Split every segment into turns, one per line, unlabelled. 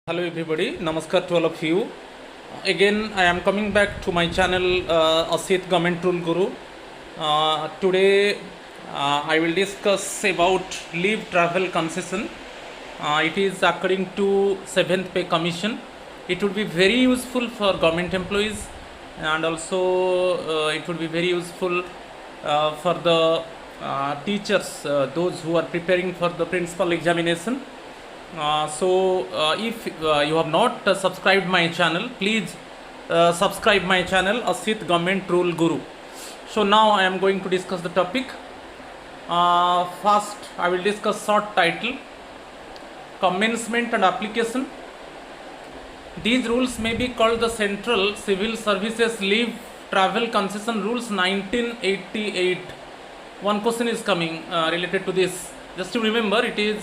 Hello everybody, Namaskar to all of you. Again, I am coming back to my channel Asit Government Rule Guru. Today, I will discuss about leave travel concession. It is according to 7th Pay Commission. It would be very useful for government employees, and also it would be very useful for the teachers, those who are preparing for the principal examination. If you have not subscribed my channel, please subscribe my channel Asit Government Rule Guru. So now I am going to discuss the topic. First, I will discuss short title: Commencement and Application. These rules may be called the Central Civil Services Leave Travel Concession Rules 1988. One question is coming related to this. Just to remember, it is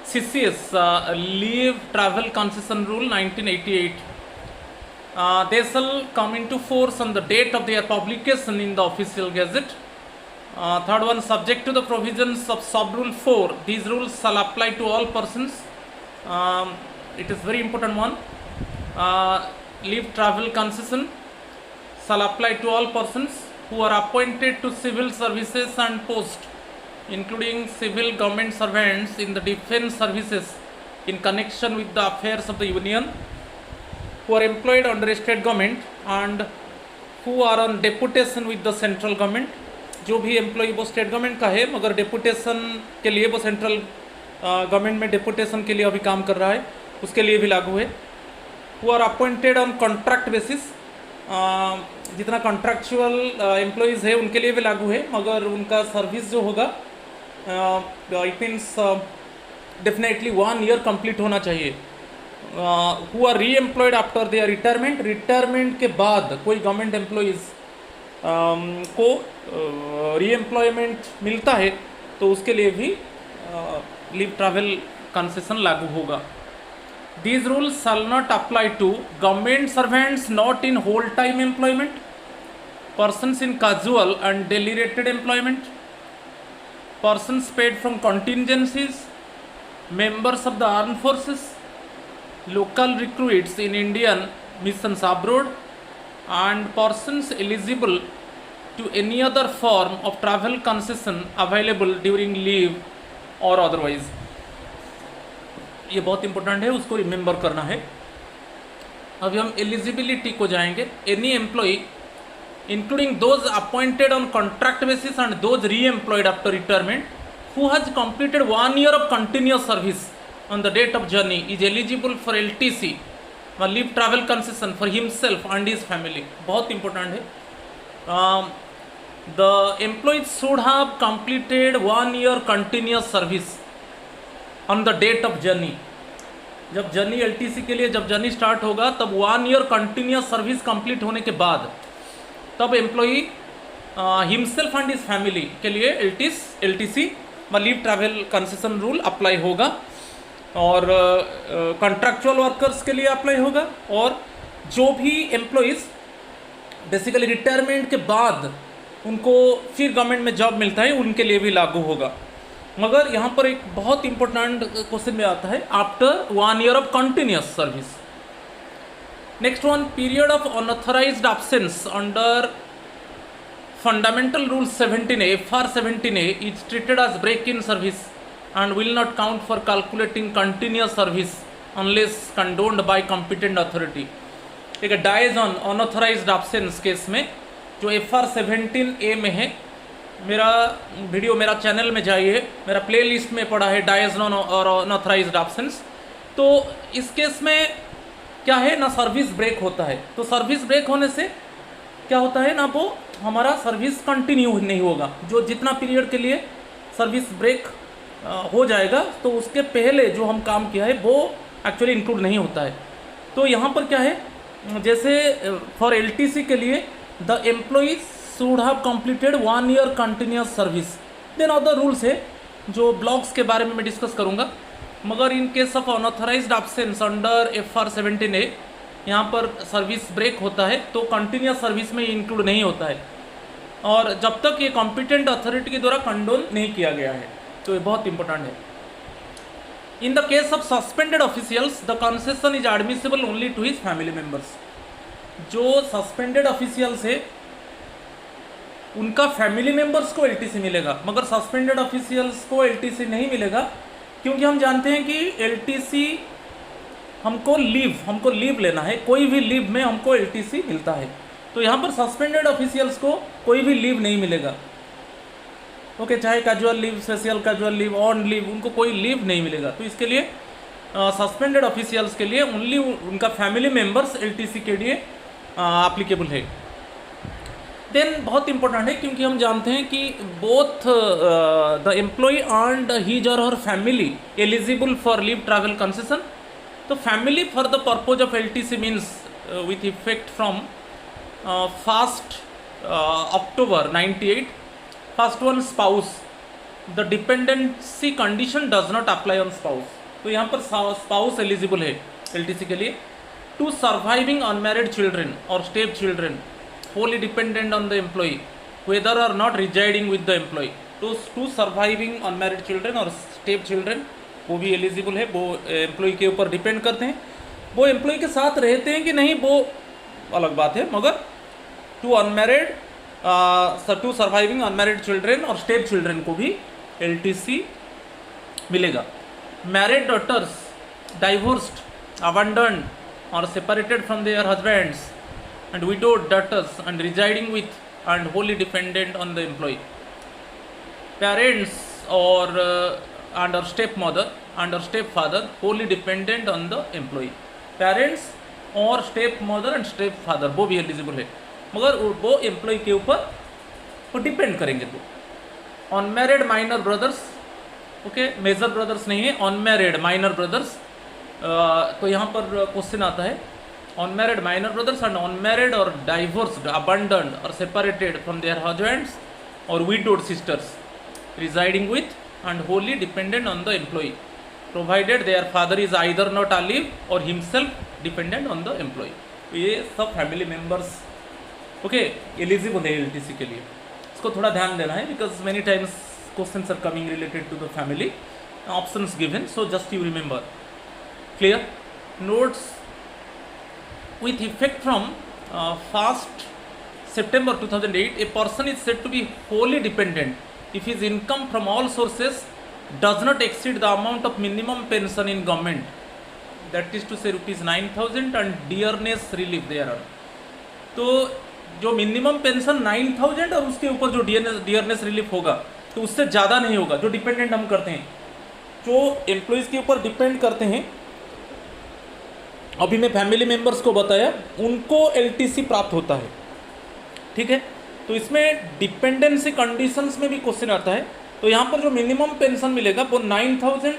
CCS Leave Travel Concession Rule 1988. They shall come into force on the date of their publication in the official gazette. Third one, subject to the provisions of sub rule 4, these rules shall apply to all persons. It is very important one. Leave travel concession shall apply to all persons who are appointed to civil services and post, including civil government servants in the defense services in connection with the affairs of the union, who are employed under a state government and who are on deputation with the central government. जो भी employee वो state government का है मगर deputation के लिए वो central government में डेपुटेशन के लिए अभी काम कर रहा है, उसके लिए भी लागू है. Who are appointed on contract basis, जितना कॉन्ट्रैक्चुअल एम्प्लॉयज़ है उनके लिए भी लागू है, मगर उनका सर्विस जो होगा it means definitely 1 year complete होना चाहिए. हु आर री employed after their retirement, retirement के बाद कोई गवर्नमेंट एम्प्लॉयज़ को री एम्प्लॉयमेंट मिलता है तो उसके लिए भी लीव ट्रैवल कंसेशन लागू होगा. These rules shall not apply to government servants not in whole time employment, persons in casual and daily rated employment, persons paid from contingencies, members of the armed forces, local recruits in Indian missions abroad, and persons eligible to any other form of travel concession available during leave or otherwise. ये बहुत important है, उसको remember करना है. अभी हम eligibility को जाएंगे. Any employee including those appointed on contract basis and those re-employed after retirement who has completed 1 year of continuous service on the date of journey is eligible for LTC, leave travel concession for himself and his family. बहुत important है. The employee should have completed 1 year continuous service on the date of journey. जब journey LTC के लिए जब journey start होगा तब 1 year continuous service complete होने के बाद तब employee himself and his family के लिए LTC leave travel concession rule apply होगा, और कॉन्ट्रैक्चुअल वर्कर्स के लिए अप्लाई होगा, और जो भी एम्प्लॉयज़ बेसिकली रिटायरमेंट के बाद उनको फिर गवर्नमेंट में जॉब मिलता है उनके लिए भी लागू होगा. मगर यहाँ पर एक बहुत इंपॉर्टेंट क्वेश्चन में आता है, after 1 year of continuous service. Next one, period of unauthorized absence under Fundamental Rule 17A, FR 17A is treated as break-in service and will not count for calculating continuous service unless condoned by competent authority. एक dies on unauthorised absence case में जो FR 17A में है, मेरा video मेरा channel में जाइए, मेरा प्लेलिस्ट में पड़ा है डाइज ऑन और अनऑथराइज्ड एब्सेंस. तो इस केस में क्या है ना, सर्विस ब्रेक होता है. तो सर्विस ब्रेक होने से क्या होता है ना, वो हमारा सर्विस कंटिन्यू नहीं होगा. जो जितना पीरियड के लिए सर्विस ब्रेक हो जाएगा तो उसके पहले जो हम काम किया है वो एक्चुअली इंक्लूड नहीं होता है. तो यहाँ पर क्या है, जैसे फॉर LTC के लिए the employee should have completed 1 year continuous service. Then other rules है जो ब्लॉक्स के बारे में मैं डिस्कस करूँगा. मगर in case of unauthorised absence under FR 17A यहाँ पर सर्विस ब्रेक होता है तो कंटिन्यूस सर्विस में इंक्लूड नहीं होता है, और जब तक ये कॉम्पिटेंट अथॉरिटी के द्वारा कंडोन नहीं किया गया है. तो ये बहुत इंपॉर्टेंट है. In the case of suspended officials, the concession is admissible only to his family members. जो सस्पेंडेड ऑफिशियल्स है उनका फैमिली मेंबर्स को एलटीसी मिलेगा, मगर सस्पेंडेड ऑफिशियल्स को एलटीसी नहीं मिलेगा, क्योंकि हम जानते हैं कि एलटीसी हमको लीव लेना है, कोई भी लीव में हमको एलटीसी मिलता है। तो यहाँ पर सस्पेंडेड ऑफिशियल्स को कोई भी लीव नहीं मिलेगा। ओके, चाहे casual leave, special casual leave, on leave, उनको कोई लीव नहीं मिलेगा। तो इसके लिए सस्पेंडेड ऑफिशियल्स के लिए ओनली उनका फैमिली मेंबर्स एलटीसी के लिए एप्लीकेबल है। देन बहुत इंपॉर्टेंट है, क्योंकि हम जानते हैं कि both the employee and his और her family eligible for leave travel concession. तो family for the purpose of LTC means with effect from 1st October 98. First one spouse, the dependency condition does not apply on spouse. तो यहाँ पर spouse eligible है LTC के लिए। Two surviving unmarried children और step children wholly dependent on the employee whether or not residing with the employ. तो to surviving unmarried children और step children वो भी एलिजिबल है, वो एम्प्लॉय के ऊपर डिपेंड करते हैं। वो एम्प्लॉय के साथ रहते हैं कि नहीं वो अलग बात है, मगर टू सर्वाइविंग अनमैरिड चिल्ड्रन और स्टेप चिल्ड्रन को भी एलटीसी मिलेगा। मैरिड डॉटर्स, डाइवोर्स्ड, अबंडन्ड और separated from their husbands and widowed daughters and residing with and wholly dependent on the employee. Parents or and or stepmother and or stepfather wholly dependent on the employee. Parents और stepmother and stepfather वो भी eligible है, मगर वो employ के ऊपर वो depend करेंगे। तो unmarried minor brothers, okay, major brothers नहीं है, अनमैरिड माइनर ब्रदर्स। तो यहाँ पर क्वेश्चन आता है unmarried minor brothers and unmarried और डाइवोर्स्ड, अबंडन्ड और सेपरेटेड फ्रॉम देयर हस्बैंड्स और widowed sisters residing with and wholly dependent on the employee provided their father is either not alive or himself dependent on the employee. तो ये सब family members okay eligible है LTC के लिए। इसको थोड़ा ध्यान देना है, because many times questions are coming related to the family options given, so just you remember. Clear? Notes with effect from 1st September 2008, a person is said to be wholly dependent if his income from all sources does not exceed the amount of minimum pension in government, that is to say rupees 9,000 and dearness relief thereon. तो जो minimum pension 9,000 और उसके ऊपर जो dearness relief होगा तो उससे ज़्यादा नहीं होगा। जो डिपेंडेंट हम करते हैं, जो एम्प्लॉयज़ के ऊपर डिपेंड करते हैं, अभी मैं फैमिली मेंबर्स को बताया, उनको एलटीसी प्राप्त होता है। ठीक है, तो इसमें डिपेंडेंसी कंडीशंस में भी क्वेश्चन आता है। तो यहाँ पर जो मिनिमम पेंशन मिलेगा वो 9,000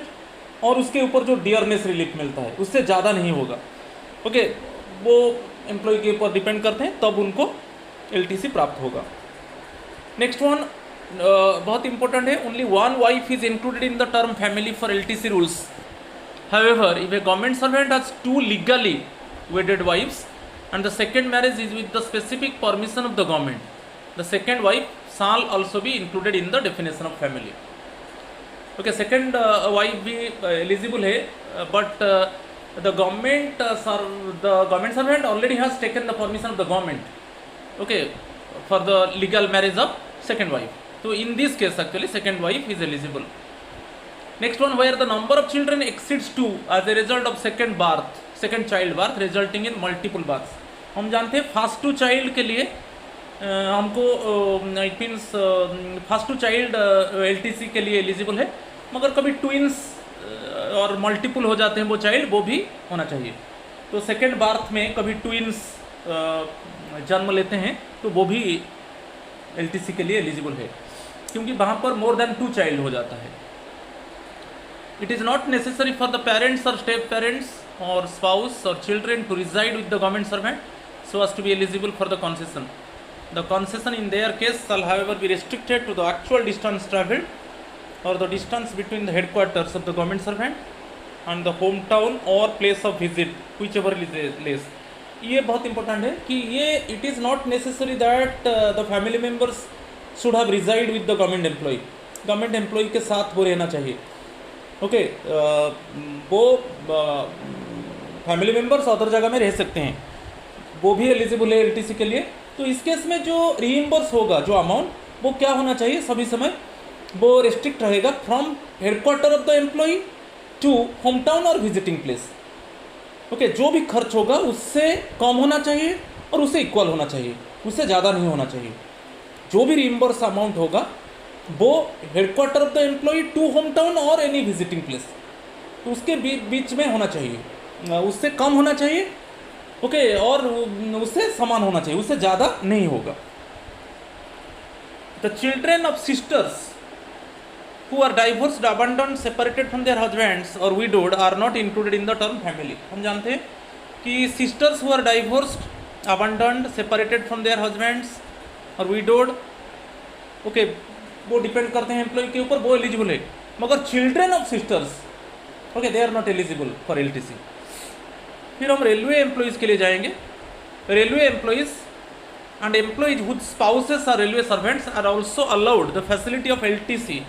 और उसके ऊपर जो डियरनेस रिलीफ मिलता है उससे ज़्यादा नहीं होगा। ओके, वो एम्प्लॉय के ऊपर डिपेंड करते हैं, तब उनको एलटीसी प्राप्त होगा। नेक्स्ट वन बहुत इंपॉर्टेंट है, only one wife is included in the term family for LTC rules. However, if a government servant has 2 legally wedded wives and the second marriage is with the specific permission of the government, the second wife shall also be included in the definition of family. Okay, second wife भी eligible है, but the government servant already has taken the permission of the government, okay, for the legal marriage of second wife. So in this case actually second wife is eligible. Next one, where the number of children exceeds 2 as a result of second child birth resulting in multiple births. हम जानते हैं first two child के लिए हमको it means first two child LTC के लिए eligible है, मगर कभी ट्विंस और मल्टीपल हो जाते हैं वो चाइल्ड, वो भी होना चाहिए। तो सेकेंड बर्थ में कभी ट्विंस जन्म लेते हैं तो वो भी एलटीसी के लिए एलिजिबल है, क्योंकि वहाँ पर मोर देन 2 चाइल्ड हो जाता है। It is not necessary for the parents or step parents or spouse or children to reside with the government servant so as to be eligible for the concession. The concession in their case shall however be restricted to the actual distance travelled or the distance between the headquarters of the government servant and the hometown or place of visit, whichever is less. ये बहुत important है कि ये it is not necessary that the family members should have reside with the government employee. Government employee के साथ वो रहना चाहिए। ओके, वो फैमिली मेम्बर्स अदर जगह में रह सकते हैं, वो भी एलिजिबल है एलटीसी के लिए। तो इस केस में जो रीइम्बर्स होगा जो अमाउंट, वो क्या होना चाहिए सभी समय, वो रिस्ट्रिक्ट रहेगा from headquarter of the employee to home town और विजिटिंग प्लेस। ओके, जो भी खर्च होगा उससे कम होना चाहिए और उससे इक्वल होना चाहिए, उससे ज़्यादा नहीं होना चाहिए। जो भी रीइम्बर्स अमाउंट होगा वो headquarter of the employee to home town और एनी विजिटिंग प्लेस, तो उसके बीच में होना चाहिए, उससे कम होना चाहिए। ओके, और उससे समान होना चाहिए, उससे ज़्यादा नहीं होगा। The children of sisters who are divorced, abandoned, separated from their husbands or widowed are not included in the term family। हम जानते हैं कि sisters who are divorced, abandoned, separated from their husbands और widowed, ओके, वो depend करते हैं employee के ऊपर, वो एलिजिबल है। मगर children of sisters, okay, they are not eligible for LTC. फिर हम रेलवे एम्प्लॉयज़ के लिए जाएंगे। Railway employees and employees whose spouses are railway servants are also allowed the facility of LTC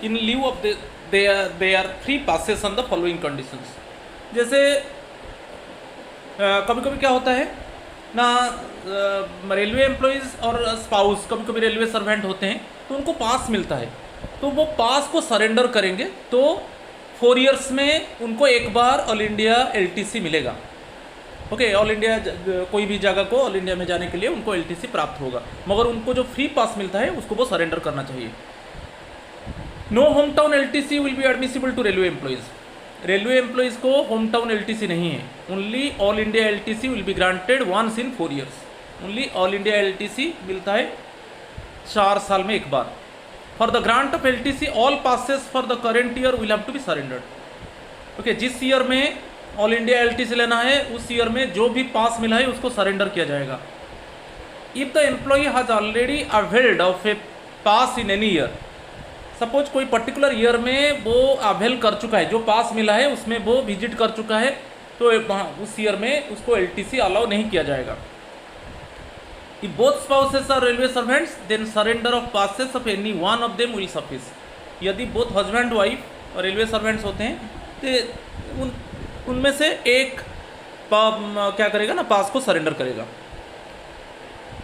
in lieu of they are free passes on the following conditions. जैसे कभी कभी क्या होता है ना, रेलवे एम्प्लॉयज़ और स्पाउस कभी कभी रेलवे सर्वेंट होते हैं, तो उनको पास मिलता है, तो वो पास को सरेंडर करेंगे तो 4 इयर्स में उनको एक बार ऑल इंडिया एलटीसी मिलेगा। ओके, ऑल इंडिया कोई भी जगह को ऑल इंडिया में जाने के लिए उनको एलटीसी प्राप्त होगा, मगर उनको जो फ्री पास मिलता है उसको वो सरेंडर करना चाहिए। No home town LTC will be admissible to railway employees. Railway employees को होम टाउन एलटीसी नहीं है, only all India LTC will be granted once in 4 years. Only all India LTC मिलता है 4 साल में एक बार। For the grant of LTC all passes for the current year will have to be surrendered. Okay, जिस year में all India LTC लेना है उस ईयर में जो भी पास मिला है उसको सरेंडर किया जाएगा। If the employee has already availed of a pass in any year, suppose कोई पर्टिकुलर ईयर में वो अवेल कर चुका है, जो पास मिला है उसमें वो विजिट कर चुका है, तो उस ईयर में उसको एलटीसी अलाउ नहीं किया जाएगा। If both spouses are railway servants, then surrender of passes of any one of them will suffice। यदि both husband wife और रेलवे सर्वेंट्स होते हैं तो उनमें से एक क्या करेगा ना, पास को सरेंडर करेगा।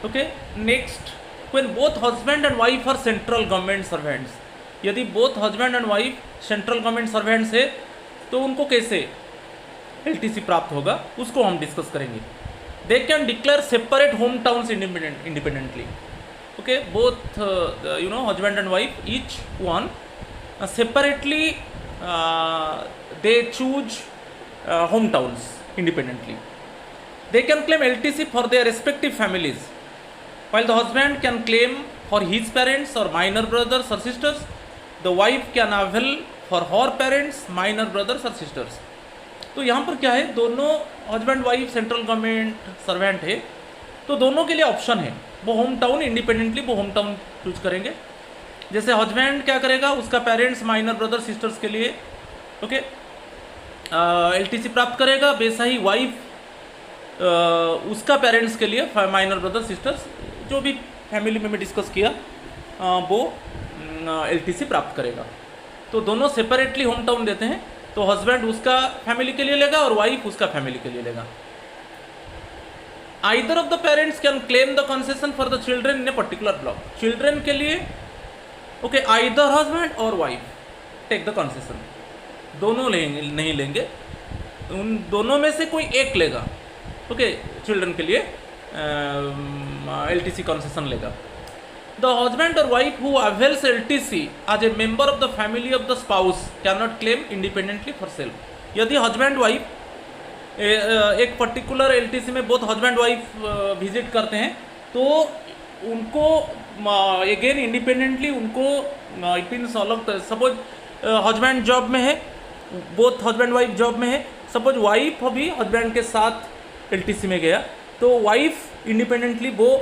Okay, next, when both husband and wife are central government servants, यदि both husband and wife central government servants है तो उनको कैसे एलटीसी प्राप्त होगा उसको हम डिस्कस करेंगे। They can declare separate hometowns independently। Okay, both husband and wife, each one separately they choose hometowns independently। They can claim LTC for their respective families, while the husband can claim for his parents or minor brothers or sisters. The wife can avail for her parents, minor brothers or sisters। तो यहाँ पर क्या है, दोनों husband wife central government servant है, तो दोनों के लिए ऑप्शन है, वो होम टाउन इंडिपेंडेंटली वो होम टाउन चूज करेंगे। जैसे हस्बैंड क्या करेगा, उसका पेरेंट्स माइनर ब्रदर सिस्टर्स के लिए ओके एलटीसी प्राप्त करेगा, वैसा ही वाइफ उसका पेरेंट्स के लिए माइनर ब्रदर सिस्टर्स जो भी फैमिली में डिस्कस किया वो एलटीसी प्राप्त करेगा। तो दोनों सेपरेटली होम टाउन देते हैं, तो हस्बैंड उसका फैमिली के लिए लेगा और वाइफ उसका फैमिली के लिए लेगा। Either of the parents can claim the concession for the children in a particular block. Children के लिए ओके आइदर हस्बैंड और वाइफ टेक द कंसेशन, दोनों लेंगे नहीं लेंगे, उन दोनों में से कोई एक लेगा ओके चिल्ड्रन के लिए एलटीसी कंसेशन लेगा। The husband or wife who avails LTC as a member of the family of the spouse cannot claim independently for self। यदि हस्बैंड वाइफ एक पर्टिकुलर एलटीसी में बोथ हस्बैंड वाइफ विजिट करते हैं तो उनको again independently उनको it means अलग, suppose husband job में है, बोथ हस्बैंड वाइफ जॉब में है, सपोज वाइफ भी हस्बैंड के साथ एलटीसी में गया तो वाइफ इंडिपेंडेंटली वो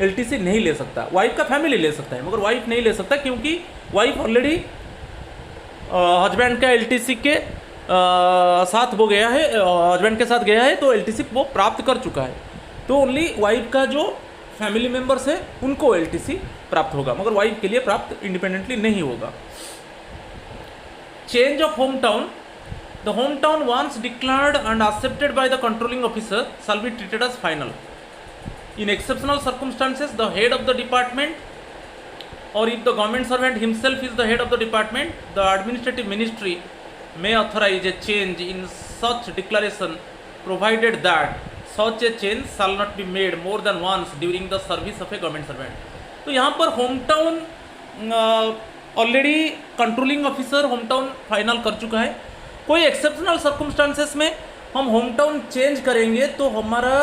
एलटीसी नहीं ले सकता, वाइफ का फैमिली ले सकता है मगर वाइफ नहीं ले सकता, क्योंकि वाइफ ऑलरेडी हस्बैंड का एलटीसी के साथ वो गया है, हस्बैंड के साथ गया है तो एलटीसी वो प्राप्त कर चुका है, तो ओनली वाइफ का जो फैमिली मेम्बर्स है उनको एलटीसी प्राप्त होगा, मगर वाइफ के लिए प्राप्त इंडिपेंडेंटली नहीं होगा। change of hometown, the hometown once declared and accepted by the controlling officer shall be treated as final. In exceptional circumstances, the head of the department, or if the government servant himself is the head of the department, the administrative ministry may authorize a change in such declaration, provided that such a change shall not be made more than once during the service of a government servant. तो यहाँ पर home town already controlling officer home town final कर चुका है. कोई exceptional circumstances में हम home town change करेंगे तो हमारा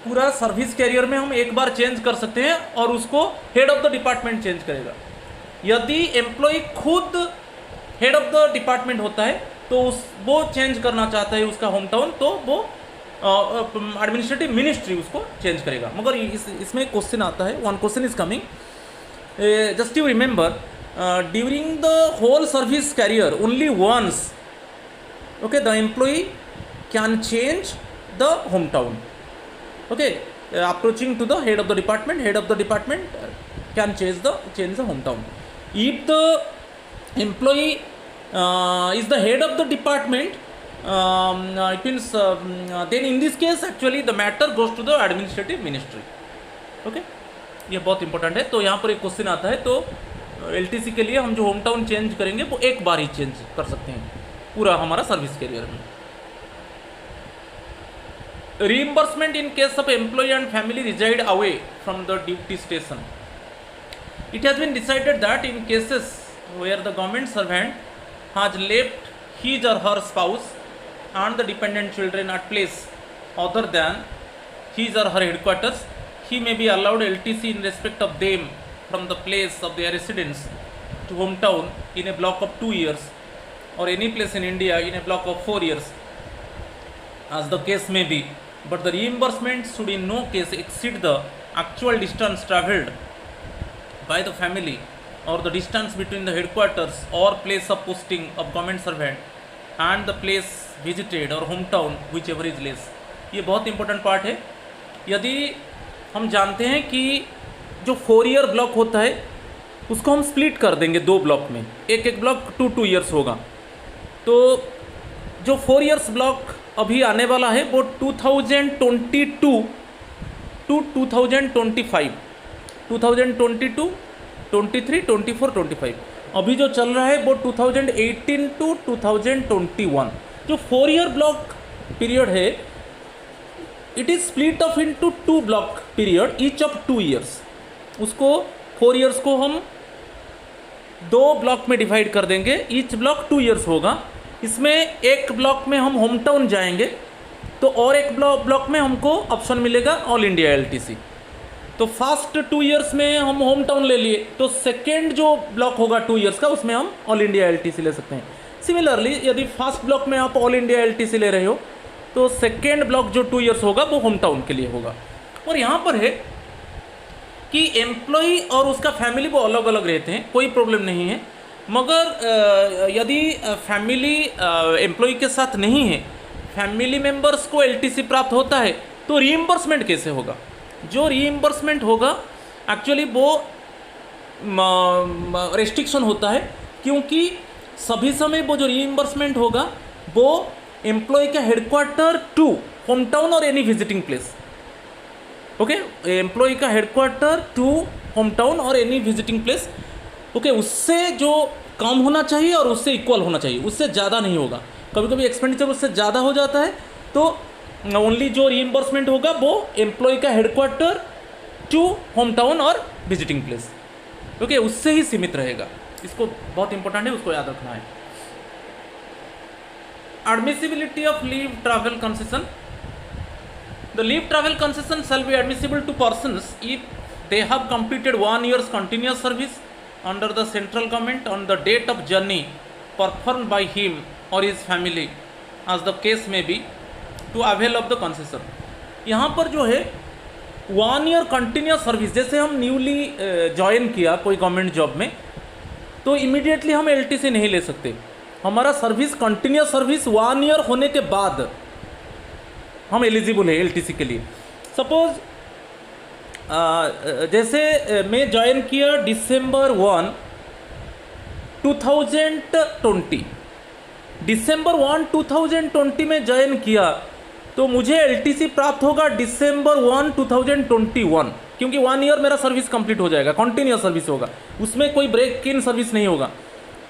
पूरा सर्विस कैरियर में हम एक बार चेंज कर सकते हैं और उसको head of the department change करेगा. यदि एम्प्लॉय खुद हेड ऑफ द डिपार्टमेंट होता है तो वो चेंज करना चाहता है उसका होम टाउन, तो वो एडमिनिस्ट्रेटिव मिनिस्ट्री उसको चेंज करेगा. मगर इसमें क्वेश्चन आता है, one question is coming, just you remember during the whole service career only once, okay, the employee can change the home town. Okay, approaching to the head of the department can change the hometown. If the employee is the head of the department, it means then in this case actually the matter goes to the administrative ministry. Okay, ये बहुत important है. तो यहाँ पर एक question आता है, तो LTC के लिए हम जो होम टाउन चेंज करेंगे वो एक बार ही चेंज कर सकते हैं पूरा हमारा सर्विस कैरियर में. Reimbursement in case of employee and family reside away from the duty station. It has been decided that in cases where the government servant has left his or her spouse and the dependent children at place other than his or her headquarters, he may be allowed LTC in respect of them from the place of their residence to hometown in a block of 2 years or any place in India in a block of 4 years, as the case may be. But the reimbursement should in no case exceed the actual distance travelled by the family or the distance between the headquarters or place of posting of government servant and the place visited or hometown, whichever is less. ये बहुत important part है. यदि हम जानते हैं कि जो 4 year block होता है उसको हम स्प्लिट कर देंगे 2 ब्लॉक में, एक ब्लॉक 2 ईयर्स होगा, तो जो 4 ईयर्स ब्लॉक अभी आने वाला है वो 2022 टू 2025, 2022, 23, 24, 25 अभी जो चल रहा है वो 2018 टू 2021. जो 4 ईयर ब्लॉक पीरियड है, it is split of into 2 block period each of 2 years. उसको 4 ईयर्स को हम 2 ब्लॉक में डिवाइड कर देंगे, ईच ब्लॉक 2 ईयर्स होगा. इसमें एक ब्लॉक में हम होम टाउन जाएंगे तो और एक ब्लॉक में हमको ऑप्शन मिलेगा ऑल इंडिया LTC. तो फर्स्ट 2 ईयर्स में हम होम टाउन ले लिए, तो सेकेंड जो ब्लॉक होगा 2 ईयर्स का उसमें हम ऑल इंडिया LTC ले सकते हैं. सिमिलरली यदि फर्स्ट ब्लॉक में आप ऑल इंडिया LTC ले रहे हो तो सेकेंड ब्लॉक जो 2 ईयर्स होगा वो होम टाउन के लिए होगा. और यहाँ पर है कि एम्प्लॉई और उसका फैमिली वो अलग अलग रहते हैं, कोई प्रॉब्लम नहीं है. मगर यदि फैमिली एम्प्लॉय के साथ नहीं है, फैमिली मेंबर्स को LTC प्राप्त होता है, तो रीइंबर्समेंट कैसे होगा? जो रीइंबर्समेंट होगा एक्चुअली वो रेस्ट्रिक्शन होता है, क्योंकि सभी समय वो जो रीइंबर्समेंट होगा वो एम्प्लॉय का हेडक्वार्टर टू होम टाउन और any visiting place. Okay, employee का हेडक्वार्टर टू होम टाउन और एनी विजिटिंग प्लेस. ओके, उससे जो कम होना चाहिए और उससे इक्वल होना चाहिए, उससे ज़्यादा नहीं होगा. कभी कभी एक्सपेंडिचर उससे ज़्यादा हो जाता है, तो ओनली जो रीइंबर्समेंट होगा वो एम्प्लॉय का हेडक्वार्टर टू होम टाउन और विजिटिंग प्लेस, ओके, उससे ही सीमित रहेगा. इसको बहुत इंपॉर्टेंट है, उसको याद रखना है. Admissibility of leave travel concession. The leave travel concession shell be admissible to persons if they have completed 1 year's continuous service under the central government on the date of journey performed by him or his family, as the case may be, to avail of the concession. यहाँ पर जो है 1 year continuous service, जैसे हम newly join किया कोई government job में, तो इमीडिएटली हम LTC नहीं ले सकते. हमारा सर्विस कंटिन्यूस सर्विस 1 year होने के बाद हम एलिजिबल है LTC के लिए. सपोज जैसे मैं ज्वाइन किया December 1, 2020, दिसंबर 1 2020 में ज्वाइन किया तो मुझे एलटीसी प्राप्त होगा दिसंबर 1 2021, क्योंकि 1 ईयर मेरा सर्विस कंप्लीट हो जाएगा, कंटिन्यूस सर्विस होगा, उसमें कोई ब्रेक इन सर्विस नहीं होगा,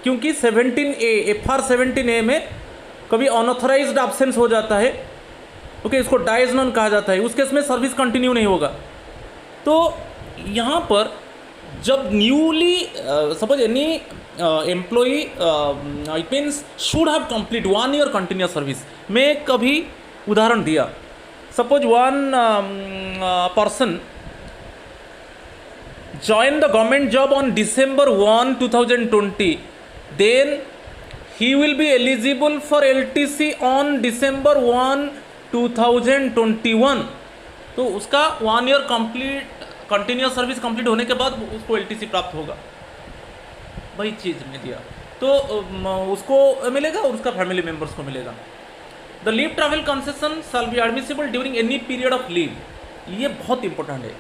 क्योंकि 17A FR 17A में कभी अनऑथराइज्ड एब्सेंस हो जाता है, ओके, इसको डाइज नॉन कहा जाता है, उस केस में सर्विस कंटिन्यू नहीं होगा। तो यहाँ पर जब newly suppose any employee it means should have complete 1 year continuous service, मैं कभी उदाहरण दिया, suppose one person join the government job on December 1 2020, then he will be eligible for LTC on December 1 2021। तो उसका 1 year complete continuous service complete होने के बाद उसको LTC प्राप्त होगा, वही चीज़ में दिया, तो उसको मिलेगा और उसका फैमिली मेम्बर्स को मिलेगा। The leave travel concession shell be admissible during any period of leave, ये बहुत इंपॉर्टेंट है।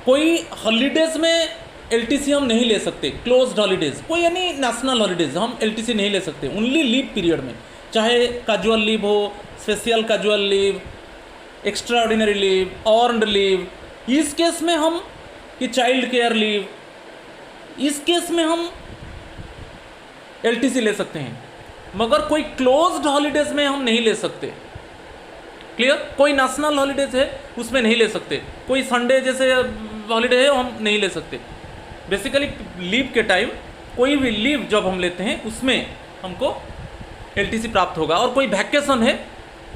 कोई हॉलीडेज में एलटीसी हम नहीं ले सकते, क्लोज्ड हॉलीडेज, कोई यानी नेशनल हॉलीडेज हम एलटीसी नहीं ले सकते, ओनली लीव पीरियड में, चाहे कैजुअल लीव हो, special casual leave, extra ordinary leave, earned leave, इस केस में हम, कि चाइल्ड केयर लीव, इस केस में हम एलटीसी ले सकते हैं, मगर कोई क्लोज्ड हॉलीडेज में हम नहीं ले सकते। क्लियर? कोई नेशनल हॉलीडेज है उसमें नहीं ले सकते, कोई संडे जैसे हॉलीडे है हम नहीं ले सकते। बेसिकली लीव के टाइम कोई भी लीव जब हम लेते हैं उसमें हमको एलटीसी प्राप्त होगा, और कोई वैकेशन है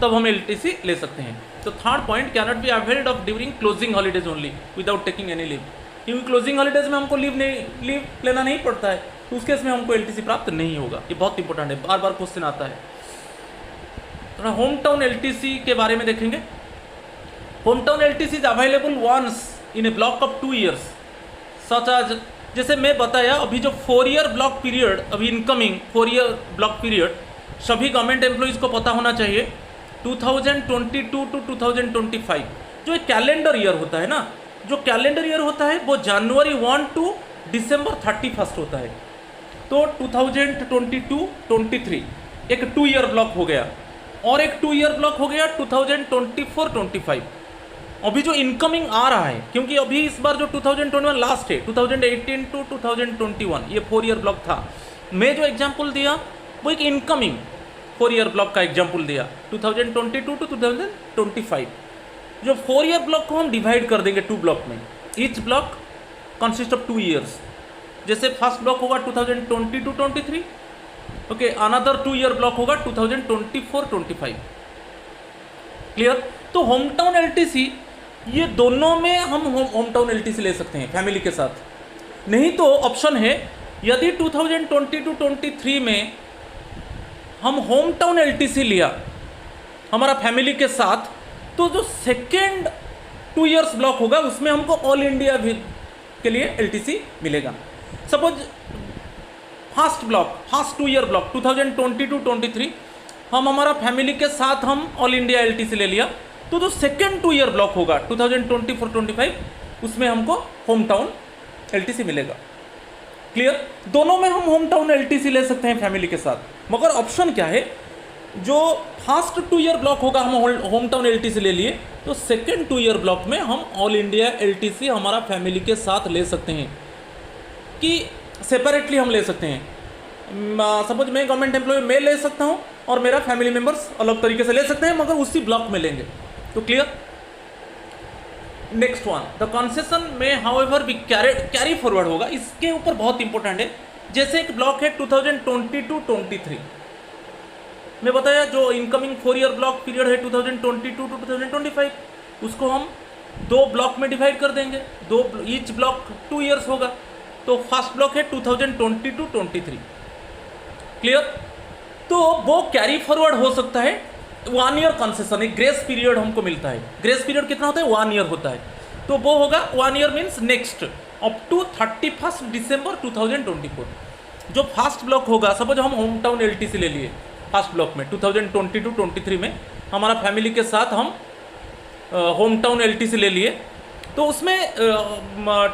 तब हम एलटीसी ले सकते हैं। तो third point, can not be availed of during closing holidays only without taking any leave, क्योंकि क्लोजिंग हॉलीडेज में हमको लीव लेना नहीं पड़ता है, तो उस केस में हमको एलटीसी प्राप्त नहीं होगा। ये बहुत इंपॉर्टेंट है, बार बार क्वेश्चन आता है। थोड़ा होम टाउन एलटीसी के बारे में देखेंगे। Home town LTC is available once in a block of 2 years, सच आज जैसे मैं बताया अभी जो 4 ईयर ब्लॉक पीरियड, अभी इनकमिंग 4 ईयर ब्लॉक पीरियड सभी गवर्नमेंट एम्प्लॉइज़ को पता होना चाहिए। 2022 टू 2025 जो एक कैलेंडर ईयर होता है ना, जो कैलेंडर ईयर होता है वो जनवरी 1 टू दिसंबर 31 होता है। तो 2022-23 एक 2 ईयर ब्लॉक हो गया, और एक 2 ईयर ब्लॉक हो गया 2024-25। अभी जो इनकमिंग आ रहा है, क्योंकि अभी इस बार जो 2021 लास्ट है, 2018 टू 2021 ये 4 ईयर ब्लॉक था। मैं जो एग्जाम्पल दिया वो एक इनकमिंग 4 ईयर ब्लॉक का एग्जाम्पल दिया, 2022 टू 2025। जो 4 ईयर ब्लॉक को हम डिवाइड कर देंगे 2 ब्लॉक में, each block consist of 2 years. जैसे फर्स्ट ब्लॉक होगा 2020-23, ओके, अनदर 2 ईयर ब्लॉक होगा 2024-25। क्लियर? तो होम टाउन एलटीसी ये दोनों में हम होम टाउन एलटीसी ले सकते हैं फैमिली के साथ। नहीं तो ऑप्शन है, यदि 2022-23 में हम होम टाउन एलटीसी लिया हमारा फैमिली के साथ, तो जो सेकेंड 2 ईयर्स ब्लॉक होगा उसमें हमको ऑल इंडिया के लिए एलटीसी मिलेगा। Suppose first block, first 2 year block 2022-23 हम हमारा फैमिली के साथ हम ऑल इंडिया एलटीसी ले लिया, तो जो सेकेंड 2 ईयर ब्लॉक होगा 2024-25 उसमें हमको होम टाउन एलटीसी मिलेगा। क्लियर? दोनों में हम होम टाउन एलटीसी ले सकते हैं फैमिली के साथ, मगर ऑप्शन क्या है, जो फर्स्ट 2 ईयर ब्लॉक होगा हम होम टाउन एलटीसी ले लिए, तो सेकेंड 2 ईयर ब्लॉक में हम ऑल इंडिया एलटीसी हमारा फैमिली के साथ ले सकते हैं, कि सेपरेटली हम ले सकते हैं। सपोज मैं गवर्नमेंट एम्प्लॉय मैं ले सकता हूँ और मेरा फैमिली मेम्बर्स अलग तरीके से ले सकते हैं, मगर उसी ब्लॉक में लेंगे। तो clear? Next one, the concession में हाउएवर बी कैरी फॉरवर्ड होगा, इसके ऊपर बहुत इंपॉर्टेंट है। जैसे एक ब्लॉक है 2022-23, मैं बताया जो इनकमिंग 4 ईयर ब्लॉक पीरियड है 2022-2025, उसको हम 2 ब्लॉक में डिवाइड कर देंगे, ईच ब्लॉक 2 ईयर्स होगा। तो फर्स्ट ब्लॉक है 2022-23। क्लियर? तो वो कैरी फॉरवर्ड हो सकता है, 1 ईयर कंसेशन, एक ग्रेस पीरियड हमको मिलता है। ग्रेस पीरियड कितना होता है? 1 ईयर होता है। तो वो होगा 1 year means next up to 31 दिसंबर 2024। जो फर्स्ट ब्लॉक होगा, सपोज हम होम टाउन एलटीसी ले लिए फर्स्ट ब्लॉक में 2022-23 में हमारा फैमिली के साथ हम होम टाउन एलटीसी ले लिए, तो उसमें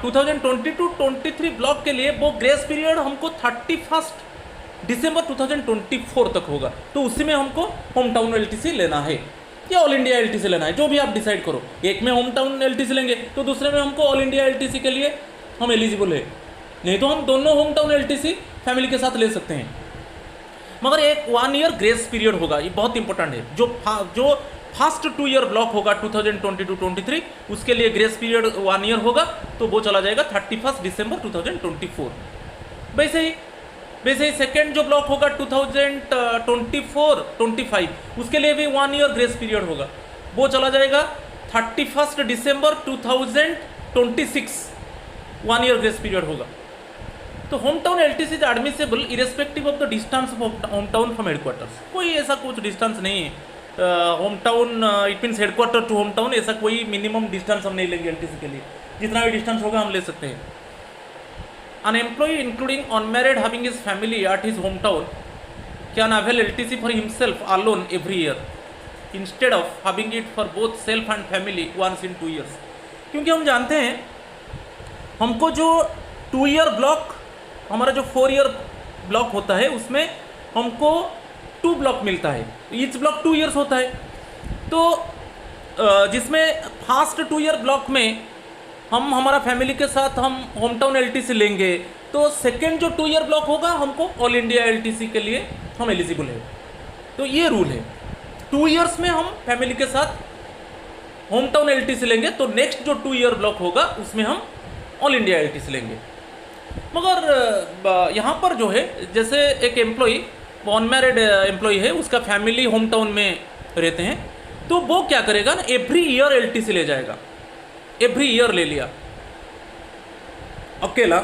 2022-23 ब्लॉक के लिए वो ग्रेस पीरियड हमको 31 दिसंबर 2024 तक होगा। तो उसी में हमको होम टाउन एलटीसी लेना है या ऑल इंडिया एलटीसी लेना है, जो भी आप डिसाइड करो। एक में होम टाउन एलटीसी लेंगे तो दूसरे में हमको ऑल इंडिया एलटीसी के लिए हम एलिजिबल है, नहीं तो हम दोनों होम टाउन एलटीसी फैमिली के साथ ले सकते हैं। मगर एक 1 ईयर ग्रेस पीरियड होगा, ये बहुत इंपॉर्टेंट है। जो फर्स्ट 2 ईयर ब्लॉक होगा 2022-23 उसके लिए ग्रेस पीरियड 1 ईयर होगा, तो वो चला जाएगा 31 दिसंबर 2024। वैसे ही सेकेंड जो ब्लॉक होगा 2024-25 उसके लिए भी 1 ईयर ग्रेस पीरियड होगा, वो चला जाएगा 31 दिसंबर 2026, 1 ईयर ग्रेस पीरियड होगा। तो home town LTC is admissible irrespective of the distance of home town from headquarters. कोई ऐसा कुछ डिस्टेंस नहीं है, home town it means headquarter to home town, ऐसा कोई मिनिमम डिस्टेंस हम नहीं लेंगे एलटीसी के लिए, जितना भी डिस्टेंस होगा हम ले सकते हैं। An employee including unmarried having his family at his hometown can avail LTC for himself alone every year instead of having it for both self and family once in 2 years। क्योंकि हम जानते हैं हमको जो 2 ईयर ब्लॉक, हमारा जो 4 year block होता है उसमें हमको 2 ब्लॉक मिलता है, ईच ब्लॉक 2 ईयर्स होता है। तो जिसमें फर्स्ट 2 ईयर ब्लॉक में हम हमारा फैमिली के साथ हम होम टाउन एलटीसी लेंगे, तो सेकेंड जो 2 ईयर ब्लॉक होगा हमको ऑल इंडिया एलटीसी के लिए हम एलिजिबल है। तो ये रूल है, 2 ईयर्स में हम फैमिली के साथ होम टाउन एलटीसी लेंगे, तो नेक्स्ट जो 2 ईयर ब्लॉक होगा उसमें हम ऑल इंडिया एलटीसी लेंगे। मगर यहाँ पर जो है, जैसे एक एम्प्लॉई अनमैरिड एम्प्लॉई है, उसका फैमिली होम टाउन में रहते हैं, तो वो क्या करेगा ना, एवरी ईयर एलटीसी ले जाएगा। एवरी ईयर ले लिया अकेला,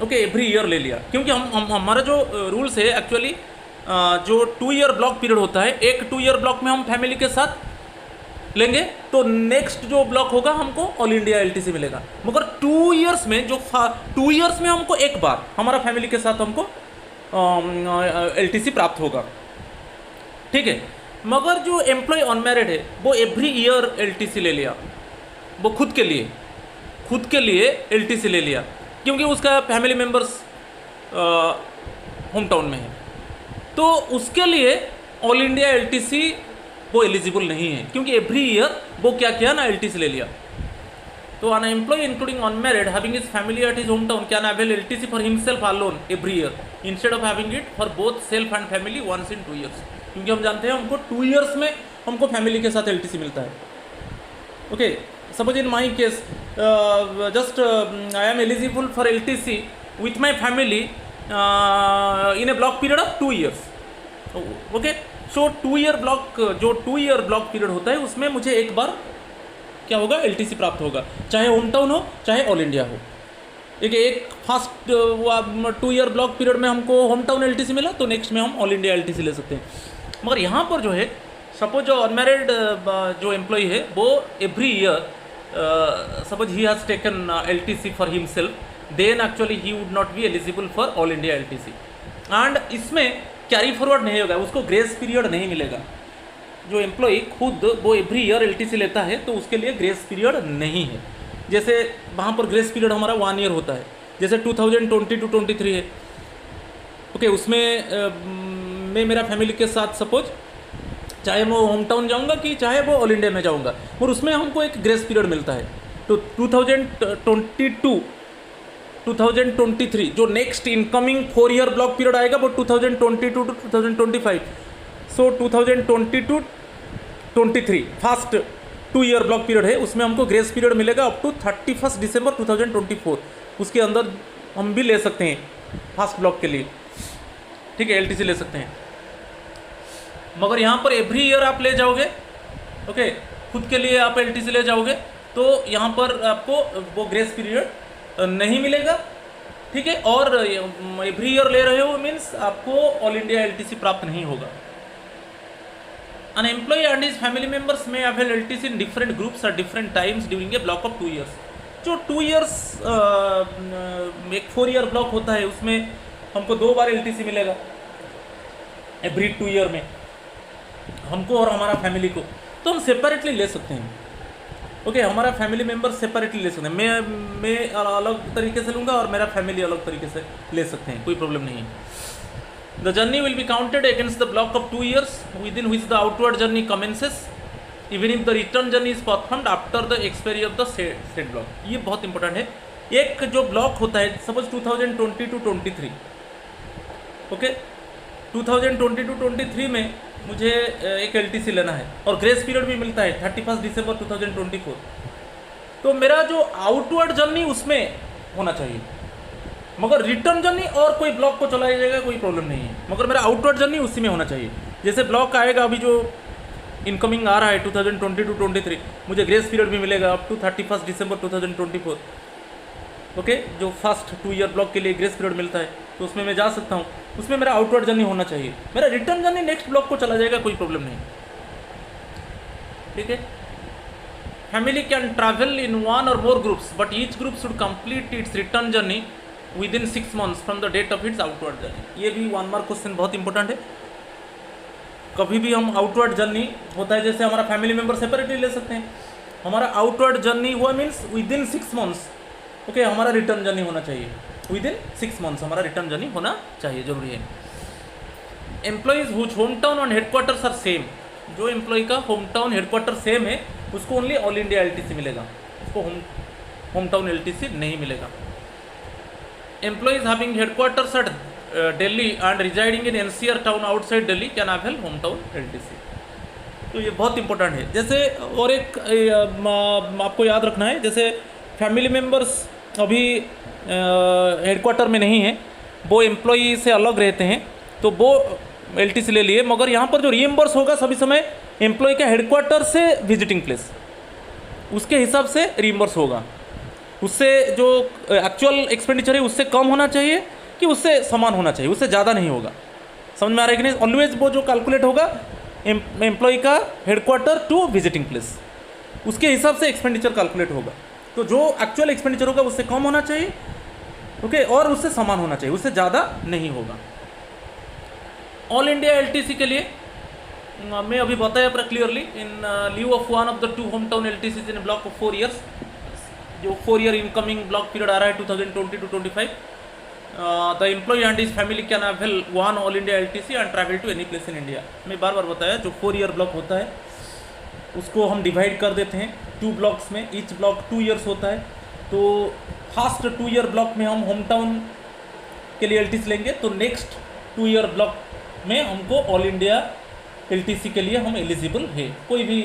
ओके, एवरी ईयर ले लिया। क्योंकि हम हमारा जो रूल्स है एक्चुअली, जो 2 ईयर ब्लॉक पीरियड होता है, एक 2 ईयर ब्लॉक में हम फैमिली के साथ लेंगे, तो नेक्स्ट जो ब्लॉक होगा हमको ऑल इंडिया एलटीसी मिलेगा। मगर 2 ईयर्स में 2 ईयर्स में हमको एक बार हमारा फैमिली के साथ हमको एलटीसी प्राप्त होगा, ठीक है। मगर जो एम्प्लॉय अनमैरिड है वो एवरी ईयर एलटीसी ले लिया, वो खुद के लिए एलटीसी ले लिया, क्योंकि उसका फैमिली मेम्बर्स होम टाउन में है, तो उसके लिए ऑल इंडिया एलटीसी वो एलिजिबल नहीं है, क्योंकि एवरी ईयर वो क्या किया ना, एलटीसी ले लिया। तो an employee including unmarried having his family at his hometown can avail LTC for himself alone every year instead of having it for both self and family once in 2 years। क्योंकि हम जानते हैं हमको 2 years में हमको family के साथ LTC मिलता है। Okay, suppose in my case just I am eligible for LTC with my family in a block period of 2 years। Okay, so 2 year block, जो 2 ईयर ब्लॉक पीरियड होता है उसमें मुझे एक बार क्या होगा, एलटीसी प्राप्त होगा, चाहे होम टाउन हो चाहे ऑल इंडिया हो। एक फर्स्ट 2 ईयर ब्लॉक पीरियड में हमको होम टाउन एलटीसी मिला, तो नेक्स्ट में हम ऑल इंडिया एलटीसी ले सकते हैं। मगर यहाँ पर जो है, सपोज जो अनमैरिड जो एम्प्लॉई है वो every year suppose he has taken LTC for himself, then actually he would not be eligible for all India LTC. And इसमें कैरी फॉरवर्ड नहीं होगा, उसको ग्रेस पीरियड नहीं मिलेगा। जो एम्प्लॉई खुद वो एवरी ईयर एलटीसी लेता है तो उसके लिए ग्रेस पीरियड नहीं है। जैसे वहाँ पर ग्रेस पीरियड हमारा 1 ईयर होता है, जैसे 2022-23 है, ओके, उसमें मैं मेरा फैमिली के साथ सपोज चाहे मैं होम टाउन जाऊँगा कि चाहे वो ऑल इंडिया में जाऊँगा, और उसमें हमको एक ग्रेस पीरियड मिलता है। तो 2022-2023 जो next incoming 4 year block period आएगा वो 2022 to 2025। So 2022-23 first 2 year block period है, उसमें हमको ग्रेस पीरियड मिलेगा अप टू 31 दिसंबर 2024। उसके अंदर हम भी ले सकते हैं फर्स्ट ब्लॉक के लिए, ठीक है, एलटीसी ले सकते हैं। मगर यहाँ पर एवरी ईयर आप ले जाओगे, ओके, खुद के लिए आप एलटीसी ले जाओगे, तो यहाँ पर आपको वो ग्रेस पीरियड नहीं मिलेगा, ठीक है। और एवरी ईयर ले रहे हो मीन्स आपको ऑल इंडिया एलटीसी प्राप्त नहीं होगा। An employee and his family members may avail LTC in different groups at different times during a block of 2 years। जो 2 years एक 4 ईयर ब्लॉक होता है उसमें हमको 2 बार LTC मिलेगा एवरी 2 ईयर में, हमको और हमारा फैमिली को, तो हम सेपरेटली ले सकते हैं। ओके हमारा फैमिली मेम्बर सेपरेटली ले सकते हैं, मैं अलग तरीके से लूँगा और मेरा फैमिली अलग तरीके से ले सकते हैं, कोई प्रॉब्लम नहीं है। The journey will be counted against the block of 2 years with in which the outward journey commences even if the return journey is performed after the expiry of the set block. ये बहुत important है। एक जो block होता है suppose 2020 to 23, okay 2020 to 23 में मुझे एक LTC लेना है और ग्रेस पीरियड भी मिलता है 31 दिसंबर 2024, तो मेरा जो आउटवर्ड जर्नी उसमें होना चाहिए, मगर रिटर्न जर्नी और कोई ब्लॉक को चलाया जाएगा कोई प्रॉब्लम नहीं है, मगर मेरा आउटवर्ड जर्नी उसी में होना चाहिए। जैसे ब्लॉक आएगा अभी जो इनकमिंग आ रहा है 2020 to 23, मुझे ग्रेस पीरियड भी मिलेगा अप टू 31 दिसंबर 2024, ओके जो फर्स्ट 2 year ब्लॉक के लिए ग्रेस पीरियड मिलता है तो उसमें मैं जा सकता हूँ, उसमें मेरा आउटवर्ड जर्नी होना चाहिए। मेरा रिटर्न जर्नी नेक्स्ट ब्लॉक को चला जाएगा, कोई प्रॉब्लम नहीं, ठीक है। Family can travel in 1 or more groups but each group should complete its return journey within 6 months from the date of its outward journey. ये भी 1 mark क्वेश्चन बहुत इंपॉर्टेंट है। कभी भी हम आउटवर्ड जर्नी होता है, जैसे हमारा फैमिली मेम्बर सेपरेटली ले सकते हैं, हमारा आउटवर्ड जर्नी हुआ means within 6 months, okay हमारा रिटर्न जर्नी होना चाहिए विद इन 6 months, हमारा रिटर्न जर्नी होना चाहिए, जरूरी है। Employees whose home town and headquarters are same, जो एम्प्लॉय का होम टाउन हेडक्वार्टर सेम है उसको ओनली ऑल इंडिया LTC मिलेगा, उसको होम टाउन LTC नहीं मिलेगा। Employees having headquarters at Delhi and residing in NCR town outside Delhi can have home town LTC। तो ये बहुत इंपॉर्टेंट है। जैसे और एक आपको याद रखना है, जैसे फैमिली मेम्बर्स अभी हेडक्वार्टर में नहीं है, वो एम्प्लॉई से अलग रहते हैं तो वो LTC ले लिए, मगर यहाँ पर जो रीएम्बर्स होगा सभी समय एम्प्लॉय के हेडक्वार्टर से विजिटिंग प्लेस उसके हिसाब से रीएम्बर्स होगा, उससे जो एक्चुअल एक्सपेंडिचर है उससे कम होना चाहिए कि उससे समान होना चाहिए, उससे ज़्यादा नहीं होगा। समझ में आ रहा है कि नहीं? ऑलवेज वो जो कैलकुलेट होगा एम्प्लॉय का हेडक्वार्टर टू विजिटिंग प्लेस, उसके हिसाब से एक्सपेंडिचर कैलकुलेट होगा। तो जो एक्चुअल एक्सपेंडिचर होगा उससे कम होना चाहिए, ओके और उससे समान होना चाहिए, उससे ज़्यादा नहीं होगा। ऑल इंडिया LTC के लिए मैं अभी बताया पूरा clearly, in lieu of 1 of the 2 home town LTCs in block of 4 years, जो 4 year इनकमिंग ब्लॉक पीरियड आ रहा है 2020 to 25, the employee and his family can have 1 all India LTC and travel to any place in India. मैं बार बार बताया जो 4 year block होता है उसको हम डिवाइड कर देते हैं 2 ब्लॉक्स में, ईच ब्लॉक 2 years होता है। तो फर्स्ट 2 year ब्लॉक में हम होम टाउन के लिए LTC लेंगे, तो नेक्स्ट 2 year ब्लॉक में हमको ऑल इंडिया LTC के लिए हम एलिजिबल है, कोई भी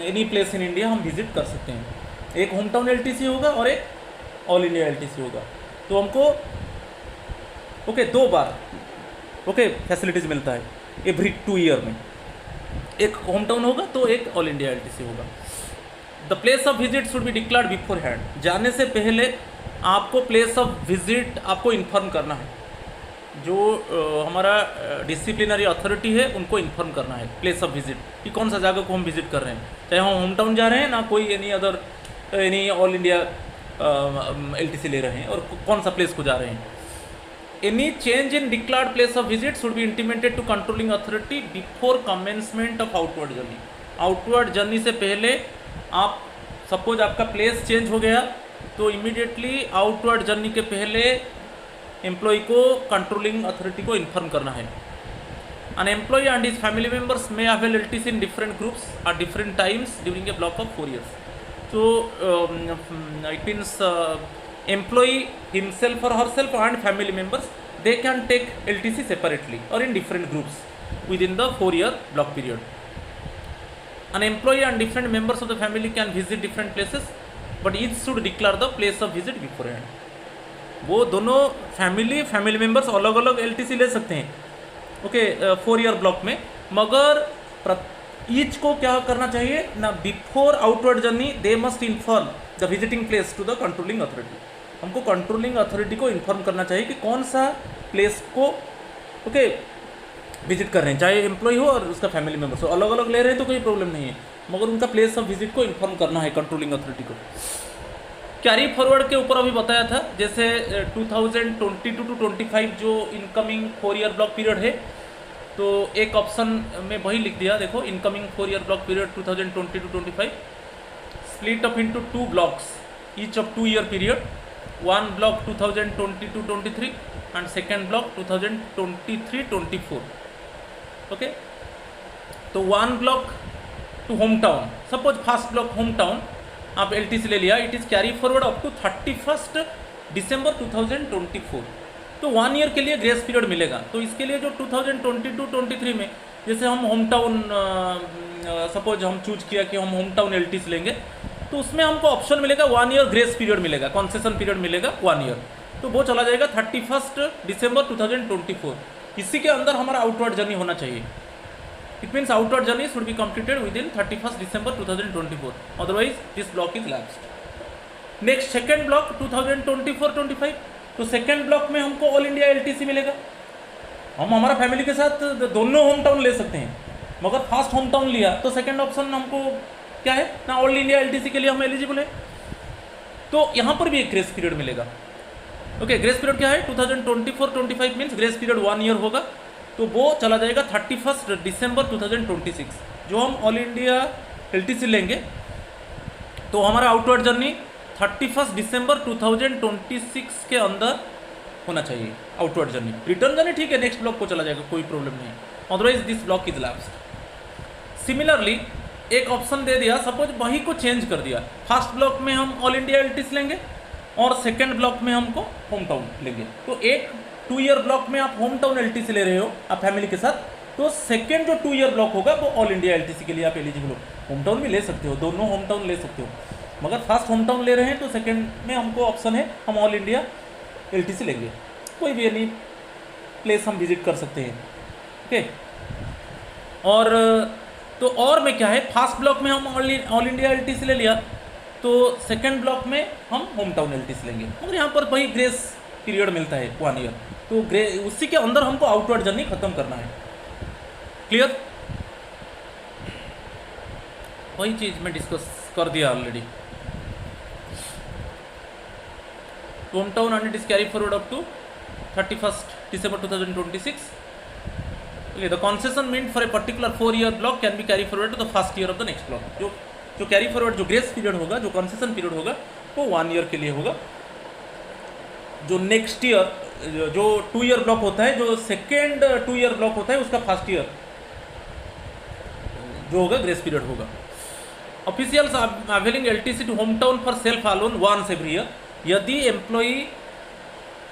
एनी प्लेस इन इंडिया हम विजिट कर सकते हैं। एक होम टाउन LTC होगा और एक ऑल इंडिया LTC होगा, तो हमको ओके 2 बार ओके फैसिलिटीज़ मिलता है एवरी 2 year में, एक होम टाउन होगा तो एक ऑल इंडिया LTC होगा। The place of visit should be declared before hand, जाने से पहले आपको प्लेस ऑफ विजिट आपको इन्फॉर्म करना है, जो हमारा डिसिप्लिनरी अथॉरिटी है उनको इन्फॉर्म करना है प्लेस ऑफ विजिट कि कौन सा जगह को हम विजिट कर रहे हैं, चाहे हम होम टाउन जा रहे हैं ना कोई any other any all India LTC ले रहे हैं और कौन सा प्लेस को जा रहे हैं। Any change in declared place of visit should be intimated to controlling authority before commencement of outward journey. Outward journey से पहले आप सपोज आपका प्लेस चेंज हो गया तो इमीडिएटली आउटवर्ड जर्नी के पहले एम्प्लॉय को कंट्रोलिंग अथॉरिटी को इन्फॉर्म करना है। An employee and his family members may avail LTC in different groups at different times during a block of 4 years. So it means employee himself or herself and family members, they can take LTC separately or in different groups within the 4 year block period. An employee and different members of the family can visit different places, but each should declare the place of visit beforehand. वो दोनों family members अलग अलग LTC ले सकते हैं, okay 4 year block में, मगर each को क्या करना चाहिए ना, before outward journey they must inform the visiting place to the controlling authority. हमको कंट्रोलिंग अथॉरिटी को इन्फॉर्म करना चाहिए कि कौन सा प्लेस को ओके विजिट कर रहे हैं, चाहे एम्प्लॉय हो और उसका फैमिली मेम्बर्स हो, अलग अलग ले रहे हैं तो कोई प्रॉब्लम नहीं है, मगर उनका प्लेस ऑफ विजिट को इन्फॉर्म करना है कंट्रोलिंग अथॉरिटी को। कैरी फॉरवर्ड के ऊपर अभी बताया था, जैसे 2022 to 25 जो इनकमिंग 4 year ब्लॉक पीरियड है तो एक ऑप्शन में वही लिख दिया, देखो incoming 4 year block period 2020 to 25 split up into 2 blocks each of 2 year period, one block 2020 to 23 and second block 2023-24. okay, तो one block to home town, suppose first block home town आप LTC ले लिया, it is carry forward up to 31 दिसंबर 2024, तो 1 year के लिए grace period मिलेगा। तो इसके लिए जो 2022-23 में जैसे हम होम टाउन सपोज हम चूज किया कि हम होम टाउन एलटीसी लेंगे, तो उसमें हमको ऑप्शन मिलेगा 1 ईयर ग्रेस पीरियड मिलेगा, कॉन्सेशन पीरियड मिलेगा 1 ईयर, तो वो चला जाएगा 31 दिसंबर 2024। इसी के अंदर हमारा आउटवर्ड जर्नी होना चाहिए। It means outward journey should be completed with in 31 दिसंबर 2024, otherwise this block is lapsed. Next second block 2024-25, तो सेकेंड ब्लॉक में हमको ऑल इंडिया एलटीसी मिलेगा। हम हमारा फैमिली के साथ दोनों होम टाउन ले सकते हैं, मगर फर्स्ट होम टाउन लिया तो सेकेंड ऑप्शन हमको क्या है ना, ऑल इंडिया एलटीसी के लिए हम एलिजिबल है। तो यहाँ पर भी एक ग्रेस पीरियड मिलेगा। ओके, ग्रेस पीरियड क्या है 2024-25 मीन्स ग्रेस पीरियड 1 ईयर होगा, तो वो चला जाएगा 31 दिसंबर 2026। जो हम ऑल इंडिया एलटीसी लेंगे तो हमारा आउटवर्ड जर्नी 31 दिसंबर 2026 के अंदर होना चाहिए आउटवर्ड जर्नी। रिटर्न जर्नी ठीक है, नेक्स्ट ब्लॉक को चला जाएगा, कोई प्रॉब्लम नहीं, otherwise this block is lapsed. Similarly एक ऑप्शन दे दिया, सपोज वही को चेंज कर दिया, फर्स्ट ब्लॉक में हम ऑल इंडिया एलटीसी लेंगे और सेकेंड ब्लॉक में हमको होम टाउन लेंगे। तो एक 2 ईयर ब्लॉक में आप होम टाउन एलटीसी ले रहे हो आप फैमिली के साथ, तो सेकेंड जो 2 ईयर ब्लॉक होगा वो ऑल इंडिया एलटीसी के लिए आप एलिजिबल हो। होम टाउन भी ले सकते हो, दोनों होम टाउन ले सकते हो, मगर फर्स्ट होम टाउन ले रहे हैं तो सेकेंड में हमको ऑप्शन है हम ऑल इंडिया एलटीसी लेंगे, कोई भी एनी प्लेस हम विजिट कर सकते हैं। ओके, और तो और में क्या है, फर्स्ट ब्लॉक में हम ऑल इंडिया एलटीसी ले लिया, तो सेकेंड ब्लॉक में हम होम टाउन एलटीसी लेंगे, मगर यहाँ पर वही ग्रेस पीरियड मिलता है 1 ईयर, तो उसी के अंदर हमको आउटवर्ड जर्नी खत्म करना है। क्लियर, वही चीज मैं डिस्कस कर दिया already. Home town and it is carry forward up to 31 दिसंबर 2026। The concession meant for a particular 4 year block can be carry forward to the first year of the next block. जो carry forward जो grace period होगा, जो concession period होगा, वो 1 year के लिए होगा। जो नेक्स्ट ईयर जो 2 ईयर ब्लॉक होता है, जो सेकेंड 2 ईयर ब्लॉक होता है, उसका फर्स्ट ईयर जो होगा ग्रेस पीरियड होगा। Officials availing LTC to home town for self alone once every year. यदि एम्प्लॉई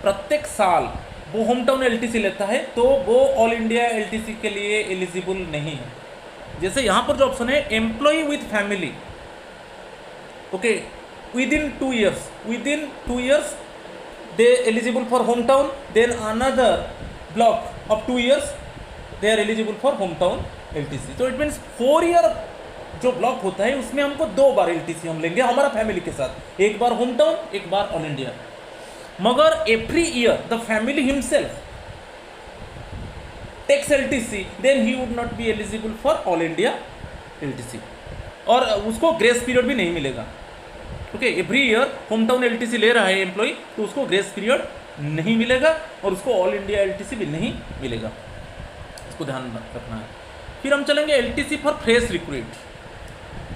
प्रत्येक साल वो होम टाउन एलटीसी लेता है तो वो ऑल इंडिया एलटीसी के लिए एलिजिबल नहीं है। जैसे यहाँ पर जो ऑप्शन है employee with family, okay, with in 2 years they eligible for hometown, then another block of 2 years they are eligible for hometown LTC। तो इट मीन्स 4 ईयर जो ब्लॉक होता है उसमें हमको 2 बार LTC हम लेंगे हमारा फैमिली के साथ, एक बार होम टाउन, एक बार ऑल इंडिया। मगर every year the family himself takes LTC, then he would not be eligible for all India LTC, और उसको ग्रेस पीरियड भी नहीं मिलेगा। Okay, every year home town LTC ले रहा है एम्प्लॉय, तो उसको ग्रेस पीरियड नहीं मिलेगा और उसको ऑल इंडिया एलटीसी भी नहीं मिलेगा, इसको ध्यान रखना है। फिर हम चलेंगे एलटीसी फॉर फ्रेश रिक्रूट,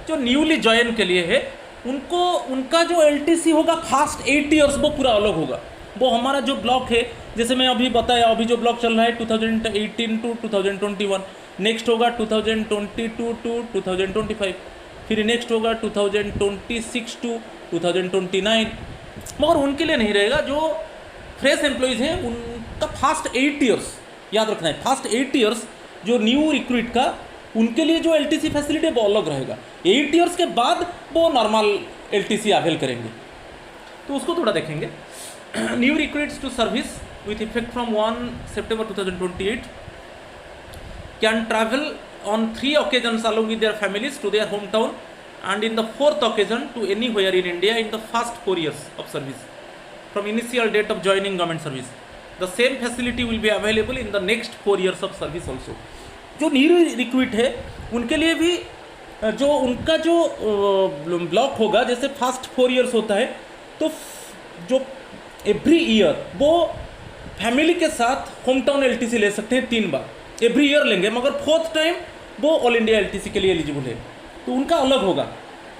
जो न्यूली ज्वाइन के लिए है, उनको उनका जो एलटीसी होगा फर्स्ट 8 ईयर्स वो पूरा अलग होगा। वो हमारा जो ब्लॉक है, जैसे मैं अभी बताया, अभी जो ब्लॉक चल रहा है 2018 to 2021, नेक्स्ट होगा 2022 to 2025, फिर नेक्स्ट होगा 2026 to 2029, मगर उनके लिए नहीं रहेगा। जो फ्रेश एम्प्लॉयज़ हैं उनका फर्स्ट 8 ईयर्स याद रखना है, फर्स्ट 8 ईयर्स जो न्यू रिक्रूट का, उनके लिए जो एलटीसी फैसिलिटी है वो अलग रहेगा। 8 ईयर्स के बाद वो नॉर्मल एलटीसी अवेल करेंगे, तो उसको थोड़ा देखेंगे। New recruits to service with effect from 1 सितंबर 2028 can travel on 3 occasions along with their families to their hometown, and in the 4th occasion to anywhere in India in the first 4 years of service from initial date of joining government service. The same facility will be available in the next 4 years of service also. जो new recruit है उनके लिए भी जो उनका जो block होगा, जैसे फर्स्ट 4 ईयर्स होता है, तो जो एवरी ईयर वो फैमिली के साथ होम टाउन एलटीसी ले सकते हैं 3 बार। एवरी ईयर लेंगे, मगर फोर्थ टाइम वो ऑल इंडिया एलटीसी के लिए एलिजिबल है, तो उनका अलग होगा।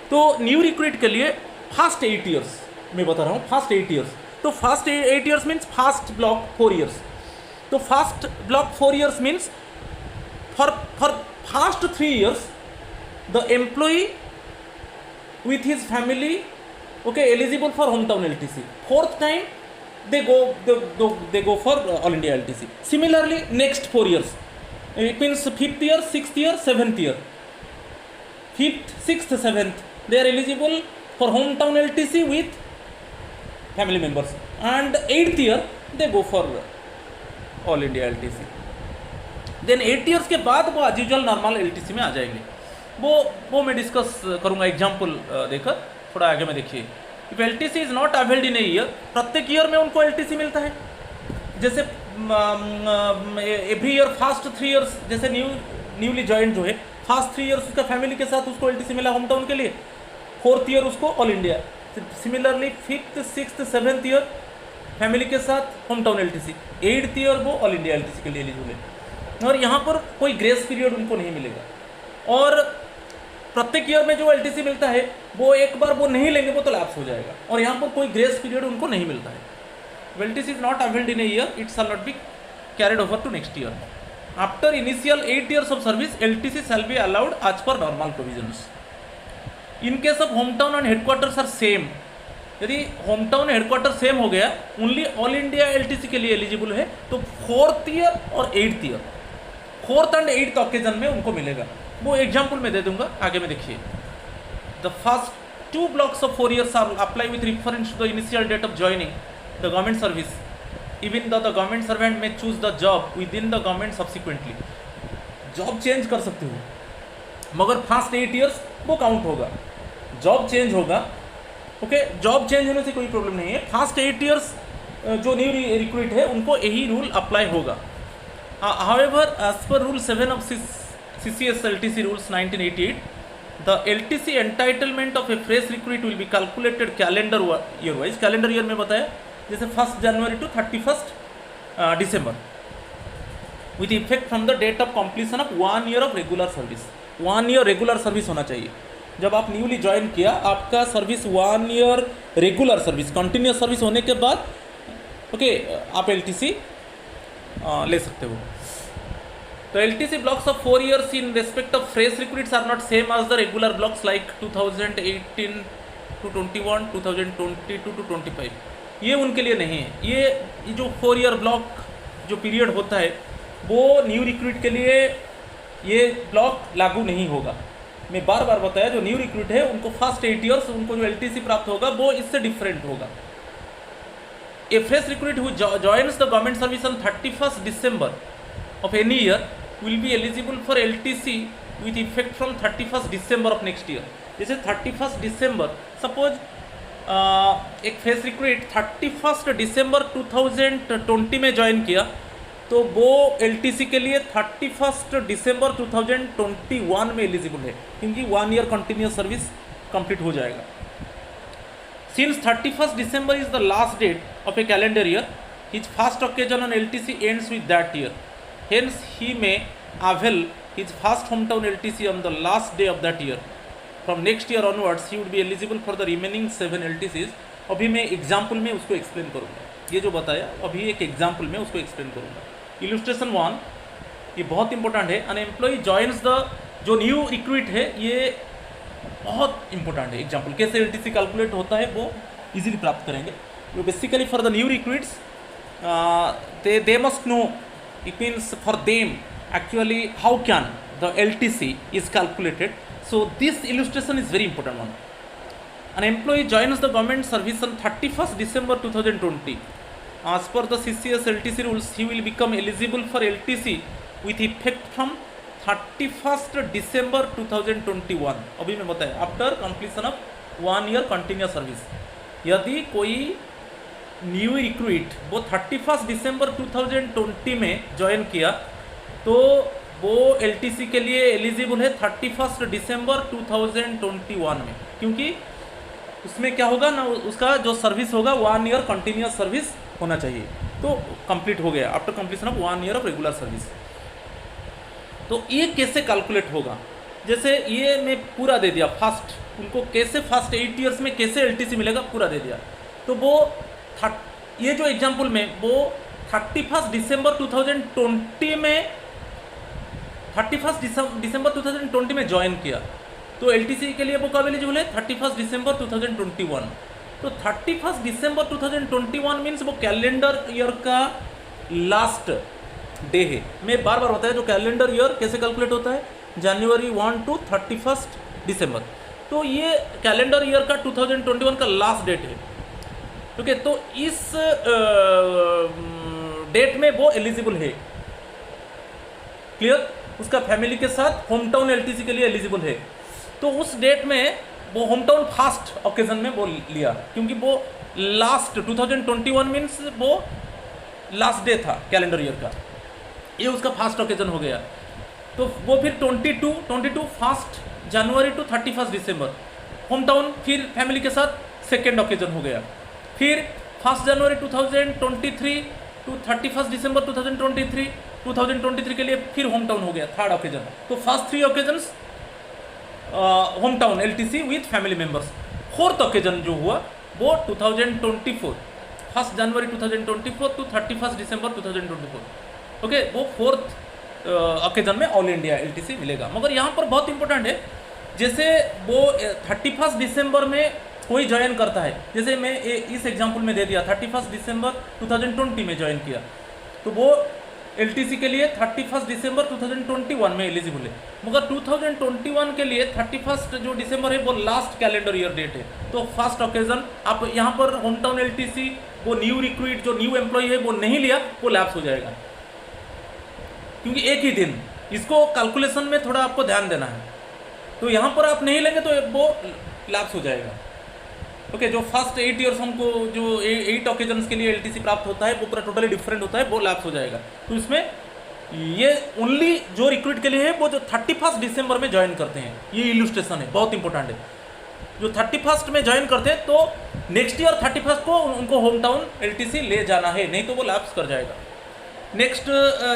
तो न्यू रिक्रूट के लिए फर्स्ट 8 ईयर्स मैं बता रहा हूँ, फर्स्ट 8 ईयर्स। तो first 8 years means first block 4 years. तो first block 4 years means for first 3 years the employee with his family, okay, eligible for hometown LTC. Fourth time they go for all India LTC. Similarly, next 4 years, it means 5th year, 6th year, 7th year, 5th, 6th, 7th, they are eligible for hometown LTC with family members, and 8th year they go for all India LTC. Then 8 years के बाद वो as usual normal LTC में आ जाएंगे। वो मैं discuss करूंगा example देकर, थोड़ा आगे में देखिए। If LTC is not availed in a year, प्रत्येक ईयर में उनको एलटीसी मिलता है। जैसे एवरी ईयर फर्स्ट 3 ईयर्स, जैसे न्यूली ज्वाइन जो है फर्स्ट 3 ईयर्स उसका फैमिली के साथ उसको एलटीसी मिला होम टाउन के लिए, फोर्थ ईयर उसको all India. Similarly 5th, 6th, 7th year family के साथ home town LTC, 8th year वो ऑल इंडिया एलटीसी के लिए एलिजिबल है। और यहाँ पर कोई ग्रेस पीरियड उनको नहीं मिलेगा। और प्रत्येक ईयर में जो एलटीसी मिलता है वो एक बार वो नहीं लेंगे वो तो लैप्स हो जाएगा, और यहाँ पर कोई ग्रेस पीरियड उनको नहीं मिलता है। LTC is not availed in a year, it shall not be carried over to next year. After initial 8 years of service LTC shall be allowed as per normal provisions. In case of home town and headquarters are same, यदि home town headquarter same हो गया, only all India LTC के लिए eligible है, तो 4th year और 8th year, 4th and 8th occasion में उनको मिलेगा। वो एग्जाम्पल में दे दूंगा, आगे में देखिए। The first 2 blocks of 4 years are apply with reference to the initial date of joining the government service, even the government servant may choose the job within the government subsequently. Job change कर सकते हो, मगर first 8 years वो count होगा, job change होगा। Okay, job change होने से कोई प्रॉब्लम नहीं है। फर्स्ट 8 years जो न्यू रिक्रूट है उनको यही रूल अप्लाई होगा। However, as per Rule 7 of CCS LTC Rules 1988, the LTC entitlement of a fresh recruit will be calculated calendar year wise. Calendar year में बताया, जैसे 1st January to 31st December, with effect from the date of completion of 1 year of regular service. 1 year regular service होना चाहिए। जब आप newly join किया, आपका service 1 year regular service, continuous service होने के बाद ओके आप LTC ले सकते हो। तो LTC blocks of 4 years in respect of fresh recruits are not same as the regular blocks like 2018 to 21, 2022 to 25। ये उनके लिए नहीं है। ये जो 4 year ब्लॉक जो पीरियड होता है वो न्यू रिक्रूट के लिए ये ब्लॉक लागू नहीं होगा। मैं बार बार बताया, जो न्यू रिक्रूट है उनको फर्स्ट 8 years उनको जो LTC प्राप्त होगा वो इससे डिफरेंट होगा। A fresh recruit who joins the government service on 31st December of any year will be eligible for LTC with effect from 31st December of next year। जैसे 31st December, suppose एक fresh recruit 31st December 2020 में join किया, तो वो LTC के लिए 31st December 2021 में eligible है, क्योंकि 1 year कंटिन्यूस सर्विस कंप्लीट हो जाएगा। Since 31st December is the last date of a calendar year, his first occasion on LTC ends with that year. Hence, he may avail his first hometown LTC on the last day of that year. From next year onwards, he would be eligible for the remaining 7 LTCs. अभी मैं example में उसको explain करूँगा। ये जो बताया अभी एक एग्जाम्पल में उसको एक्सप्लेन करूँगा। इलस्ट्रेशन 1, ये बहुत इंपॉर्टेंट है। अन एम्प्लॉय जॉइन्स द, जो न्यू रिक्रूट है ये बहुत इंपॉर्टेंट है। एग्जाम्पल कैसे एलटीसी कैलकुलेट होता है वो इजीली प्राप्त करेंगे। तो basically for the new recruits they must know, it means for them actually how can the LTC is calculated. So this illustration is very important one. An employee joins the government service on 31st December 2020. As per the CCS LTC rules, he will become eligible for LTC with effect from 31st December 2021। अभी मैं बताया, after completion of 1 year continuous service. यदि कोई new recruit वो 31st December 2020 में join किया, तो वो LTC के लिए एलिजिबल है 31st December 2021 में, क्योंकि उसमें क्या होगा ना, उसका जो सर्विस होगा 1 year कंटिन्यूस सर्विस होना चाहिए। तो कंप्लीट हो गया after completion of 1 year of regular service. तो ये कैसे कैलकुलेट होगा, जैसे ये मैं पूरा दे दिया फास्ट, उनको कैसे फास्ट 8 ईयर्स में कैसे एलटीसी मिलेगा पूरा दे दिया। तो वो ये जो एग्जाम्पल में वो 31 दिसंबर 2020 में 31 दिसंबर 2020 में ज्वाइन किया, तो एलटीसी के लिए वो कब एलिजिबल है 31 दिसंबर 2021। तो 31 दिसंबर 2021 मीन्स वो कैलेंडर ईयर का लास्ट डे है। मैं बार बार बताया जो कैलेंडर ईयर कैसे कैलकुलेट होता है, जनवरी 1 टू 31 दिसंबर। तो ये कैलेंडर ईयर का 2021 का लास्ट डेट है। ठीक है, तो इस डेट में वो एलिजिबल है। क्लियर, उसका फैमिली के साथ होम टाउन एलटीसी के लिए एलिजिबल है। तो उस डेट में वो होम टाउन फास्ट ओकेजन में वो लिया, क्योंकि वो लास्ट 2021 मीन्स वो लास्ट डे था कैलेंडर ईयर का, ये उसका फास्ट ओकेजन हो गया। तो वो फिर 22 फास्ट जनवरी टू 31 दिसंबर होम टाउन, फिर फैमिली के साथ सेकेंड ओकेजन हो गया। फिर 1 जनवरी 2023 टू 31 दिसंबर 2023 के लिए फिर होम टाउन हो गया, थर्ड ओकेजन। तो first 3 occasions home town LTC with family members. Fourth occasion जो हुआ वो 2024 1 जनवरी 2024 टू 31 दिसंबर 2024। ओके, वो फोर्थ ओकेजन में ऑल इंडिया एलटीसी मिलेगा। मगर यहाँ पर बहुत इंपॉर्टेंट है, जैसे वो 31 दिसंबर में कोई ज्वाइन करता है, जैसे मैं इस एग्जांपल में दे दिया 31 दिसंबर 2020 में ज्वाइन किया, तो वो एलटीसी के लिए 31 दिसंबर 2021 में एलिजिबल है। मगर 2021 के लिए 31 जो दिसंबर है वो लास्ट कैलेंडर ईयर डेट है। तो फर्स्ट ओकेजन आप यहाँ पर होम टाउन एलटीसी वो न्यू रिक्रूट जो न्यू एम्प्लॉय है वो नहीं लिया, वो लैप्स हो जाएगा, क्योंकि एक ही दिन। इसको कैलकुलेशन में थोड़ा आपको ध्यान देना है। तो यहाँ पर आप नहीं लेंगे तो वो लैप्स हो जाएगा। ओके, जो फर्स्ट 8 ईयर्स हमको जो 8 ओकेजन्स के लिए एलटीसी प्राप्त होता है वो पूरा टोटली डिफरेंट होता है, वो लैप्स हो जाएगा। तो इसमें ये ओनली जो रिक्रूट के लिए है वो जो 31 दिसंबर में ज्वाइन करते हैं, ये इलस्ट्रेशन है, बहुत इंपॉर्टेंट है। जो 31 में ज्वाइन करते हैं तो नेक्स्ट ईयर 31 को उनको होम टाउन एलटीसी ले जाना है, नहीं तो वो लैप्स कर जाएगा। नेक्स्ट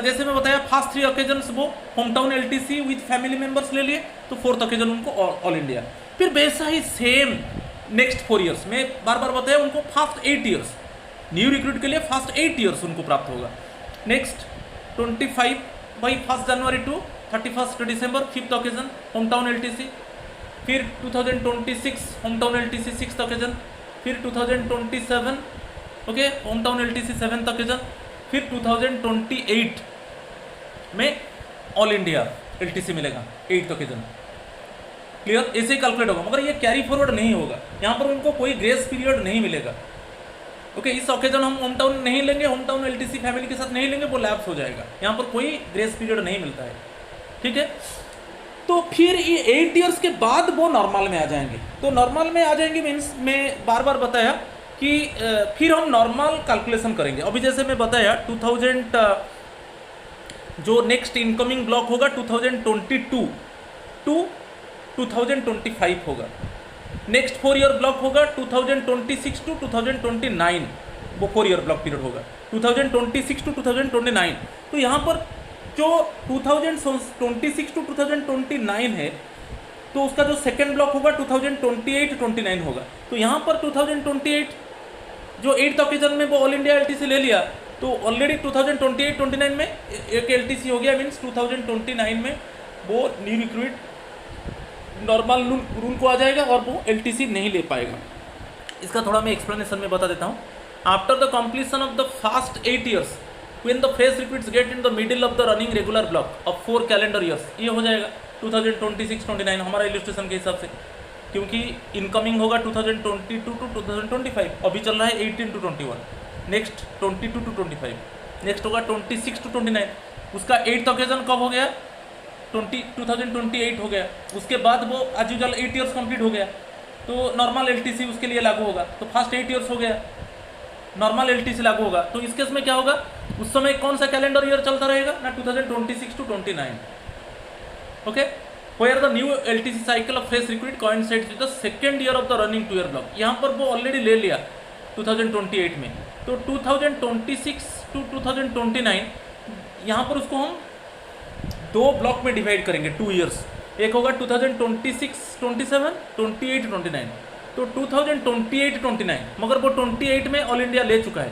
जैसे मैं बताया फर्स्ट 3 ओकेजन्स वो home town LTC with family members ले लिए, तो फोर्थ ओकेजन उनको ऑल इंडिया। फिर वैसा ही सेम नेक्स्ट 4 ईयर्स में बार बार बताया उनको फर्स्ट 8 ईयर्स न्यू रिक्रूट के लिए फर्स्ट 8 ईयर्स उनको प्राप्त होगा। नेक्स्ट 25 बाई 1 जनवरी टू 31 दिसंबर 5th occasion home town LTC. फिर 2026 home town LTC 6th occasion. फिर 2027 okay home town LTC 7th occasion. फिर 2028 में ऑल इंडिया एलटीसी मिलेगा 8th ओकेजन। क्लियर, ऐसे ही कैलकुलेट होगा, मगर ये कैरी फॉरवर्ड नहीं होगा, यहाँ पर उनको कोई ग्रेस पीरियड नहीं मिलेगा। ओके, इस ओकेजन हम होम टाउन नहीं लेंगे, होम टाउन एलटीसी फैमिली के साथ नहीं लेंगे, वो लैप्स हो जाएगा, यहाँ पर कोई ग्रेस पीरियड नहीं मिलता है। ठीक है, तो फिर ये 8 ईयर्स के बाद वो नॉर्मल में आ जाएंगे। तो नॉर्मल में आ जाएंगे मीन्स मैं बार बार बताया कि फिर हम नॉर्मल कैलकुलेशन करेंगे। अभी जैसे मैं बताया 2000 जो नेक्स्ट इनकमिंग ब्लॉक होगा 2022 टू 2025 होगा। नेक्स्ट 4 ईयर ब्लॉक होगा 2026 टू 2029, वो 4 ईयर ब्लॉक पीरियड होगा 2026 टू 2029। तो यहाँ पर जो 2026 टू 2029 है, तो उसका जो सेकेंड ब्लॉक होगा 2028-29 होगा। तो यहाँ पर 2028 जो 8th ओकेजन में वो ऑल इंडिया एलटीसी ले लिया, तो ऑलरेडी 2028-29 में एक एलटीसी हो गया, मीन्स 2029 में वो न्यू रिक्रूट नॉर्मल रूल को आ जाएगा और वो एलटीसी नहीं ले पाएगा। इसका थोड़ा मैं एक्सप्लेनेशन में बता देता हूँ। After the completion of the first 8 years when the fresh recruits get in the middle of the running regular block of 4 calendar years, ये हो जाएगा 2026-29 हमारा इलस्ट्रेशन के हिसाब से, क्योंकि इनकमिंग होगा 2022 टू 2025, अभी चल रहा है 18 टू 21, नेक्स्ट 22 टू 25, नेक्स्ट होगा 26 टू 29, उसका 8th ओकेजन कब हो गया 2028 हो गया। उसके बाद वो एज यूजुअल 8 ईयर्स कंप्लीट हो गया, तो नॉर्मल एलटीसी उसके लिए लागू होगा। तो फर्स्ट 8 ईयर्स हो गया, नॉर्मल एलटीसी लागू होगा। तो इस केस में क्या होगा, उस समय कौन सा कैलेंडर ईयर चलता रहेगा ना 2026 to 29। Okay, where the new LTC cycle of fresh recruit coincides with the second year of the running 2 year block. यहाँ पर वो ऑलरेडी ले लिया 2028 में, तो 2026 टू 2029 यहाँ पर उसको हम 2 ब्लॉक में डिवाइड करेंगे 2 ईयर्स। एक होगा 2026-27, 28-29। तो 2028-29, मगर वो 28 में ऑल इंडिया ले चुका है,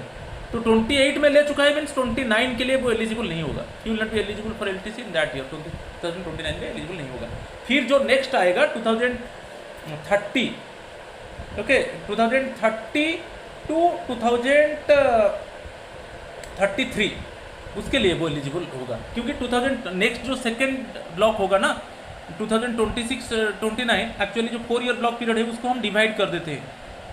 तो 28 में ले चुका है मीन्स 29 के लिए वो एलिजिबल नहीं होगा। He will not be eligible for LTC in that year, 2029 में एलिजिबल नहीं होगा। फिर जो नेक्स्ट आएगा 2030, ओके, 2030 टू 2033, उसके लिए वो एलिजिबल होगा, क्योंकि 2000 नेक्स्ट जो सेकेंड ब्लॉक होगा ना 2026-29, एक्चुअली जो 4 ईयर ब्लॉक पीरियड है उसको हम डिवाइड कर देते हैं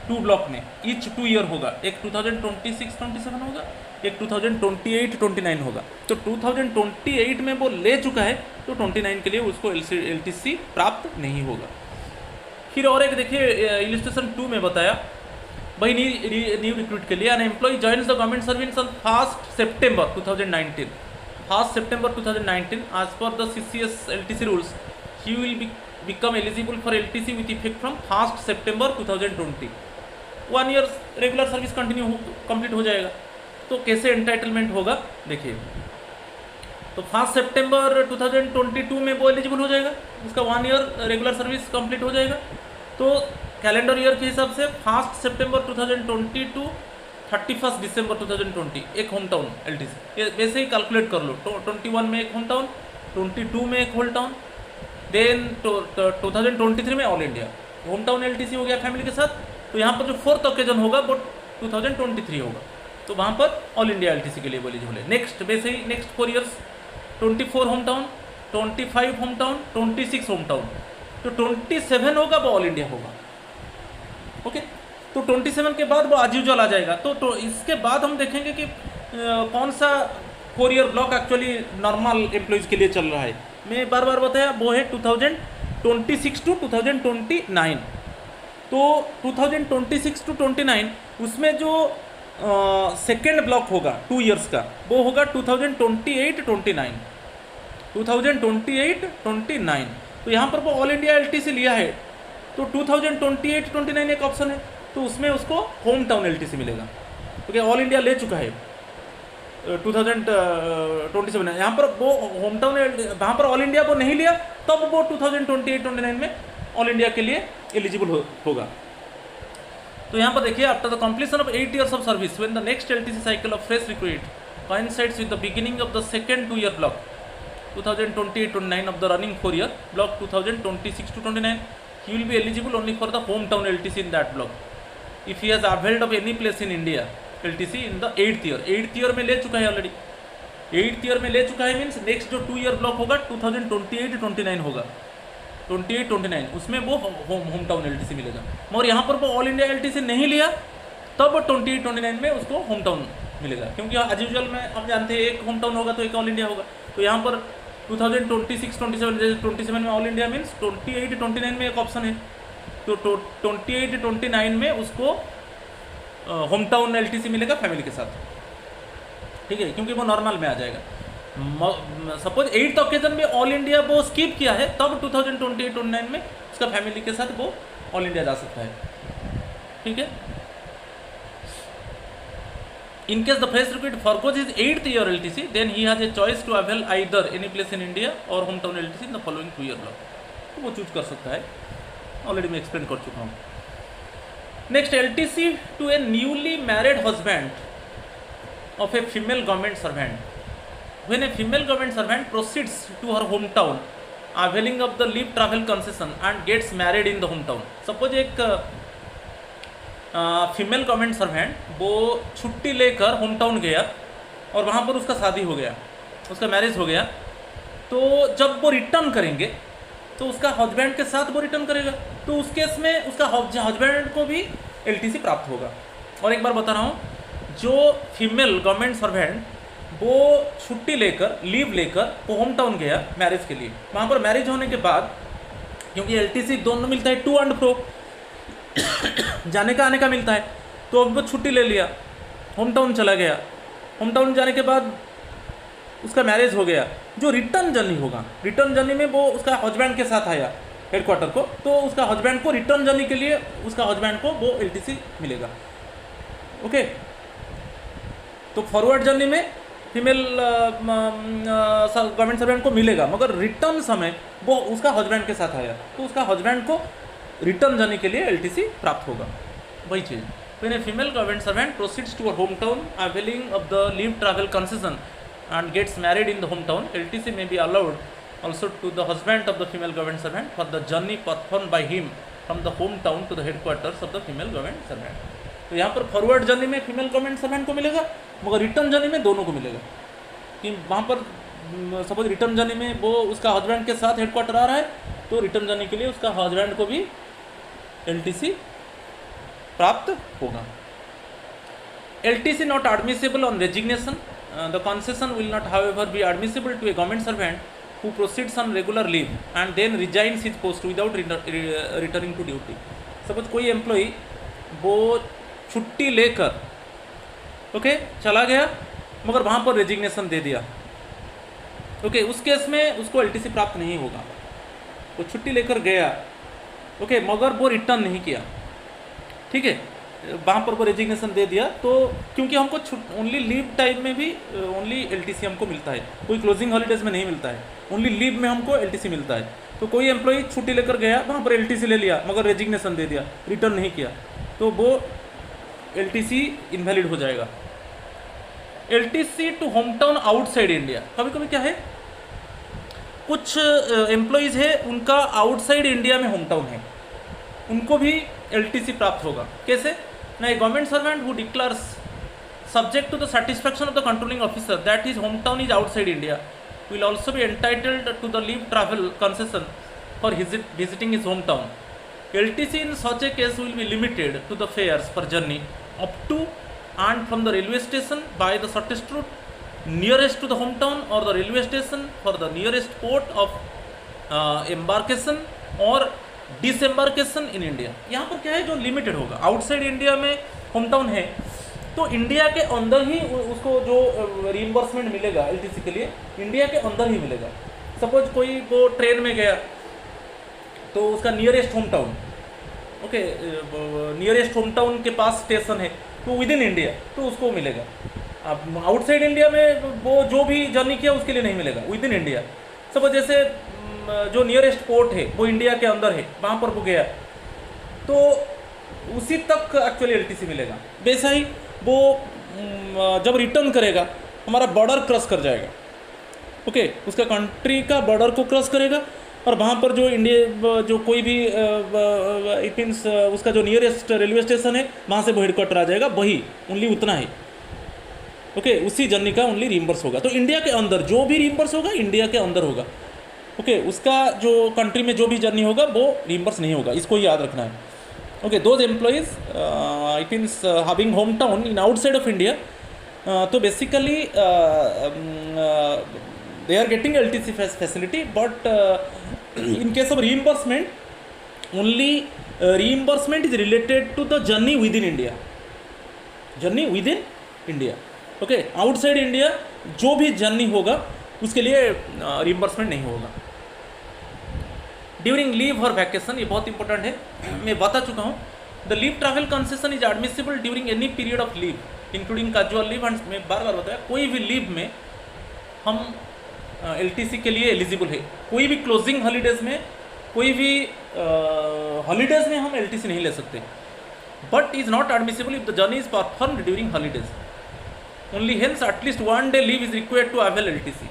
2 ब्लॉक में, ईच 2 ईयर होगा। एक 2026-27 होगा, एक 2028-29 होगा। तो 2028 में वो ले चुका है, तो 29 के लिए उसको एलटीसी प्राप्त नहीं होगा। फिर और एक देखिए इलिस्ट्रेशन 2 में बताया, वही न्यू रिक्रूट के लिए, an employee joins the government service on 1 September 2019, 1 September 2019 as per the CCS LTC rules, he will become eligible for LTC with effect from 1 September 2020। 1 year regular service complete हो जाएगा। तो कैसे entitlement होगा देखिए, तो 1 सितंबर 2022 में वो एलिजिबल हो जाएगा, उसका 1 ईयर रेगुलर सर्विस कंप्लीट हो जाएगा। तो कैलेंडर ईयर के हिसाब से 1 सितंबर 2020 टू 31 दिसंबर 2020 एक होम टाउन एलटीसी, वैसे ही कैलकुलेट कर लो। 21 में एक होम टाउन, 22 में एक होम टाउन, देन 2023 में all India home town LTC हो गया फैमिली के साथ। तो यहाँ पर जो 4th ओकेजन होगा वो 2023 होगा, तो वहाँ पर ऑल इंडिया एलटीसी के लिए एलिजिबल है। नेक्स्ट वैसे ही next 4 years 24 home town, 25 home town, 26 home town, तो 27 होगा वो ऑल इंडिया होगा। ओके, तो 27 के बाद वो एज यूजुअल आ जाएगा। तो इसके बाद हम देखेंगे कि कौन सा 4 year block actually normal employees के लिए चल रहा है। मैं बार बार बताया वो है 2026 टू 2029। तो 2026 टू 29 उसमें जो सेकेंड ब्लॉक होगा 2 ईयर्स का, वो होगा 2028-29, 2028-29। तो यहाँ पर वो ऑल इंडिया एलटीसी लिया है, तो 2028-29 एक ऑप्शन है, तो उसमें उसको होम टाउन एलटीसी मिलेगा, क्योंकि ऑल इंडिया ले चुका है 2027 है। यहाँ पर वो होम टाउन, वहाँ पर ऑल इंडिया वो नहीं लिया, तब वो 2028-29 में ऑल इंडिया के लिए एलिजिबल होगा। तो यहाँ पर देखिए, after the completion of 8 years of service when the next LTC cycle of fresh recruit coincides with the beginning of the second 2 year block 2028-29 of the running 4 year block 2026-29, he will be eligible only for the hometown LTC in that block if he has availed of any place in India LTC in the 8th year। 8th year में ले चुका है already, 8th year में ले चुका है means next जो 2 year block होगा 2028-29 होगा, 28-29 उसमें वो होम टाउन एलटीसी मिलेगा। मगर यहाँ पर वो ऑल इंडिया एलटीसी नहीं लिया, तब 28-29 में उसको होम टाउन मिलेगा, क्योंकि एज यूजुअल में आप जानते हैं एक होम टाउन होगा तो एक ऑल इंडिया होगा। तो यहाँ पर 2026-27 जैसे 27 में ऑल इंडिया मीन्स 28-29 में एक ऑप्शन है, तो 28-29 में उसको होम टाउन एलटीसी मिलेगा फैमिली के साथ, ठीक है, क्योंकि वो नॉर्मल में आ जाएगा। सपोज 8th ओकेजन में ऑल इंडिया वो स्किप किया है, तब 2028-29 में उसका फैमिली के साथ वो ऑल इंडिया जा सकता है, ठीक है। In case the fresh recruit forgoes his 8th year LTC, then he has a choice to avail either any place in India or hometown LTC in the following 2 year block। तो वो choose कर सकता है, already मैं explain कर चुका हूँ। Next LTC to a newly married husband of a female government servant when a female government servant proceeds to her hometown availing of the leave travel concession and gets married in the hometown। Suppose एक female government servant वो छुट्टी लेकर home town गया और वहाँ पर उसका शादी हो गया, उसका मैरिज हो गया, तो जब वो रिटर्न करेंगे तो उसका हस्बैंड के साथ वो रिटर्न करेगा, तो उस केस में उसका हस्बैंड को भी एलटीसी प्राप्त होगा। और एक बार बता रहा हूँ, जो फीमेल गवर्नमेंट सर्वेंट वो छुट्टी लेकर लीव लेकर वो होम टाउन गया मैरिज के लिए, वहाँ पर मैरिज होने के बाद क्योंकि एलटीसी दोनों मिलता है टू एंड फ्रो, जाने का आने का मिलता है, तो अब वो छुट्टी ले लिया, होम टाउन चला गया, होम टाउन जाने के बाद उसका मैरिज हो गया। जो रिटर्न जर्नी होगा, रिटर्न जर्नी में वो उसका हस्बैंड के साथ आया हेडक्वार्टर को, तो उसका हस्बैंड को रिटर्न जर्नी के लिए उसका हस्बैंड को वो एलटीसी मिलेगा। ओके, तो फॉरवर्ड जर्नी में फीमेल गवर्नमेंट सर्वेंट को मिलेगा, मगर रिटर्न समय वो उसका हस्बैंड के साथ आया तो उसका हस्बैंड को रिटर्न जाने के लिए एलटीसी प्राप्त होगा, वही चीज़। When a female government servant proceeds to her hometown availing of the leave travel concession and gets married in the hometown, LTC may be allowed also to the husband of the female government servant for the journey performed by him from the hometown to the headquarters of the female government servant. तो यहाँ पर forward journey में female government servant को मिलेगा, मगर return journey में दोनों को मिलेगा। कि वहाँ पर सपोज रिटर्न जर्नी में वो उसका हस्बैंड के साथ हेडक्वार्टर आ रहा है, तो रिटर्न जर्नी के लिए उसका हस्बैंड को भी एलटीसी प्राप्त होगा। LTC not admissible on resignation, the concession will not however be admissible to a government servant who proceeds on regular leave and then resigns his post without returning to duty. Suppose कोई employee वो छुट्टी लेकर okay चला गया, मगर वहाँ पर resignation दे दिया, ओके उस केस में उसको एलटीसी प्राप्त नहीं होगा। वो छुट्टी लेकर गया, ओके मगर वो रिटर्न नहीं किया, ठीक है, वहाँ पर वो रेजिग्नेशन दे दिया, तो क्योंकि हमको ओनली लीव टाइम में भी ओनली एलटीसी हमको मिलता है, कोई क्लोजिंग हॉलीडेज में नहीं मिलता है, ओनली लीव में हमको एलटीसी मिलता है। तो कोई एम्प्लॉई छुट्टी लेकर गया, वहाँ पर एलटीसी ले लिया, मगर रेजिग्नेशन दे दिया, रिटर्न नहीं किया, तो वो एलटीसी इनवैलिड हो जाएगा। LTC to home town outside India, कभी कभी क्या है कुछ एम्प्लॉयज़ है उनका आउटसाइड इंडिया में होम टाउन है, उनको भी एलटीसी प्राप्त होगा। कैसे? ना a government servant who declares subject to the satisfaction of the controlling officer that his home town is outside India will also be entitled to the leave travel concession for visiting his home town. LTC in such a case will be limited to the fares per journey up to and from the railway station by the shortest route nearest to the hometown or the railway station for the nearest port of embarkation or disembarkation in India। यहाँ पर क्या है जो limited होगा, outside India में home town है तो India के अंदर ही उसको जो रीइंबर्समेंट मिलेगा LTC के लिए इंडिया के अंदर ही मिलेगा। सपोज कोई वो ट्रेन में गया तो उसका nearest home town, okay nearest home town के पास स्टेशन है तो विद इन इंडिया तो उसको मिलेगा। अब आउटसाइड इंडिया में वो जो भी जर्नी किया उसके लिए नहीं मिलेगा, विद इन इंडिया। सपोज जैसे जो नियरेस्ट पोर्ट है वो इंडिया के अंदर है, वहाँ पर वो गया तो उसी तक एक्चुअली एलटीसी मिलेगा। वैसा ही वो जब रिटर्न करेगा हमारा बॉर्डर क्रॉस कर जाएगा, ओके उसका कंट्री का बॉर्डर को क्रॉस करेगा और वहाँ पर जो इंडिया जो कोई भी इट मीन्स उसका जो नियरेस्ट रेलवे स्टेशन है वहाँ से वो हेडक्वार्टर आ जाएगा, वही ओनली उतना ही, ओके उसी जर्नी का ओनली रीइंबर्स होगा। तो इंडिया के अंदर जो भी रीइंबर्स होगा इंडिया के अंदर होगा, ओके उसका जो कंट्री में जो भी जर्नी होगा वो रीइंबर्स नहीं होगा, इसको ही याद रखना है। Okay those employees it means having home town in outside of India, तो basically they are getting LTC facility, but in case of reimbursement, only reimbursement is related to the journey within India, journey within India, okay outside India जो भी journey होगा उसके लिए reimbursement नहीं होगा। During leave और vacation, ये बहुत इंपॉर्टेंट है, मैं बता चुका हूँ। The leave travel concession is admissible during any period of leave including casual leave, and मैं बार बार बताया कोई भी लीव में हम एलटीसी के लिए एलिजिबल है। कोई भी क्लोजिंग हॉलीडेज में, कोई भी हॉलीडेज में हम एलटीसी नहीं ले सकते, but is not admissible if the journey is performed during holidays only, hence at least 1 day leave is required to avail LTC.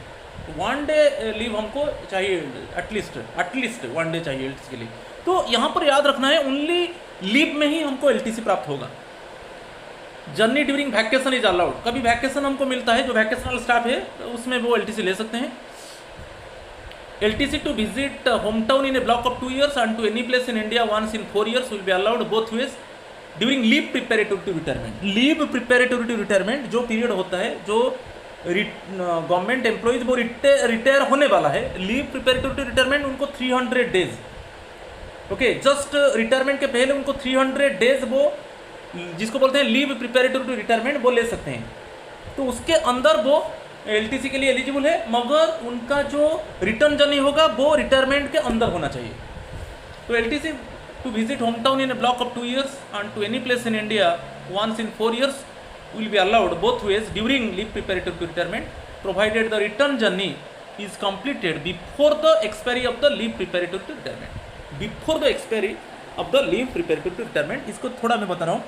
1 day leave हमको चाहिए, एटलीस्ट 1 डे चाहिए एलटीसी के लिए। तो यहाँ पर याद रखना है ओनली लीव में ही हमको एलटीसी प्राप्त होगा। Journey during vacation is allowed, कभी वैकेशन हमको मिलता है, जो वैकेशनल स्टाफ है उसमें वो एलटीसी ले सकते हैं। LTC to visit home town in a block of 2 years and to any place in India once in 4 years will be allowed both ways during leave preparatory to retirement. Leave preparatory to retirement जो period होता है, जो government employees वो retire होने वाला है, leave preparatory to retirement उनको 300 days, okay just retirement के पहले उनको 300 डेज वो जिसको बोलते हैं लीव प्रिपेरेटरी टू रिटायरमेंट वो ले सकते हैं। तो उसके अंदर वो एलटीसी के लिए एलिजिबल है, मगर उनका जो रिटर्न जर्नी होगा वो रिटायरमेंट के अंदर होना चाहिए। तो LTC to visit home town in a block of 2 years and to any place in India once in 4 years will be allowed both ways during leave preparatory to retirement, provided the return journey is completed before the expiry of the leave preparatory to retirement. Before the expiry of the leave preparatory to retirement, इसको थोड़ा मैं बता रहा हूँ.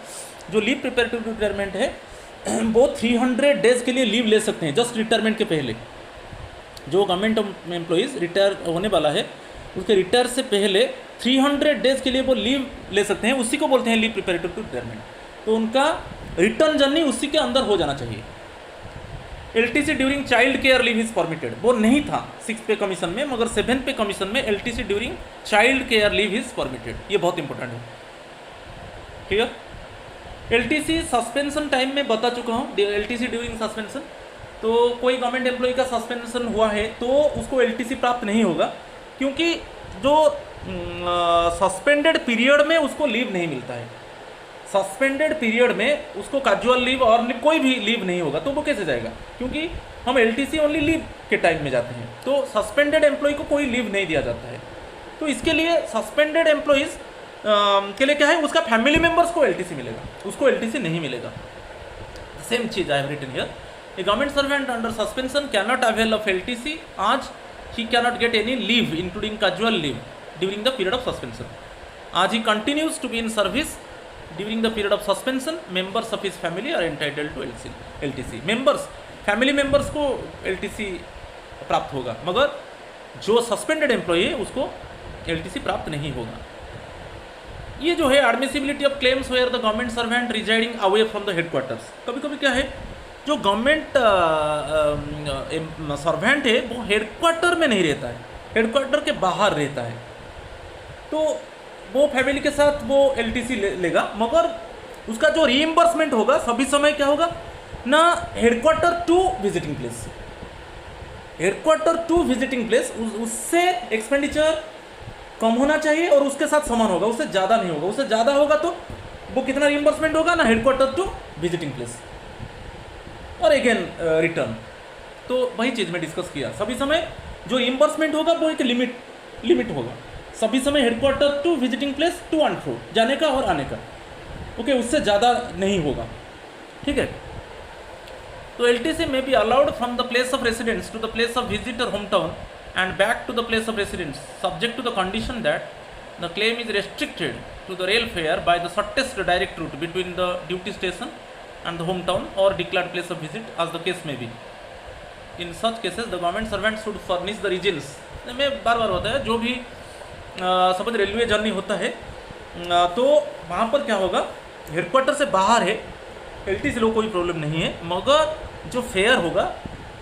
जो leave preparatory to retirement है वो 300 days के लिए लीव ले सकते हैं जस्ट रिटायरमेंट के पहले. जो गवर्नमेंट एम्प्लॉइज़ रिटायर होने वाला है उसके रिटायर से पहले 300 डेज के लिए वो लीव ले सकते हैं, उसी को बोलते हैं लीव प्रिपेरेटरी टू रिटायरमेंट. तो उनका रिटर्न जर्नी उसी के अंदर हो जाना चाहिए. LTC during child care leave is permitted, वो नहीं था 6 पे कमीशन में, मगर 7 पे कमीशन में LTC during child care leave is permitted. ये बहुत इंपॉर्टेंट है. क्लियर. LTC सस्पेंशन टाइम में बता चुका हूँ. LTC ड्यूरिंग सस्पेंशन, तो कोई गवर्नमेंट एम्प्लॉय का सस्पेंशन हुआ है तो उसको LTC प्राप्त नहीं होगा, क्योंकि जो सस्पेंडेड पीरियड में उसको लीव नहीं मिलता है. सस्पेंडेड पीरियड में उसको कैजुअल लीव और कोई भी लीव नहीं होगा, तो वो कैसे जाएगा, क्योंकि हम LTC ओनली लीव के टाइम में जाते हैं. तो सस्पेंडेड एम्प्लॉय को कोई लीव नहीं दिया जाता है. तो इसके लिए सस्पेंडेड एम्प्लॉयज़ के लिए क्या है, उसका फैमिली मेम्बर्स को LTC मिलेगा, उसको LTC नहीं मिलेगा. सेम चीज I have written here. A government servant under suspension cannot avail of LTC as he cannot get any leave including casual leave during the period of suspension. As he continues to be in service during the period of suspension. Members of his family are entitled to LTC. Members, family members को LTC प्राप्त होगा, मगर जो suspended employ है उसको LTC प्राप्त नहीं होगा. ये जो है admissibility of claims where the government servant residing away from the headquarters. कभी कभी क्या है, जो गवर्नमेंट सर्वेंट है वो हेडक्वार्टर में नहीं रहता है, हेडक्वार्टर के बाहर रहता है, तो वो फैमिली के साथ वो LTC लेगा, मगर उसका जो रीइंबर्समेंट होगा सभी समय क्या होगा ना, headquarter to visiting place. Headquarter to visiting place उससे एक्सपेंडिचर कम होना चाहिए और उसके साथ समान होगा, उससे ज़्यादा नहीं होगा. उससे ज़्यादा होगा तो वो कितना रीइंबर्समेंट होगा ना, हेडक्वार्टर टू विजिटिंग प्लेस और अगेन रिटर्न. तो वही चीज़ में डिस्कस किया. सभी समय जो रीइंबर्समेंट होगा वो एक लिमिट होगा. सभी समय headquarter to visiting place to and fro, जाने का और आने का. ओके, उससे ज़्यादा नहीं होगा. ठीक है. तो LTC may be allowed from the place of residence to the place of visit or home town and back to the place of residence, subject to the condition that the claim is restricted to the rail fare by the shortest direct route between the duty station and the hometown or declared place of visit, as the case may be. In such cases, the government servant should furnish the regions. मैं बार बार बताया, जो भी suppose railway journey होता है तो वहाँ पर क्या होगा, हेडक्वार्टर से बाहर है, LTC लोग कोई प्रॉब्लम नहीं है, मगर जो फेयर होगा,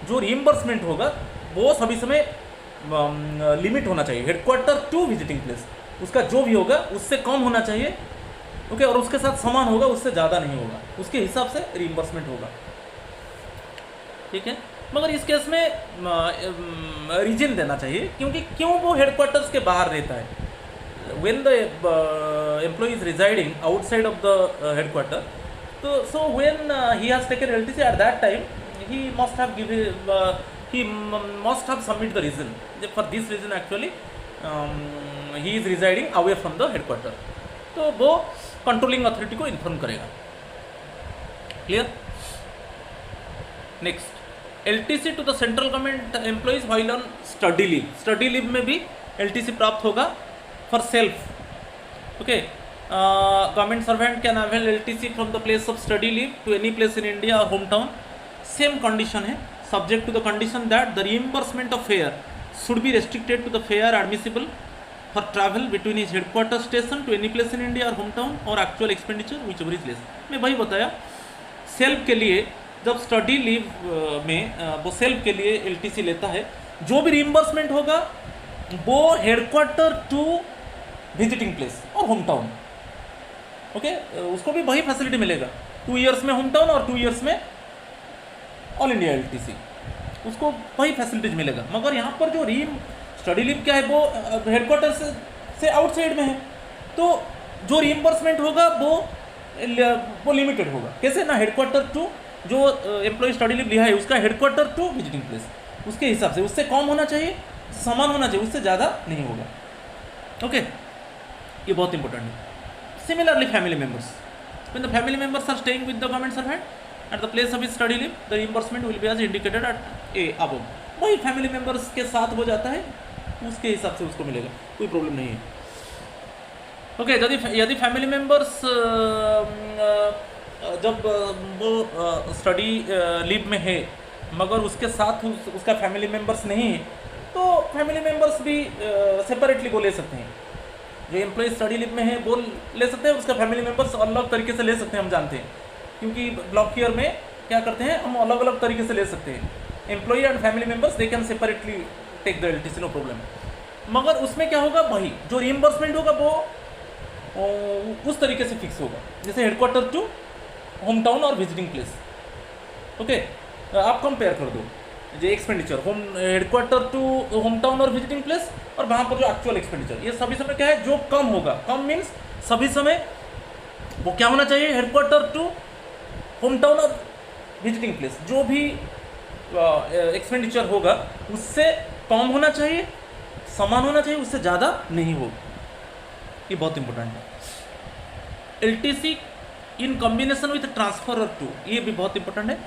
जो रीइंबर्समेंट होगा, वो सभी समय लिमिट होना चाहिए. हेडक्वार्टर टू विजिटिंग प्लेस उसका जो भी होगा उससे कम होना चाहिए. ओके, और उसके साथ समान होगा, उससे ज़्यादा नहीं होगा, उसके हिसाब से रीइंबर्समेंट होगा. ठीक है. मगर इस केस में रीजन देना चाहिए, क्योंकि क्यों वो हेडक्वार्टर्स के बाहर रहता है. When the employee is residing outside of the headquarter, तो so when he has taken LTC at that time he must have submit the reason. For this reason actually he is residing away from the headquarter. तो वो controlling authority को inform करेगा. Clear. Next, LTC to the central government employees while on study leave. Study leave में भी LTC प्राप्त होगा for self. Okay, government servant can avail LTC from the place of study leave to any place in India और home town. Same condition है, subject to the condition that the reimbursement of fare should be restricted to the fare admissible for travel between his headquarters station to any place in India or hometown or actual expenditure whichever is less. मैं वही बताया, self के लिए जब study leave में वो self के लिए LTC लेता है, जो भी रीइंबर्समेंट होगा वो हेडक्वार्टर टू विजिटिंग प्लेस और होम टाउन. ओके, उसको भी वही फैसिलिटी मिलेगा. 2 years में होम टाउन और 2 years में ऑल इंडिया LTC, उसको वही फैसिलिटीज मिलेगा. मगर यहाँ पर जो स्टडी लीव क्या है वो हेडक्वार्टर से आउटसाइड में है, तो जो रीइंबर्समेंट होगा वो लिमिटेड होगा. कैसे ना, हेडक्वार्टर टू जो एम्प्लॉय स्टडी लीव लिया है उसका हेडक्वार्टर टू विजिटिंग प्लेस, उसके हिसाब से उससे कम होना चाहिए, समान होना चाहिए, उससे ज़्यादा नहीं होगा. ओके, ये बहुत इंपॉर्टेंट है. Similarly family members, when the family members are staying with the government servant, at the place of study leave the reimbursement will be as indicated at a above. वही फैमिली मेम्बर्स के साथ हो जाता है, उसके हिसाब से उसको मिलेगा, कोई प्रॉब्लम नहीं है। ओके, यदि फैमिली मेम्बर्स जब वो स्टडी लीव में है मगर उसके साथ उसका फैमिली मेम्बर्स नहीं है, तो फैमिली मेम्बर्स भी सेपरेटली वो ले सकते हैं। जो एम्प्लॉय स्टडी लीव में है वो ले सकते हैं, उसका फैमिली मेम्बर्स अलग तरीके से ले सकते हैं, हम जानते हैं, क्योंकि ब्लॉक ईयर में क्या करते हैं हम अलग अलग तरीके से ले सकते हैं। Employee and family members they can separately take the LTC, no problem. मगर उसमें क्या होगा, वही जो रिइंबर्समेंट होगा वो उस तरीके से फिक्स होगा, जैसे हेडक्वार्टर टू होम टाउन और विजिटिंग प्लेस। ओके, आप कंपेयर कर दो जो expenditure home headquarter to home town और विजिटिंग प्लेस और वहाँ पर जो एक्चुअल एक्सपेंडिचर, ये सभी समय क्या है, जो कम होगा, कम मीन्स सभी समय वो क्या होना चाहिए, हेडक्वार्टर टू होम टाउन और विजिटिंग प्लेस जो भी एक्सपेंडिचर होगा उससे कम होना चाहिए, समान होना चाहिए, उससे ज़्यादा नहीं हो। ये बहुत इंपॉर्टेंट है। LTC in combination with transfer too, ये भी बहुत इंपॉर्टेंट है।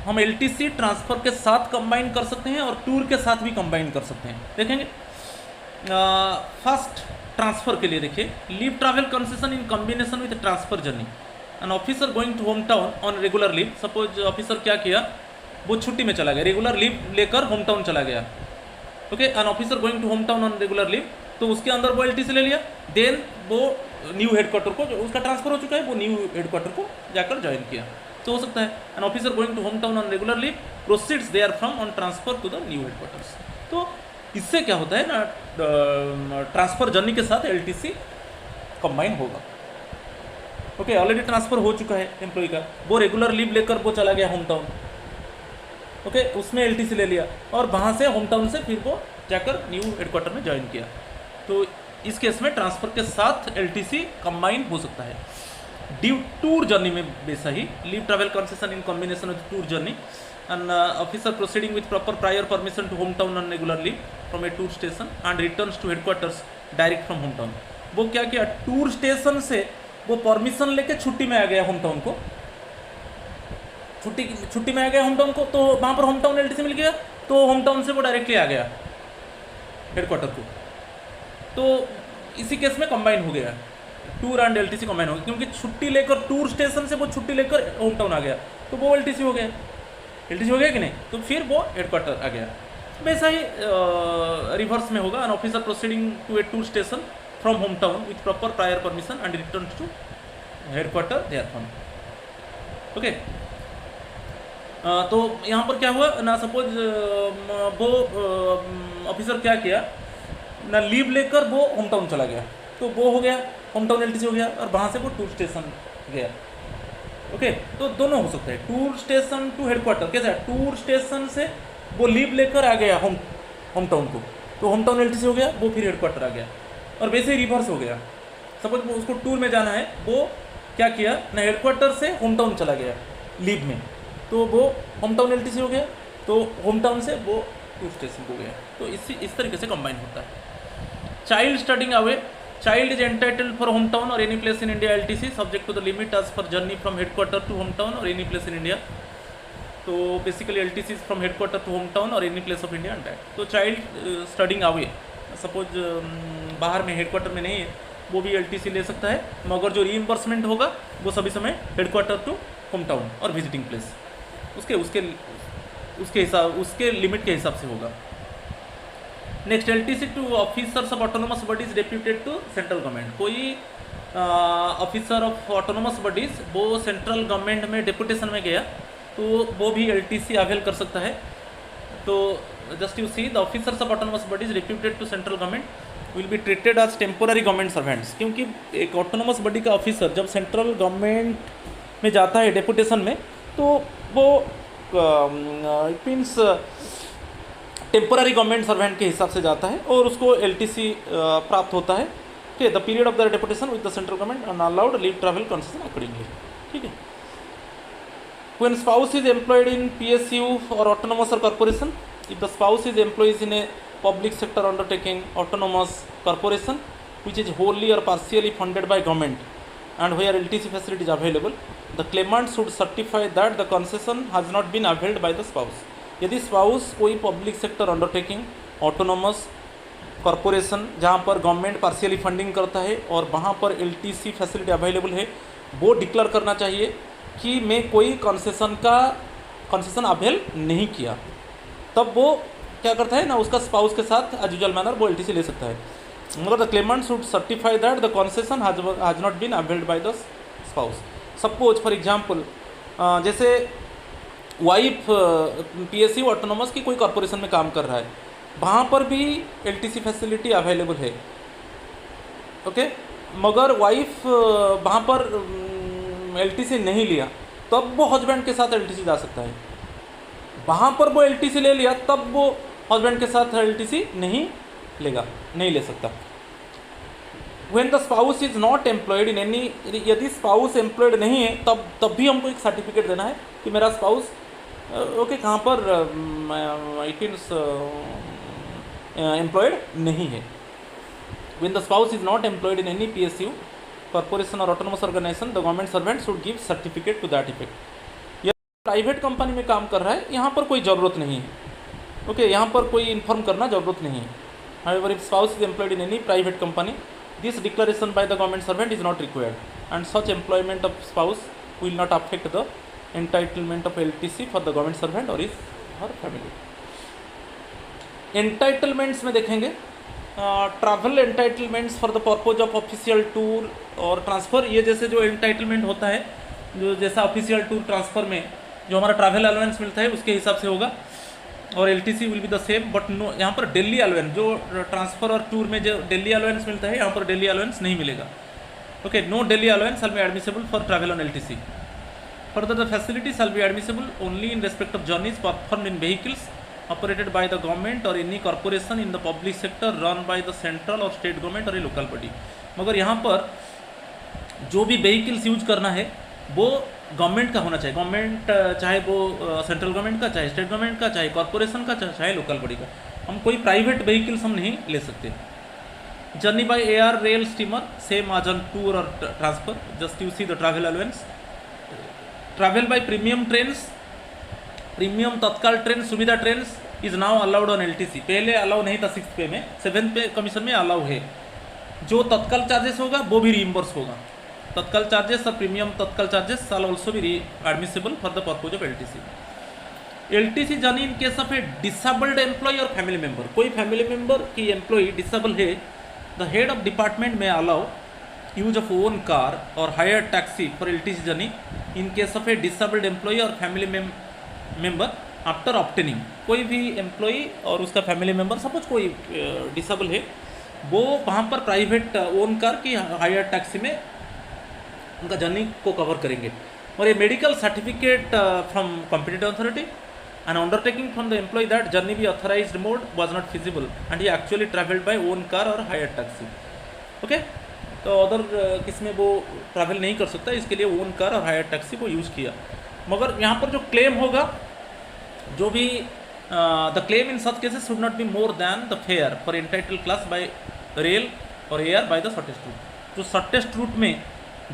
हम एलटीसी ट्रांसफर के साथ कंबाइन कर सकते हैं और टूर के साथ भी कंबाइन कर सकते हैं। देखेंगे फर्स्ट ट्रांसफर के लिए देखिए, leave travel concession in combination with transfer journey. An officer going to home town on regular leave, suppose officer क्या किया, वो छुट्टी में चला गया, रेगुलर लीव लेकर होम टाउन चला गया। Okay, an officer going to home town on regular leave, तो उसके अंदर वो एलटीसी ले लिया, देन वो न्यू हेडक्वार्टर को, जो उसका ट्रांसफर हो चुका है, वो न्यू हेडक्वार्टर को जाकर ज्वाइन किया, तो हो सकता है an officer going to home town on regular leave proceeds there from on transfer to the new headquarters. तो इससे क्या होता है ना, ट्रांसफर जर्नी के साथ एलटीसी कंबाइन होगा। ओके, ऑलरेडी ट्रांसफर हो चुका है एम्प्लॉय का, वो रेगुलर लीव लेकर वो चला गया होम टाउन। ओके, उसमें एलटीसी ले लिया और वहाँ से होम टाउन से फिर वो जाकर न्यू हेडक्वार्टर में ज्वाइन किया, तो इस केस में ट्रांसफर के साथ एलटीसी कंबाइन हो सकता है। ड्यू टूर जर्नी में वैसा ही, leave travel concession in combination with tour journey, and officer proceeding with proper prior permission to home town on regular leave from a tour station and returns to headquarters direct from home town. वो क्या किया, tour station से वो permission लेके छुट्टी में आ गया home town को, छुट्टी में आ गया होम टाउन को, तो वहाँ पर होम टाउन एलटीसी मिल गया, तो होम टाउन से वो डायरेक्टली आ गया हेडक्वार्टर को, तो इसी केस में कंबाइन हो गया, टूर एंड एलटीसी कंबाइन हो गया, क्योंकि छुट्टी लेकर टूर स्टेशन से वो छुट्टी लेकर होम टाउन आ गया, तो वो एलटीसी हो गया, एलटीसी हो गया कि नहीं, तो फिर वो हेडक्वार्टर आ गया। वैसा ही रिवर्स में होगा, an officer proceeding to a tour station from home town with proper prior permission and return to headquarter there from. Okay, तो यहाँ पर क्या हुआ ना, सपोज वो ऑफिसर क्या किया ना, लीव लेकर वो होम टाउन चला गया, तो वो हो गया होम टाउन एलटीसी हो गया, और वहाँ से वो टूर स्टेशन गया। ओके, तो दोनों हो सकते हैं, टूर स्टेशन टू हेडक्वार्टर। कैसा है, टूर स्टेशन से वो लीव लेकर आ गया होम टाउन को, तो होम टाउन एलटीसी हो गया, वो फिर हेडक्वार्टर आ गया, और वैसे ही रिवर्स हो गया। सपोज वो उसको टूर में जाना है, वो क्या किया ना, हेडक्वार्टर से होम टाउन चला गया लीव में, तो वो होम टाउन एलटीसी हो गया, तो होम टाउन से वो टूर स्टेशन हो गया, तो इस तरीके से कंबाइन होता है। Child studying away, child is entitled for home town और any place in India LTC subject to the limit as per journey from headquarter to home town और एनी प्लेस इन इंडिया। तो basically LTC from headquarter to home town और any place of India and that. तो child studying away, suppose बाहर में headquarter में नहीं है, वो भी एलटीसी ले सकता है, मगर जो रीइंबर्समेंट होगा वो सभी समय हेडक्वार्टर टू होम टाउन और विजिटिंग प्लेस उसके हिसाब, उसके लिमिट के हिसाब से होगा। Next, LTC to officers of autonomous bodies deputed to central government. कोई ऑफिसर ऑफ ऑटोनोमस बॉडीज वो सेंट्रल गवर्नमेंट में डेपुटेशन में गया, तो वो भी एलटीसी अवेल कर सकता है। तो just you see, the officers of autonomous bodies deputed to central government will be treated as temporary government servants, क्योंकि एक ऑटोनोमस बॉडी का ऑफिसर जब सेंट्रल गवर्नमेंट में जाता है डेपुटेशन में, तो वो it means temporary government servant के हिसाब से जाता है और उसको एलटीसी प्राप्त होता है। ठीक है, the period of the deputation with the central government and allowed leave travel concession accordingly. ठीक है, when spouse is employed in PSU or autonomous or corporation, if the spouse is employed in a public sector undertaking, autonomous corporation which is wholly or partially funded by government, and where LTC facility is available, the claimant should certify that the concession has not been availed by the spouse. यदि spouse कोई public sector undertaking, autonomous corporation जहाँ पर government partially funding करता है और वहाँ पर LTC facility available है, वो डिक्लेयर करना चाहिए कि मैं कोई कंसेशन अवेल नहीं किया, तब वो क्या करता है ना, उसका स्पाउस के साथ एज यूजुअल मैनर वो LTC ले सकता है. मगर the claimant should certify that the concession has not been availed by the spouse. Suppose for example जैसे वाइफ PSU ऑटोनोमस की कोई कॉरपोरेशन में काम कर रहा है, वहाँ पर भी LTC फैसिलिटी अवेलेबल है. ओके, मगर वाइफ वहाँ पर LTC नहीं लिया, तब वो हस्बैंड के साथ LTC जा सकता है. वहाँ पर वो LTC ले लिया, तब वो हस्बैंड के साथ LTC नहीं ले सकता. When the spouse is not employed in any, यदि स्पाउस एम्प्लॉयड नहीं है, तब भी हमको एक सर्टिफिकेट देना है कि मेरा स्पाउस ओके कहाँ पर इट इज एम्प्लॉयड नहीं है. When the spouse is not employed in any PSU, corporation or autonomous organization, the government servant should give certificate to that effect. यदि प्राइवेट कंपनी में काम कर रहा है, यहाँ पर कोई ज़रूरत नहीं है. ओके, यहाँ पर कोई इन्फॉर्म करना ज़रूरत नहीं है. However, if spouse is employed in any private company, this declaration by the government servant is not required, and such employment of spouse will not affect the entitlement of LTC for the government servant or his or family. Entitlements में देखेंगे travel entitlements for the purpose of official tour और transfer. ये जैसे जो entitlement होता है, जो जैसा ऑफिशियल टूर ट्रांसफ़र में जो हमारा ट्रैवल अलाउंस मिलता है उसके हिसाब से होगा, और LTC will be the same. But no, यहाँ पर डेली अलाउंस, जो ट्रांसफ़र और टूर में जो डेली अलाउंस मिलता है, यहाँ पर डेली अलाउंस नहीं मिलेगा. Okay, no daily allowance shall be admissible for travel on LTC. Further, the facility shall be admissible only in respect of journeys performed in vehicles operated by the government or any corporation in the public sector run by the central or state government or a local body. मगर यहाँ पर जो भी vehicles use करना है वो government का होना चाहिए. गवर्नमेंट चाहे वो सेंट्रल गवर्नमेंट का, चाहे स्टेट गवर्नमेंट का, चाहे कॉरपोरेशन का, चाहे लोकल बॉडी का. हम कोई प्राइवेट व्हीकल्स हम नहीं ले सकते. Journey by air, rail, steamer same as on tour or transfer. Just you see the travel allowance. Travel by premium trains, premium Tatkal train, Suvidha trains is now allowed on LTC. पहले allow नहीं था 6th पे में, 7th पे commission में allow है. जो तत्काल चार्जेस होगा वो भी रीइम्बर्स होगा. तत्काल charges or premium Tatkal charges shall also be admissible for the purpose of LTC. LTC journey in case of a disabled employee or family member. कोई फैमिली मेम्बर की एम्प्लॉय डिसेबल है, the head of department may allow use of own car और hire taxi for LTC journey in case of a disabled employee or family member after obtaining. कोई भी employee और उसका family member, suppose कोई disable है, वो वहाँ पर प्राइवेट ओन कार की हायर टैक्सी में उनका जर्नी को कवर करेंगे. और ये medical certificate from competent authority and undertaking from the employee that journey by authorised mode was not feasible and he actually travelled by own car और hire taxi. Okay, तो other किस में वो travel नहीं कर सकता, इसके लिए ओन कार और हायर टैक्सी को यूज़ किया. मगर यहाँ पर जो क्लेम होगा, जो भी the claim in such cases should not be more than the fare for entitle class by rail or air by the shortest route. जो शॉर्टेस्ट रूट में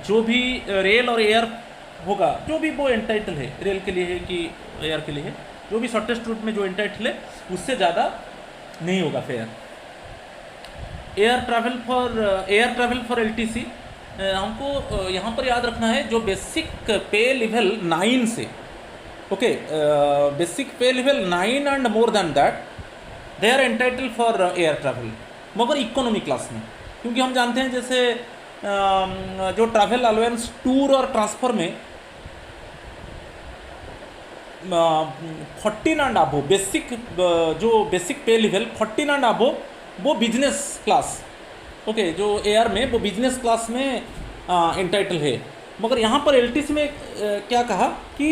जो भी रेल और एयर होगा, जो भी वो एंटाइटल है, रेल के लिए है कि एयर के लिए है, जो भी शॉर्टेस्ट रूट में जो एंटाइटल है उससे ज़्यादा नहीं होगा fair. Air travel for LTC हमको यहाँ पर याद रखना है, जो बेसिक पे लेवल 9 से, okay, basic pay level 9 and more than that they are entitle for air travel, मगर इकोनॉमी क्लास में. क्योंकि हम जानते हैं जैसे जो ट्रैवल अलाउंस टूर और ट्रांसफ़र में 14 एंड अबो बेसिक, जो basic pay level 14 and above वो बिजनेस क्लास, ओके, जो एयर में वो बिजनेस क्लास में एंटाइटल है. मगर यहाँ पर LTC में क्या कहा कि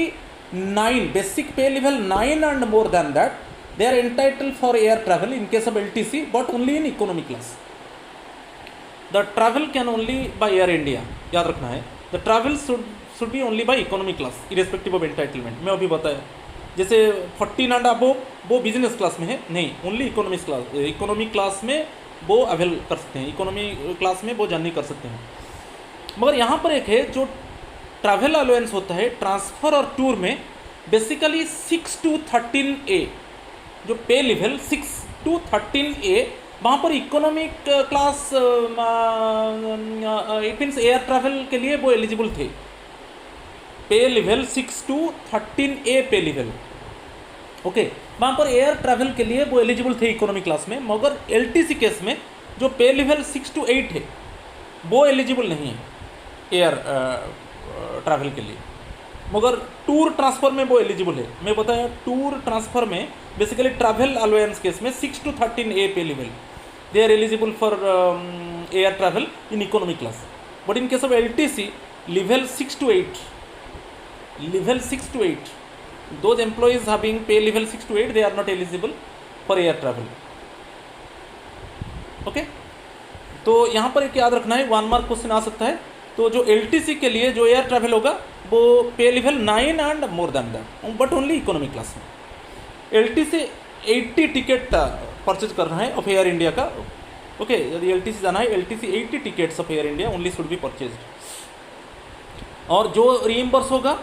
9 basic pay level 9 and more than that they are entitle for air travel in case of LTC but only in economy class. The travel can only by Air India, याद रखना है. The travel should be only by economy class irrespective of entitlement. मैं अभी बताया जैसे 14 and above वो business class में है, नहीं, ओनली इकोनॉमी क्लास में वो अवेल कर सकते हैं, इकोनॉमी क्लास में वो जर्नी कर सकते हैं. मगर यहाँ पर एक है जो ट्रैवल अलाउंस होता है ट्रांसफ़र और टूर में, बेसिकली 6 to 13A जो पे लेवल 6 to 13A, वहाँ पर economic class it means air travel के लिए वो एलिजिबल थे। पे level 6 to 13A pay level, okay, वहाँ पर एयर ट्रैवल के लिए वो एलिजिबल थे इकोनॉमिक क्लास में। मगर एलटीसी केस में जो पे लेवल 6 to 8 है वो एलिजिबल नहीं है एयर ट्रैवल के लिए, मगर टूर ट्रांसफ़र में वो एलिजिबल है। मैं बताया टूर ट्रांसफ़र में बेसिकली ट्रैवल अलाउंस केस में 6 to 13A pay level they are eligible for air travel in economic class. But in case of LTC level 6 to 8, level 6 to 8, those employees having pay level 6 to 8 they are not eligible for air travel, okay. तो यहाँ पर एक याद रखना है, 1 mark question आ सकता है। तो जो एलटीसी के लिए जो एयर ट्रैवल होगा वो पे level 9 and more than that, but only economic class में। एलटीसी 80 टिकट परचेज कर रहा है ऑफ एयर इंडिया का, ओके। यदि एलटीसी जाना है, LTC 80 tickets of air India only should be purchased, और जो रीइम्बर्स होगा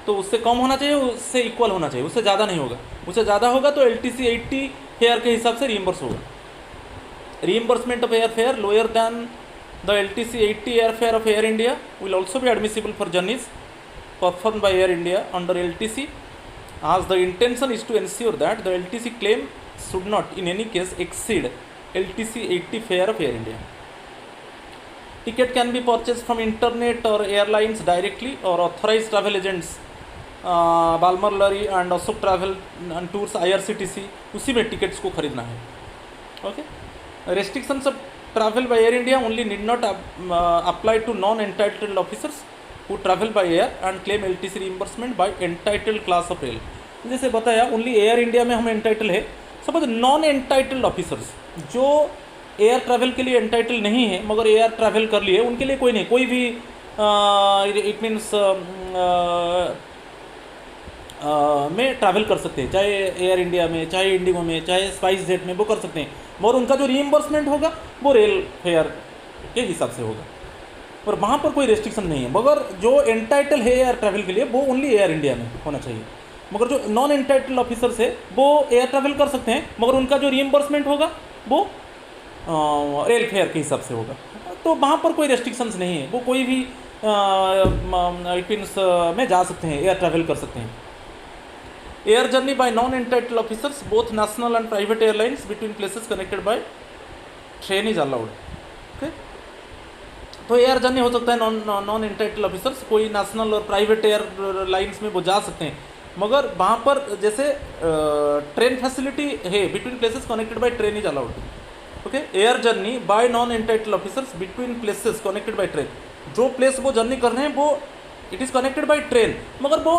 तो उससे कम होना चाहिए, उससे इक्वल होना चाहिए, उससे ज़्यादा नहीं होगा। उससे ज़्यादा होगा तो एलटीसी 80 फेयर के हिसाब से रीइम्बर्स होगा। Reimbursement of air fare lower than the LTC 80 air fare of air India will also be admissible for journeys perform by Air India under LTC, as the intention is to ensure that the LTC claim should not in any case exceed LTC 80 fare of Air India. Ticket can be purchased from internet or airlines directly or authorized travel agents, Balmer Lawrie and Ashok travel and tours IRCTC, उसी में tickets को खरीदना है, okay. Restrictions of travel by Air India only need not apply to non entitled officers who travel by air and claim LTC reimbursement by entitled class of rail। जैसे बताया only air India में हम entitle है। Suppose non entitled officers जो air travel के लिए entitle नहीं है मगर एयर ट्रैवल कर लिए, उनके लिए कोई नहीं, कोई भी इट मीन्स में ट्रैवल कर सकते हैं, चाहे एयर इंडिया में, चाहे इंडिगो में, चाहे स्पाइस जेट में, वो कर सकते हैं। मगर उनका जो रीइम्बर्समेंट होगा वो रेल फेयर के हिसाब से होगा, और वहाँ पर कोई रेस्ट्रिक्शन नहीं है। मगर जो एंटाइटल है एयर ट्रैवल के लिए वो ओनली एयर इंडिया में होना चाहिए। मगर जो नॉन एंटाइटल ऑफिसर्स है वो एयर ट्रैवल कर सकते हैं, मगर उनका जो रीइम्बर्समेंट होगा वो रेल फेयर के हिसाब से होगा। तो वहाँ पर कोई रेस्ट्रिक्शंस नहीं है, वो कोई भी मीन्स में जा सकते हैं, एयर ट्रैवल कर सकते हैं। Air journey by non entitle officers both national and private airlines between places connected by train is allowed, okay. तो एयर जर्नी हो सकता है नॉन एंटाइटल ऑफिसर्स, कोई नेशनल और प्राइवेट एयर लाइन्स में वो जा सकते हैं, मगर वहाँ पर जैसे ट्रेन फैसिलिटी है between places connected by train is allowed, okay. Air journey by non entitle officers between places connected by train, जो प्लेस वो जर्नी कर रहे हैं वो it is connected by train, मगर वो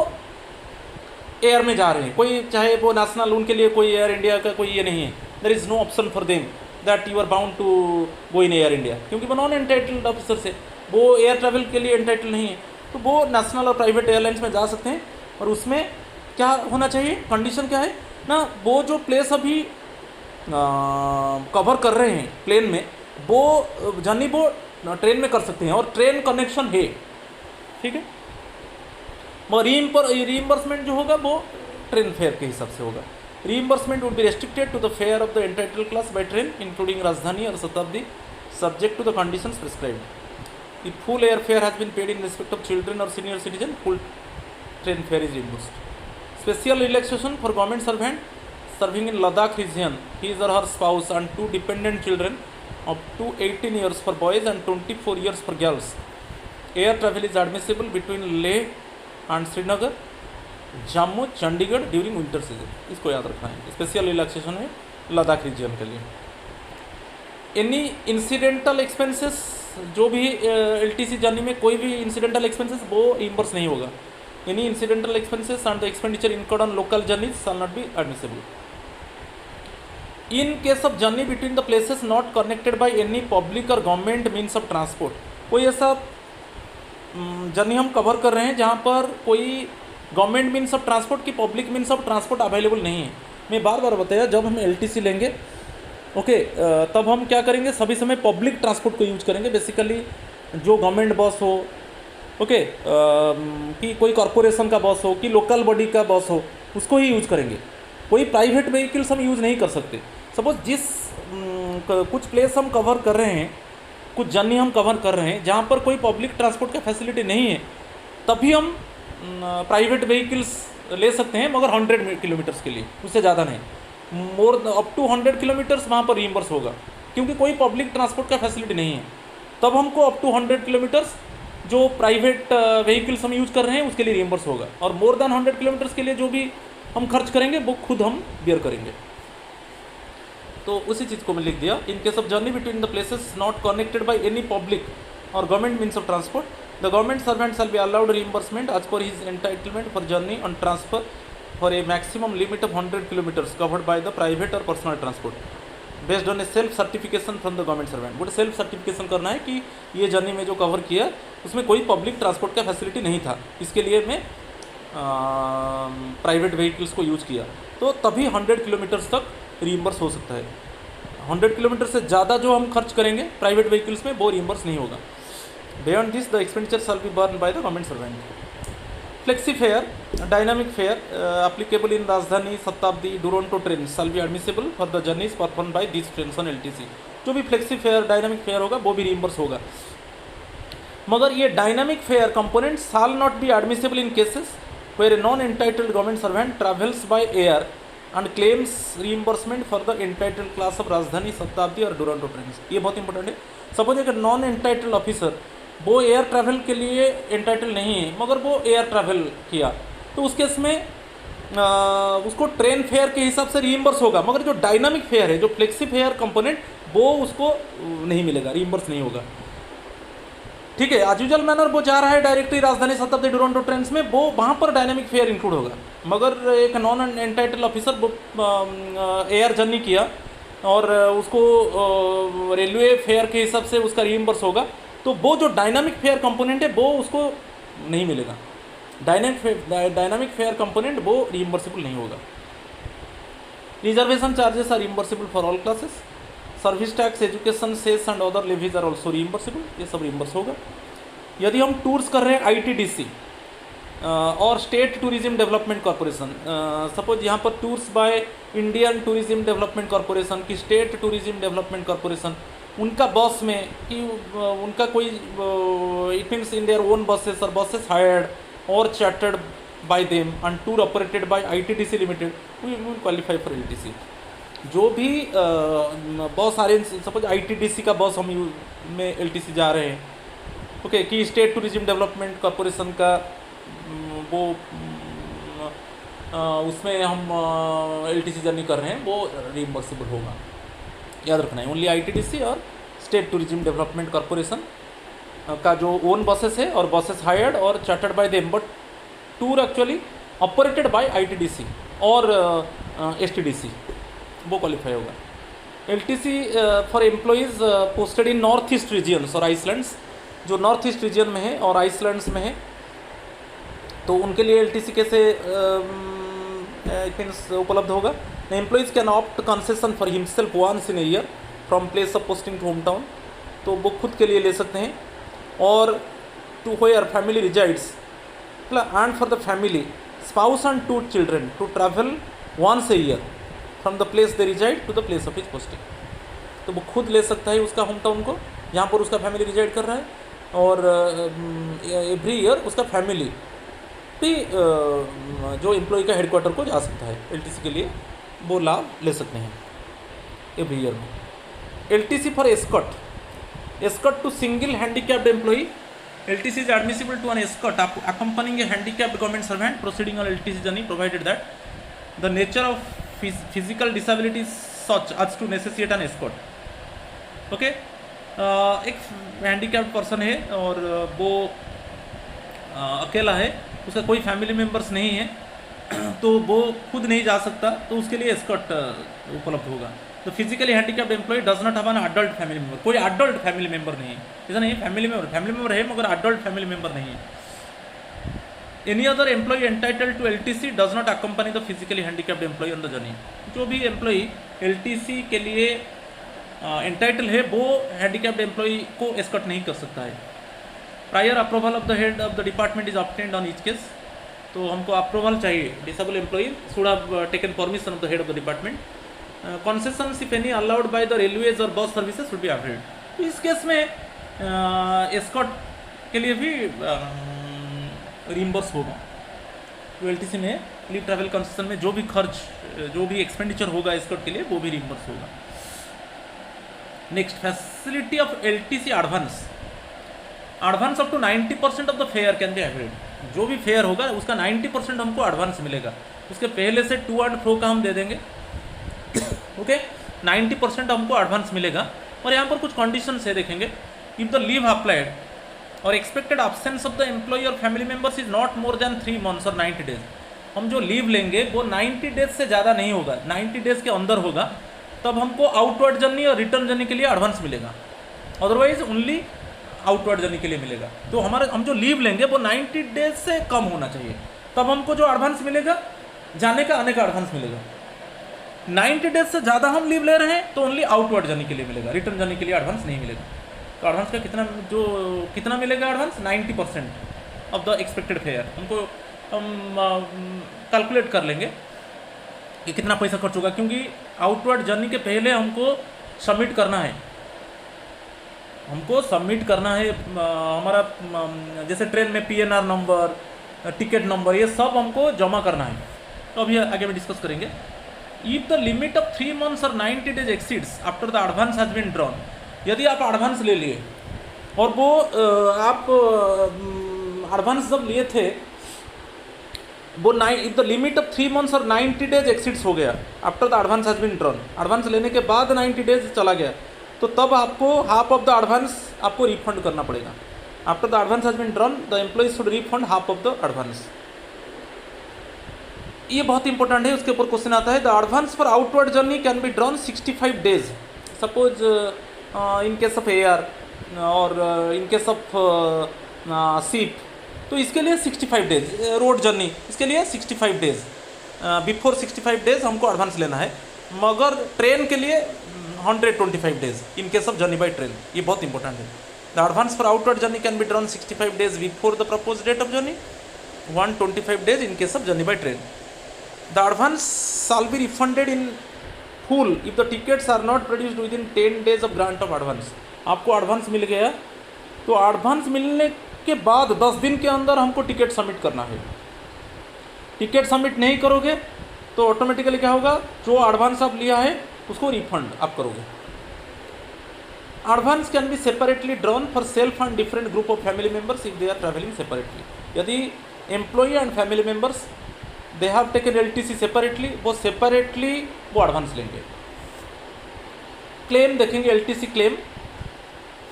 एयर में जा रहे हैं, कोई चाहे वो नेशनल, उनके लिए कोई एयर इंडिया का कोई ये नहीं है, there is no option for them that you are bound to go in Air India, क्योंकि वो नॉन एंटाइटल्ड ऑफिसर से, वो एयर ट्रैवल के लिए एंटाइटल नहीं है। तो वो नेशनल और प्राइवेट एयरलाइंस में जा सकते हैं, और उसमें क्या होना चाहिए, कंडीशन क्या है ना, वो जो प्लेस अभी कवर कर रहे हैं प्लेन में, वो जर्नी वो ट्रेन में कर सकते हैं, और ट्रेन कनेक्शन है, ठीक है। मगर रीइम्बर्समेंट जो होगा वो ट्रेन फेयर के हिसाब से होगा। Reimbursement would be restricted to the fare of the entitled class by train, including Rajdhani or Shatabdi, subject to the conditions prescribed. If full airfare has been paid in respect of children or senior citizen, full train fare is reimbursed. Special relaxation for government servant serving in Ladakh region, his or her spouse and 2 dependent children up to 18 years for boys and 24 years for girls. Air travel is admissible between Leh and Srinagar, Jammu, Chandigarh during winter season, इसको याद रखना है। Special relaxation है Ladakh reason के लिए। Any incidental expenses, जो भी LTC journey में कोई भी इंसिडेंटल एक्सपेंसेस वो रिइंबर्स नहीं होगा। Any incidental expenses and the expenditure incurred on local journeys shell not B admissible. In case of journey between the places not connected by any public or government means of transport, कोई ऐसा journey हम cover कर रहे हैं जहाँ पर कोई government means of transport की public means of transport available नहीं है। मैं बार बार बताया, जब हम एलटीसी लेंगे, ओके, तब हम क्या करेंगे, सभी समय पब्लिक ट्रांसपोर्ट को यूज करेंगे। बेसिकली जो गवर्नमेंट बस हो, ओके, कि कोई कॉरपोरेशन का बस हो, कि लोकल बॉडी का बस हो, उसको ही यूज करेंगे। कोई प्राइवेट व्हीकल्स हम यूज़ नहीं कर सकते। सपोज कुछ प्लेस हम कवर कर रहे हैं, कुछ जर्नी हम कवर कर रहे हैं जहाँ पर कोई पब्लिक ट्रांसपोर्ट का फैसिलिटी नहीं है, तभी हम प्राइवेट व्हीकल्स ले सकते हैं, मगर 100 किलोमीटर्स के लिए, उससे ज़्यादा नहीं। मोर अप टू 100 किलोमीटर्स वहाँ पर रीइंबर्स होगा, क्योंकि कोई पब्लिक ट्रांसपोर्ट का फैसिलिटी नहीं है। तब हमको अप टू 100 किलोमीटर्स जो प्राइवेट व्हीकल्स हम यूज़ कर रहे हैं उसके लिए रीइंबर्स होगा, और मोर देन 100 किलोमीटर्स के लिए जो भी हम खर्च करेंगे वो खुद हम बियर करेंगे। तो उसी चीज़ को मैं लिख दिया। In case of journey between the places not connected by any public or government means of transport, the government servant shall be allowed reimbursement as per his entitlement for journey on transfer for a maximum limit of 100 kilometres covered by the private or personal transport based on a self certification from the government servant. वो self certification करना है कि ये journey में जो cover किया उसमें कोई पब्लिक ट्रांसपोर्ट का फैसिलिटी नहीं था, इसके लिए मैं प्राइवेट व्हीकल्स को यूज़ किया, तो तभी 100 किलोमीटर्स तक रीइंबर्स हो सकता है। 100 किलोमीटर से ज़्यादा जो हम खर्च करेंगे प्राइवेट व्हीकल्स में वो रीइंबर्स नहीं होगा। Beyond this the expenditure shall be burn by the government servant. Flexi fair, dynamic fair applicable in राजधानी, शताब्दी, Duronto train shell be admissible for the journeys perform by this trains on LTC। जो भी flexi fair, dynamic fair होगा वो भी reimburse होगा, मगर ये dynamic fair component shell not B admissible in cases where a non-entitled government servant travels by air and claims reimbursement for the entitled class of राजधानी, शताब्दी और दुरंतो ट्रेन। ये बहुत इंपॉर्टेंट है। सपोज एक नॉन एंटाइटल्ड ऑफिसर वो air travel के लिए entitle नहीं है, मगर वो एयर ट्रैवल किया, तो उस केस में उसको ट्रेन फेयर के हिसाब से रीइंबर्स होगा, मगर जो डायनामिक फेयर है, जो फ्लेक्सी फेयर कंपोनेंट, वो उसको नहीं मिलेगा, रीइंबर्स नहीं होगा। ठीक है, एज यूजुअल मैनर वो जा रहा है डायरेक्टली राजधानी, शताब्दी, दुरंतो ट्रेन में, वो वहाँ पर डायनामिक फेयर इंक्लूड होगा। मगर एक नॉन एंटाइटल ऑफिसर वो एयर जर्नी किया और उसको रेलवे फेयर के हिसाब से उसका रीइंबर्स होगा, तो वो जो डायनामिक फेयर कंपोनेंट है वो उसको नहीं मिलेगा। डायनामिक फेयर कंपोनेंट वो रीइंबर्सेबल नहीं होगा। Reservation charges are reimbursable for all classes. Service tax, education cess and other levies are also reimbursable, ये सब रीइंबर्स होगा। यदि हम टूर्स कर रहे हैं ITDC और state tourism development corporation, suppose यहाँ पर tours by Indian tourism development corporation की स्टेट टूरिज्म डेवलपमेंट कॉरपोरेशन, उनका बस में कि उनका कोई it means in their own buses और बसेस हायर्ड और chartered by them and tour operated by ITDC limited, we will qualify for LTC। जो भी बस अरेंज, सपोज ITDC का बस हम में LTC जा रहे हैं, ओके, कि स्टेट टूरिज्म डेवलपमेंट कॉरपोरेशन का वो उसमें हम LTC जर्नी कर रहे हैं, वो रीइंबर्सेबल होगा। याद रखना है, ओनली ITDC और स्टेट टूरिज्म डेवलपमेंट कॉरपोरेशन का जो ओन बसेस है और बसेस हायर्ड और chartered by them, but tour actually operated by ITDC और STDC, वो क्वालिफाई होगा। LTC for employees posted in north east regions और आइसलैंड्स, जो नॉर्थ ईस्ट रीजन में है और आइसलैंड्स में है, तो उनके लिए LTC कैसे मीन्स उपलब्ध होगा। The employees can opt concession for himself once in year from place of posting to home town, तो वो खुद के लिए ले सकते हैं। और to where family resides and for the family spouse and 2 children to travel once a year from the place they reside to the place of his posting, तो वो खुद ले सकता है उसका होम टाउन को जहाँ पर उसका फैमिली रिजाइड कर रहा है, और एवरी ईयर उसका फैमिली भी जो एम्प्लॉय का हेडक्वार्टर को जा सकता है LTC के लिए, वो लाभ ले सकते हैं एवरी ईयर में। LTC for escort to single handicapped employee, LTC is admissible to an escort accompanying a handicapped government servant proceeding on LTC journey provided that the nature of physical disability is such as to necessitate an escort। Okay, एक handicapped person है और वो अकेला है, उसका कोई family members नहीं है, तो वो खुद नहीं जा सकता, तो उसके लिए एस्कॉर्ट उपलब्ध होगा। तो physically handicapped employee does not have an adult family member, कोई अडल्ट फैमिली मेम्बर नहीं है, ऐसा नहीं है, फैमिली मेम्बर है मगर अडल्ट फैमिली मेम्बर नहीं है। Any other employee entitled to LTC does not accompany the physically handicapped employee on the journey, जो भी एम्प्लॉय LTC के लिए एंटाइटल है वो हैंडीकैप्ड एम्प्लॉय को एस्कॉर्ट नहीं कर सकता है। Prior approval of the head of the department is obtained on each case. तो हमको अप्रूवल चाहिए, disable employee should have taken permission of the head of the department. Concessions if any allowed by the railways और bus services should be availed. तो इस case में escort के लिए भी रिम्बर्स होगा। तो एलटीसी में लीव ट्रैवल कंसेशन में जो भी खर्च, जो भी एक्सपेंडिचर होगा एस्कॉर्ट के लिए, वो भी रिम्बर्स होगा। Next, facility of LTC advance. Advance up to 90% of the fare can be availed. जो भी फेयर होगा उसका 90% हमको एडवांस मिलेगा। उसके पहले से टू एंड फ्रो का हम दे देंगे। ओके, 90% हमको एडवांस मिलेगा। और यहाँ पर कुछ कंडीशंस है, देखेंगे। If the leave applied or expected absence of the employee or family members is not more than 3 months और 90 days। हम जो लीव लेंगे वो 90 डेज से ज़्यादा नहीं होगा, 90 डेज के अंदर होगा, तब हमको आउटवर्ड जर्नी और रिटर्न जर्नी के लिए एडवांस मिलेगा। अदरवाइज ओनली आउटवर्ड जर्नी के लिए मिलेगा। तो हम जो लीव लेंगे वो 90 डेज से कम होना चाहिए, तब हमको जो एडवांस मिलेगा, जाने का आने का एडवांस मिलेगा। 90 डेज से ज़्यादा हम लीव ले रहे हैं तो ओनली आउटवर्ड जर्नी के लिए मिलेगा, रिटर्न जर्नी के लिए एडवांस नहीं मिलेगा। तो एडवांस का कितना मिलेगा advance? 90% of the expected fair. हमको हम कैलकुलेट कर लेंगे कि कितना पैसा खर्च होगा, क्योंकि आउटवर्ड जर्नी के पहले हमको सबमिट करना है। हमारा जैसे ट्रेन में PNR नंबर, टिकट नंबर, ये सब हमको जमा करना है। तो अभी आगे में डिस्कस करेंगे। If the limit of 3 months और 90 days exceeds after the advance has been drawn. यदि आप एडवांस ले लिए और वो आप एडवांस जब लिए थे वो if the limit of 3 months और 90 days एक्सीड्स हो गया after the advance has been drawn, advance लेने के बाद 90 days चला गया, तो तब आपको हाफ ऑफ द एडवांस आपको रिफंड करना पड़ेगा। After the advance has been drawn the employ should refund half of the advance. ये बहुत इंपॉर्टेंट है, उसके ऊपर क्वेश्चन आता है। The advance for outward journey can be drawn 65 days। Suppose in case of air और इन केस ऑफ शिप, तो इसके लिए 65 days। रोड जर्नी इसके लिए 65 days, बिफोर 65 days हमको एडवांस लेना है। मगर ट्रेन के लिए 125 days in case of journey by train. ये बहुत इंपॉर्टेंट है। The advance for outward journey can be drawn 65 days before the propose date of journey, 125 days in case of journey by train. The advance shall be refunded in full if the tickets are not produced within 10 days of grant of advance। आपको advance मिल गया, तो advance मिलने के बाद 10 दिन के अंदर हमको टिकट सबमिट करना है। टिकट सबमिट नहीं करोगे तो ऑटोमेटिकली क्या होगा, जो एडवांस आप लिया है उसको रिफंड आप करोगे। Advance can be separately drawn for self and different group of family members if they are travelling separately. यदि employee and family members they have taken LTC separately, वो सेपरेटली वो एडवांस लेंगे। क्लेम देखेंगे, LTC claim.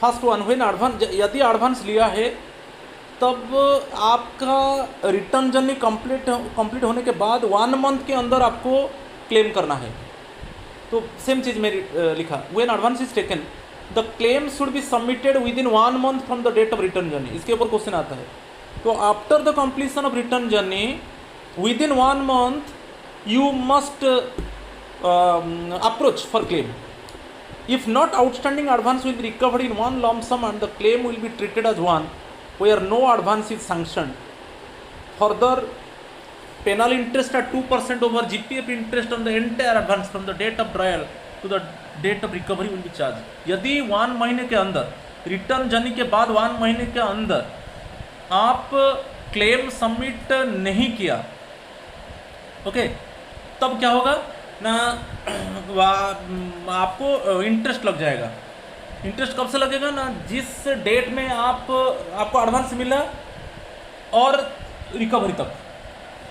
First one, when advance, यदि advance लिया है तब आपका रिटर्न जर्नी कंप्लीट होने के बाद 1 month के अंदर आपको क्लेम करना है। तो सेम चीज़ में लिखा, when advance is taken the claim should be submitted within 1 month from the date of return journey. इसके ऊपर क्वेश्चन आता है। तो after the completion of return journey within 1 month you must approach for claim. If not, outstanding advance will be recovered in one lump sum and the claim will be treated as one where no advance is sanctioned. Further, penal interest at 2% over GPF interest on the entire advance from the date of trial to the date of recovery will be charged. यदि 1 महीने के अंदर, return journey के बाद 1 महीने के अंदर आप क्लेम सबमिट नहीं किया, ओके, तब क्या होगा ना, आपको इंटरेस्ट लग जाएगा। इंटरेस्ट कब से लगेगा ना, जिस डेट में आपको एडवांस मिला और रिकवरी तक।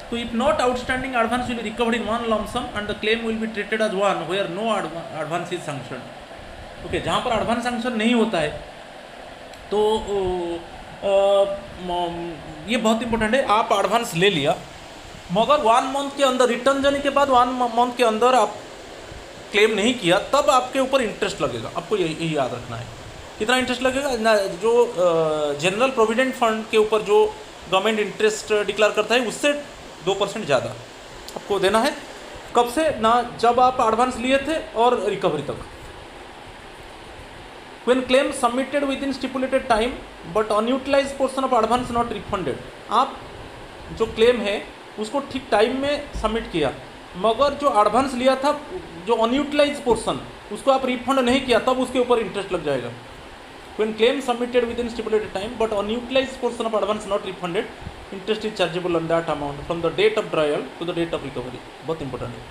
तो if not outstanding advance will be recovered in one lump sum and the claim will be treated as one where no advance is sanctioned. Okay, जहाँ पर एडवांस सैंक्शन नहीं होता है तो ये बहुत इंपॉर्टेंट है। आप एडवांस ले लिया मगर 1 month के अंदर, रिटर्न जाने के बाद 1 month के अंदर आप क्लेम नहीं किया, तब आपके ऊपर इंटरेस्ट लगेगा। आपको यही याद रखना है। कितना इंटरेस्ट लगेगा ना, जो जनरल प्रोविडेंट फंड के ऊपर जो गवर्नमेंट इंटरेस्ट डिक्लेयर करता है उससे 2% ज़्यादा आपको देना है। कब से ना, जब आप एडवांस लिए थे और रिकवरी तक। When claim submitted within stipulated time but unutilized portion of advance not refunded, आप जो क्लेम है उसको ठीक टाइम में सबमिट किया मगर जो एडवांस लिया था जो अनयूटिलाइज पोर्शन उसको आप रिफंड नहीं किया तब उसके ऊपर इंटरेस्ट लग जाएगा. When claim submitted within stipulated time but unutilized portion of advance not refunded, interest is chargeable on that amount from the date of drawal to the date of recovery. बहुत important है.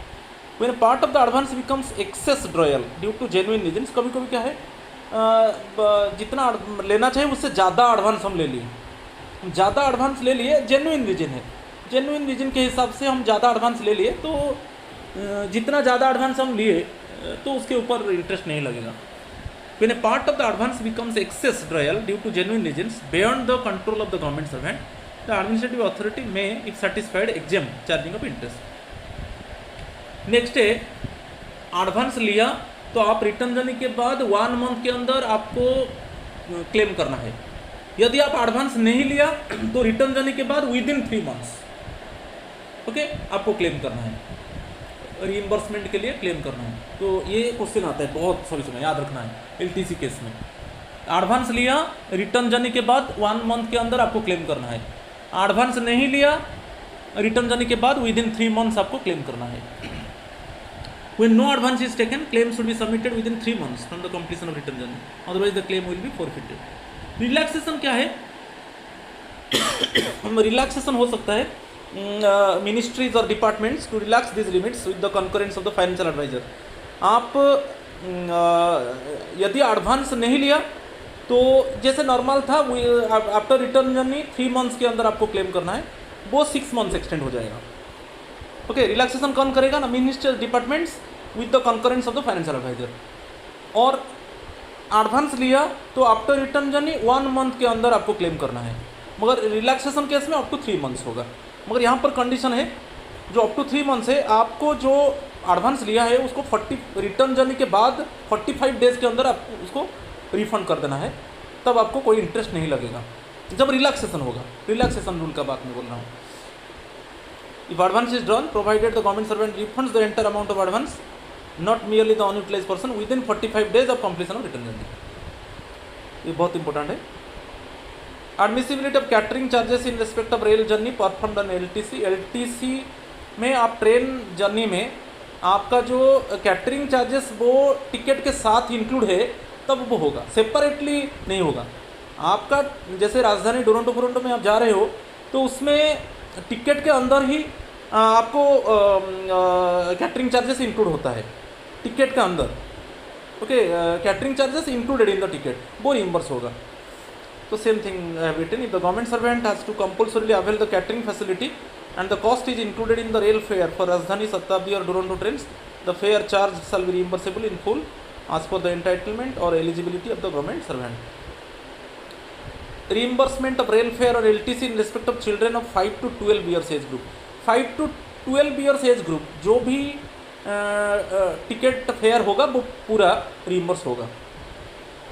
When part of the advance becomes excess drawal due to genuine reasons, कभी कभी क्या है जितना लेना चाहिए उससे ज़्यादा एडवांस हम ले लिए, ज़्यादा एडवांस ले लिए, जेन्युइन रीजन है, जेन्युइन रीजन के हिसाब से हम ज़्यादा एडवांस ले लिए तो जितना ज़्यादा एडवांस हम लिए तो उसके ऊपर इंटरेस्ट नहीं लगेगा. When a part of the advance becomes excess drawal due to genuine reasons beyond the control of the government servant, the administrative authority may, if satisfied, exempt charging of interest. Next है advance लिया तो आप return देने के बाद 1 month के अंदर आपको क्लेम करना है. यदि आप एडवांस नहीं लिया तो रिटर्न देने के बाद विदिन 3 मंथ्स ओके आपको क्लेम करना है, रीइंबर्समेंट के लिए क्लेम करना है. तो ये क्वेश्चन आता है बहुत सभी समय याद रखना है. एलटीसी केस में एडवांस लिया रिटर्न जाने के बाद 1 मंथ के अंदर आपको क्लेम करना है. एडवांस नहीं लिया रिटर्न जाने के बाद विदिन 3 मंथ्स आपको क्लेम करना है. When no advance is taken, claim should be submitted within 3 months from the completion of return journey. Otherwise, the claim will be forfeited. Relaxation क्या है? Relaxation हो सकता है ministries और departments to relax these limits with the concurrence of the financial advisor. आप यदि advance नहीं लिया तो जैसे नॉर्मल था आफ्टर रिटर्न जर्नी 3 मंथ्स के अंदर आपको क्लेम करना है, वो 6 मंथ्स एक्सटेंड हो जाएगा. ओके रिलैक्सेशन कौन करेगा ना, minister departments with the concurrence of the financial adviser. और एडवांस लिया तो आफ्टर रिटर्न जर्नी 1 मंथ के अंदर आपको क्लेम करना है, मगर रिलैक्सेशन केस में अप टू 3 मंथ्स होगा. मगर यहाँ पर कंडीशन है जो अप टू 3 मंथ्स है आपको जो एडवांस लिया है उसको 40 रिटर्न जर्नी के बाद 45 डेज के अंदर आपको उसको रिफंड कर देना है, तब आपको कोई इंटरेस्ट नहीं लगेगा जब रिलैक्सेशन होगा. रिलैक्सेशन रूल का बात मैं बोल रहा हूँ. If advance is drawn, provided the government servant refunds the entire amount of advance, not merely the unutilized portion, within 45 days of completion of return journey. ये बहुत इंपॉर्टेंट है. Admissibility of catering charges in respect of rail journey performed on LTC. LTC में आप train journey में आपका जो catering charges वो ticket के साथ इंक्लूड है तब वो होगा, सेपरेटली नहीं होगा. आपका जैसे राजधानी टोरंटो में आप जा रहे हो तो उसमें टिकट के अंदर ही आपको कैटरिंग चार्जेस इंक्लूड होता है टिकट के अंदर. Okay catering charges included in the ticket, वो रिइंबर्स होगा. तो same thing written if the government servant has to compulsorily avail the catering facility and the cost is included in the rail fare for Rajdhani Shatabdi or Duronto trains, the fare charge shall be reimbursable in full as per the entitlement or eligibility of the government servant. Reimbursement of rail fare or LTC in respect of children of 5 to 12 years age group. 5 to 12 years age group जो भी ticket fair होगा वो पूरा रिइंबर्स होगा.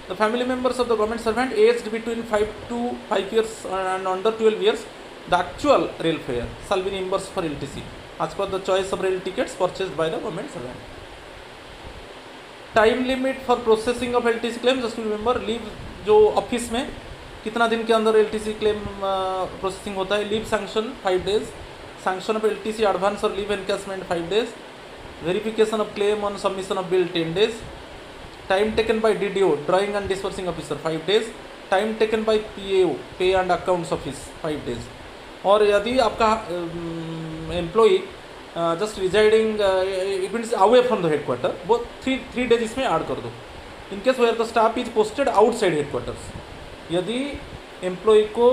The family members of the government servant aged between 5 to 5 years and under 12 years, the actual rail fare shall be reimbursed for LTC as per the choice of rail tickets purchased by the government servant. Time limit for processing of LTC claim, just remember leave जो office में कितना दिन के अंदर LTC claim processing होता है. Leave sanction 5 days, sanction of LTC advance or leave encashment 5 days, verification of claim on submission of bill 10 days, time taken by DDO drawing and disbursing officer 5 days, time taken by PAO pay and accounts office 5 days. और यदि आपका employee just residing it means away from the headquarter, वो 3 days इसमें add कर दो. In case where the staff is posted outside headquarters, यदि employ को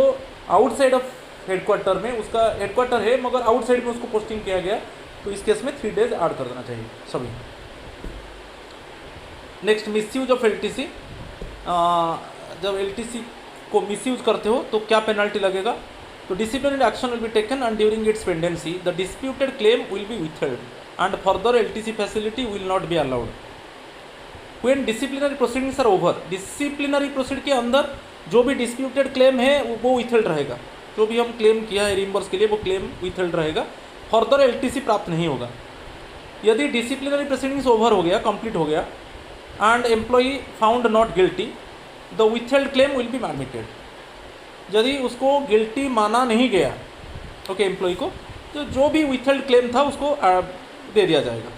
outside of headquarter में उसका हेडक्वार्टर है मगर आउटसाइड में उसको पोस्टिंग किया गया तो इस केस में 3 डेज ऐड कर देना चाहिए सभी. Next misuse of LTC. जब LTC को मिसयूज करते हो तो क्या पेनल्टी लगेगा. तो disciplinary action will be taken and during its pendency the disputed claim will be withheld and further LTC facility will not be allowed. When disciplinary proceedings are over, disciplinary proceed के अंदर जो भी disputed claim है वो withheld रहेगा. जो भी हम claim किया है reimburse के लिए वो claim withheld रहेगा, further LTC प्राप्त नहीं होगा. यदि disciplinary proceedings over हो गया, complete हो गया and employee found not guilty, the withheld claim will be admitted. यदि उसको गिल्टी माना नहीं गया ओके एम्प्लॉय को, तो जो भी विथहेल्ड क्लेम था उसको दे दिया जाएगा।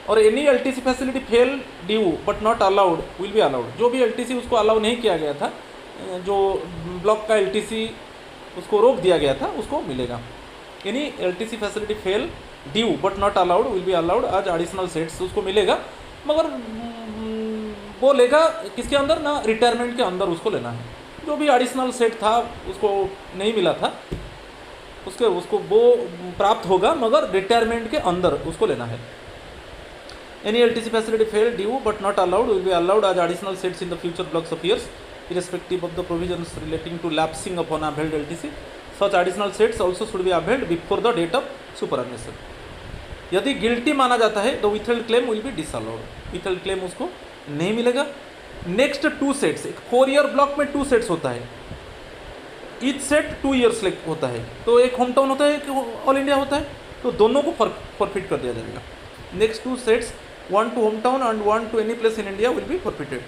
और any LTC facility fell due but not allowed will be allowed. जो भी एलटीसी उसको अलाउ नहीं किया गया था, जो ब्लॉक का एलटीसी उसको रोक दिया गया था, उसको मिलेगा। Any LTC facility fell due but not allowed will be allowed as additional sets उसको मिलेगा, मगर वो लेगा किसके अंदर ना, रिटायरमेंट के अंदर उसको लेना है। जो भी एडिशनल सेट था उसको नहीं मिला था, उसको वो प्राप्त होगा, मगर रिटायरमेंट के अंदर उसको लेना है। Any LTC facility fell due but not allowed will be allowed as additional sets in the future blocks of years irrespective of the provisions relating to lapsing upon availed LTC. Such additional sets also should be availed before the date of superannuation. यदि guilty माना जाता है तो withheld claim will B disallowed, withheld claim उसको नहीं मिलेगा। Next 2 sets, एक 4 year block में 2 सेट्स होता है, ईच सेट 2 ईयर्स होता है, तो एक होम टाउन होता है, एक ऑल इंडिया होता है, तो दोनों को फॉरफिट कर दिया जाएगा। Next 2 sets, 1 to home town and 1 to any place in India will be forfeited.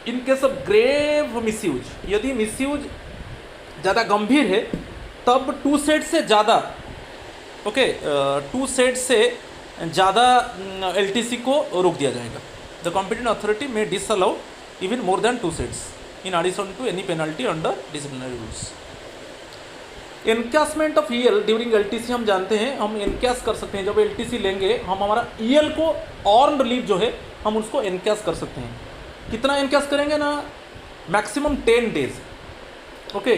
In case of grave misuse, यदि मिसयूज ज़्यादा गंभीर है तब 2 सेट से ज़्यादा 2 सेट से ज़्यादा एलटीसी को रोक दिया जाएगा। The competent authority may disallow even more than 2 sets in addition to any penalty under disciplinary rules. Encashment of EL during LTC, हम जानते हैं हम एनकैश कर सकते हैं। जब एलटीसी लेंगे हम हमारा ईएल को अर्न्ड लीव जो है हम उसको एनकैश कर सकते हैं। कितना एनकैश करेंगे ना, मैक्सिमम 10 डेज। ओके,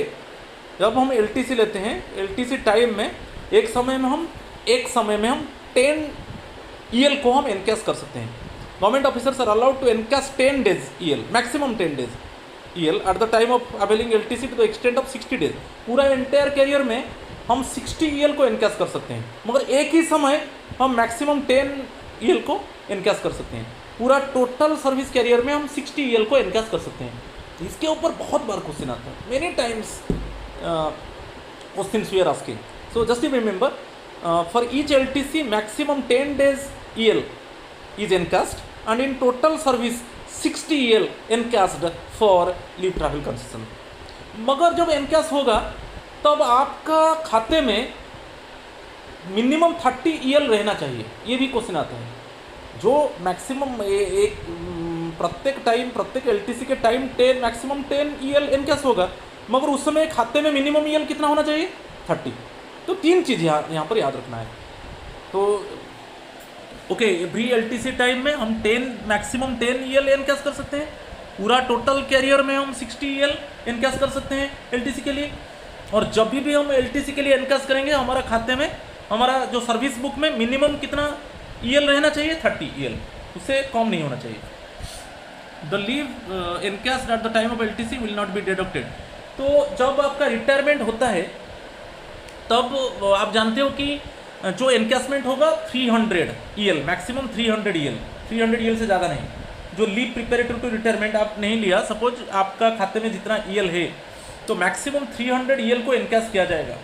जब हम एलटीसी लेते हैं, एलटीसी टाइम में एक समय में हम 10 ईएल को हम एनकैश कर सकते हैं। Government officers are allowed to encash 10 days EL, maximum 10 days EL at the time of availing LTC to the extent of 60 days. पूरा एंटायर कैरियर में हम 60 ईएल को एनकैश कर सकते हैं, मगर एक ही समय हम मैक्सिमम 10 ईएल को एनकैश कर सकते हैं। पूरा टोटल सर्विस कैरियर में हम 60 ईएल को एनकैश कर सकते हैं। इसके ऊपर बहुत बार क्वेश्चन आता है, many times questions we are asking. So just remember, for each LTC maximum 10 days EL is encashed and in total service 60 EL encashed for leave travel concession. मगर जब एनकैश होगा तब आपका खाते में मिनिमम 30 ईएल रहना चाहिए। ये भी क्वेश्चन आता है। जो मैक्सिमम एक प्रत्येक एलटीसी के टाइम 10 मैक्सिमम 10 ईएल एनकैश होगा, मगर उस समय खाते में मिनिमम ईएल कितना होना चाहिए, 30। तो 3 चीज़ यहाँ पर याद रखना है। तो ओके, एवरी एलटीसी टाइम में हम मैक्सिमम 10 ईएल एनकैश कर सकते हैं। पूरा टोटल कैरियर में हम 60 ईएल एनकैश कर सकते हैं एलटीसी के लिए। और जब भी हम एलटीसी के लिए एनकैश करेंगे, हमारा खाते में, हमारा जो सर्विस बुक में मिनिमम कितना ईएल रहना चाहिए, 30 ईएल, उससे कम नहीं होना चाहिए। The leave encashed at the time of LTC will not be deducted. तो जब आपका रिटायरमेंट होता है तब आप जानते हो कि जो एनकैशमेंट होगा 300 ईएल, मैक्सिमम 300 ईएल से ज़्यादा नहीं। जो लीव प्रिपेरेटरी टू रिटायरमेंट आप नहीं लिया, सपोज आपका खाते में जितना ईएल है तो मैक्सिमम 300 ईएल को एनकैश किया जाएगा।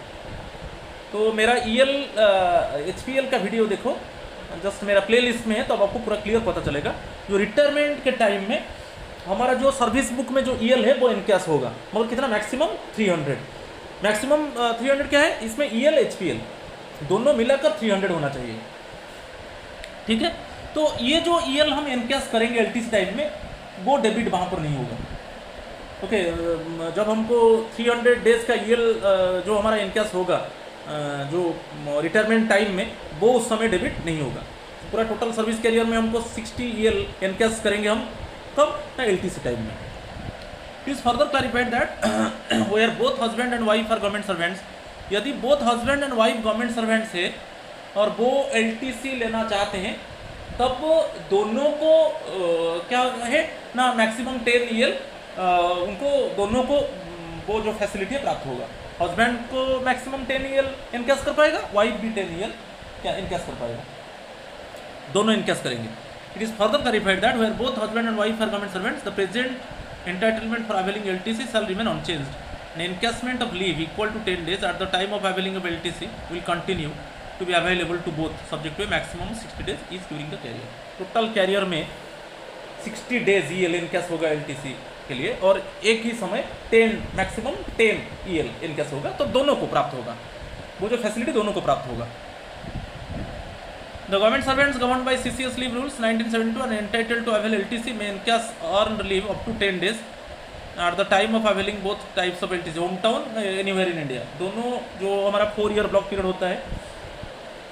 तो मेरा ईएल एचपीएल का वीडियो देखो, जस्ट मेरा प्लेलिस्ट में है, तो अब आपको पूरा क्लियर पता चलेगा। जो रिटायरमेंट के टाइम में हमारा जो सर्विस बुक में जो ईएल है वो एनकैश होगा, मगर कितना, मैक्सिमम 300। मैक्सिमम 300 क्या है, इसमें ईएल एचपीएल दोनों मिलाकर 300 होना चाहिए। ठीक है, तो ये जो ईएल हम एनकैश करेंगे एलटीसी टाइम में, वो डेबिट वहाँ पर नहीं होगा। ओके, जब हमको 300 डेज का ईएल जो हमारा एनकैश होगा जो रिटायरमेंट टाइम में, वो उस समय डेबिट नहीं होगा। पूरा टोटल सर्विस कैरियर में हमको 60 ईएल एनकैश करेंगे हम, कब ना, एलटीसी टाइम में। It is further clarified that where both husband and wife are government servants, यदि both husband and wife government servants है और वो एलटीसी लेना चाहते हैं, तब दोनों को क्या है ना, मैक्सिमम 10 ईएल उनको दोनों को वो जो फैसिलिटी प्राप्त होगा। हस्बैंड को मैक्सिमम 10 ईएल इनकैश कर पाएगा, वाइफ भी 10 ईएल क्या इनकैश कर पाएगा, दोनों इनकैश करेंगे। It is further clarified that where both husband and wife are government servants, the present entitlement for availing LTC shall remain unchanged. An encashment of leave equal to 10 days at the time of availing of LTC will continue to be available to both, subject to a maximum 60 days each during the career. Total career में 60 days EL encash होगा LTC के लिए, और एक ही समय 10 maximum 10 EL encash होगा, तो दोनों को प्राप्त होगा, वो जो फैसिलिटी दोनों को प्राप्त होगा। The government servants governed by CCS leave rules 1972 are entitled to avail LTC may encash earned leave up to 10 days at the time of availing both types of LTC, home town anywhere in India. दोनों जो हमारा 4 year block period होता है,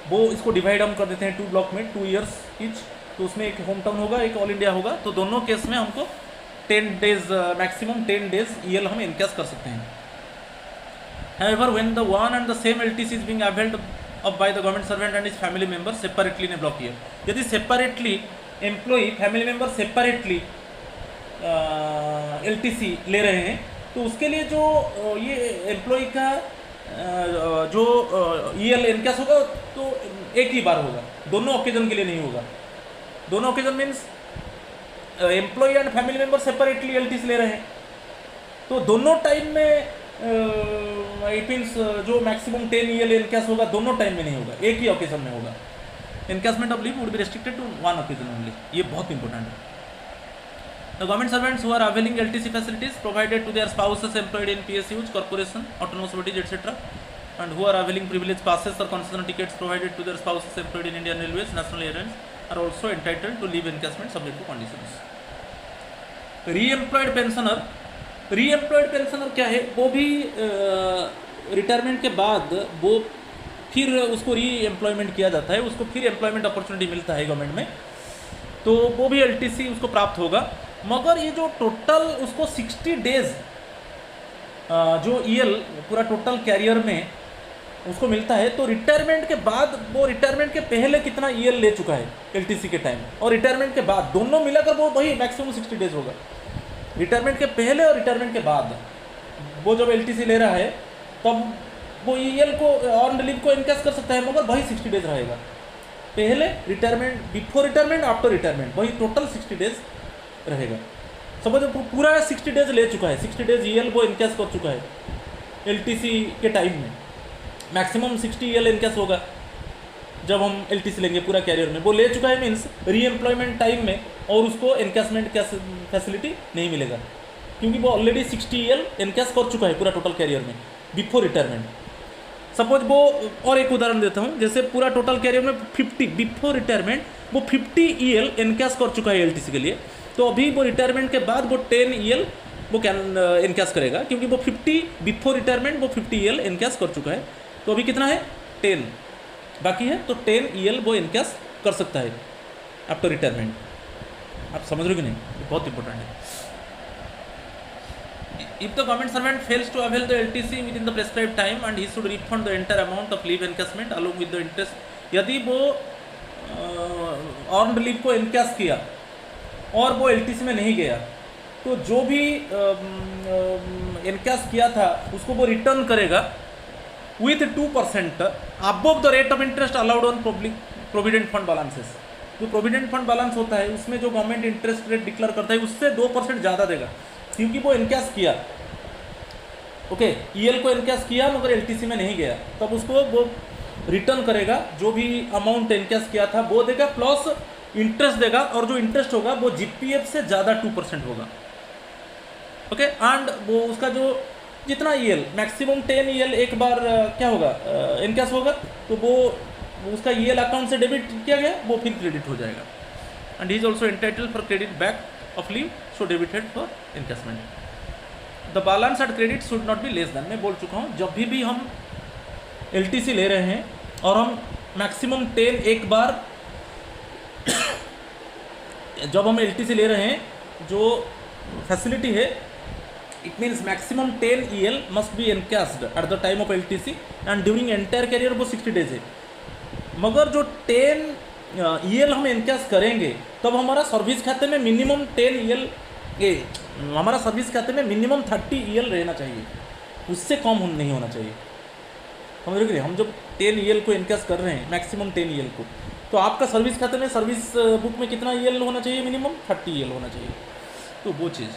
वो इसको divide हम कर देते हैं 2 ब्लॉक में, 2 ईयर्स ईच, तो उसमें एक होम टाउन होगा, एक ऑल इंडिया होगा, तो दोनों केस में हमको 10 डेज मैक्सिमम 10 डेज ईएल हम इनकैश कर सकते हैं। However, when the one and the same LTC is being availed of by the government servant and his family member separately in a block year, यदि separately employee family member separately LTC ले रहे हैं, तो उसके लिए जो ये employee का जो ईएल इनकैश होगा तो एक ही बार होगा, दोनों ओकेजन के लिए नहीं होगा। दोनों occasion means employee and family member separately LTC ले रहे हैं, तो दोनों टाइम में इट मीन्स जो मैक्सिमम 10 ईएल इनकैश होगा दोनों टाइम में नहीं होगा, एक ही ओकेजन में होगा। Encashment of leave would be restricted to one occasion only, ये बहुत इंपॉर्टेंट है। The government servants who are availing LTC facilities provided to their spouses employed in PSUs, corporation, autonomous bodies, etc., and who are availing privilege passes or concession tickets provided to their spouses employed in Indian Railways, National Airlines, are also entitled to leave encashment subject to conditions. Re-employed pensioner, re-employed pensioner क्या है, वो भी retirement के बाद वो फिर उसको री एम्प्लॉयमेंट किया जाता है, उसको फिर एम्प्लॉयमेंट अपॉर्चुनिटी मिलता है गवर्नमेंट में, तो वो भी एलटीसी उसको प्राप्त होगा। मगर ये जो टोटल उसको 60 डेज जो ईएल पूरा टोटल कैरियर में उसको मिलता है, तो रिटायरमेंट के बाद वो रिटायरमेंट के पहले कितना ईएल ले चुका है एलटीसी के टाइम और रिटायरमेंट के बाद दोनों मिलाकर वो वही मैक्सिमम 60 डेज होगा। रिटायरमेंट के पहले और रिटायरमेंट के बाद वो जब एलटीसी ले रहा है तब वो ईएल को ऑन लीव को इनकैश कर सकता है, मगर वही 60 डेज रहेगा। पहले retirement, before retirement, after retirement, वही टोटल 60 डेज रहेगा। समझो पूरा 60 डेज ले चुका है, 60 डेज ईएल वो इनकैश कर चुका है एलटीसी के टाइम में। मैक्सिमम 60 ईएल इनकैश होगा जब हम एलटीसी लेंगे पूरा कैरियर में, वो ले चुका है मीन्स री एम्प्लॉयमेंट टाइम में, और उसको इनकैशमेंट क्या फैसिलिटी नहीं मिलेगा क्योंकि वो ऑलरेडी 60 ईएल इनकैश कर चुका है पूरा टोटल कैरियर में बिफोर रिटायरमेंट। सपोज वो, और एक उदाहरण देता हूँ, जैसे पूरा टोटल कैरियर में 50 बिफोर रिटायरमेंट वो 50 ईएल इनकैश कर चुका है एलटीसी के लिए, तो अभी वो रिटायरमेंट के बाद वो 10 ईएल वो इनकैश करेगा क्योंकि वो 50 बिफोर रिटायरमेंट वो 50 ईएल इनकैश कर चुका है, तो अभी कितना है 10 बाकी है, तो 10 ईएल वो इनकैश कर सकता है आफ्टर रिटायरमेंट। आप समझ रहे हो कि नहीं, बहुत इंपॉर्टेंट है। If the government servant fails to avail the LTC within the prescribed time and he should refund the entire amount of leave encashment along with the interest, यदि वो अर्न्ड लीव को इनकैश किया और वो LTC में नहीं गया, तो जो भी इनकैश किया था उसको वो रिटर्न करेगा with 2% above the rate of interest allowed on public provident fund balances. जो प्रोविडेंट फंड बैलेंस होता है उसमें जो गवर्नमेंट इंटरेस्ट रेट डिक्लेयर करता है उससे 2% ज़्यादा देगा क्योंकि वो इनकैश किया, ओके, ईएल को इनकैश किया मगर एलटीसी में नहीं गया, तब उसको वो रिटर्न करेगा, जो भी अमाउंट इनकैश किया था वो देगा प्लस इंटरेस्ट देगा, और जो इंटरेस्ट होगा वो जीपीएफ से ज़्यादा 2% होगा, ओके। एंड वो उसका जो जितना ईएल मैक्सिमम 10 ईएल एक बार क्या होगा इनकैश होगा, तो वो उसका ईएल अकाउंट से डेबिट किया गया वो फिर क्रेडिट हो जाएगा। And he is also entitled for credit back of leave so debited for encashment. The balance at credit should not be less than, मैं बोल चुका हूँ, जब भी हम एलटीसी ले रहे हैं और हम मैक्सिमम 10 एक बार जब हम एलटीसी ले रहे हैं जो फैसिलिटी है, it means maximum 10 EL must be encashed at the time of LTC and during entire career वो 60 डेज है। मगर जो 10 ईएल हम एनकैश करेंगे तब हमारा सर्विस खाते में मिनिमम 10 ईएल, हमारा सर्विस खाते में मिनिमम 30 ईएल रहना चाहिए, उससे कम नहीं होना चाहिए। समझ रहे, हम जब 10 ईएल को इनकैश कर रहे हैं मैक्सिमम 10 ईएल को, तो आपका सर्विस खाते में सर्विस बुक में कितना ईएल होना चाहिए, मिनिमम 30 ईएल होना चाहिए। तो वो चीज़,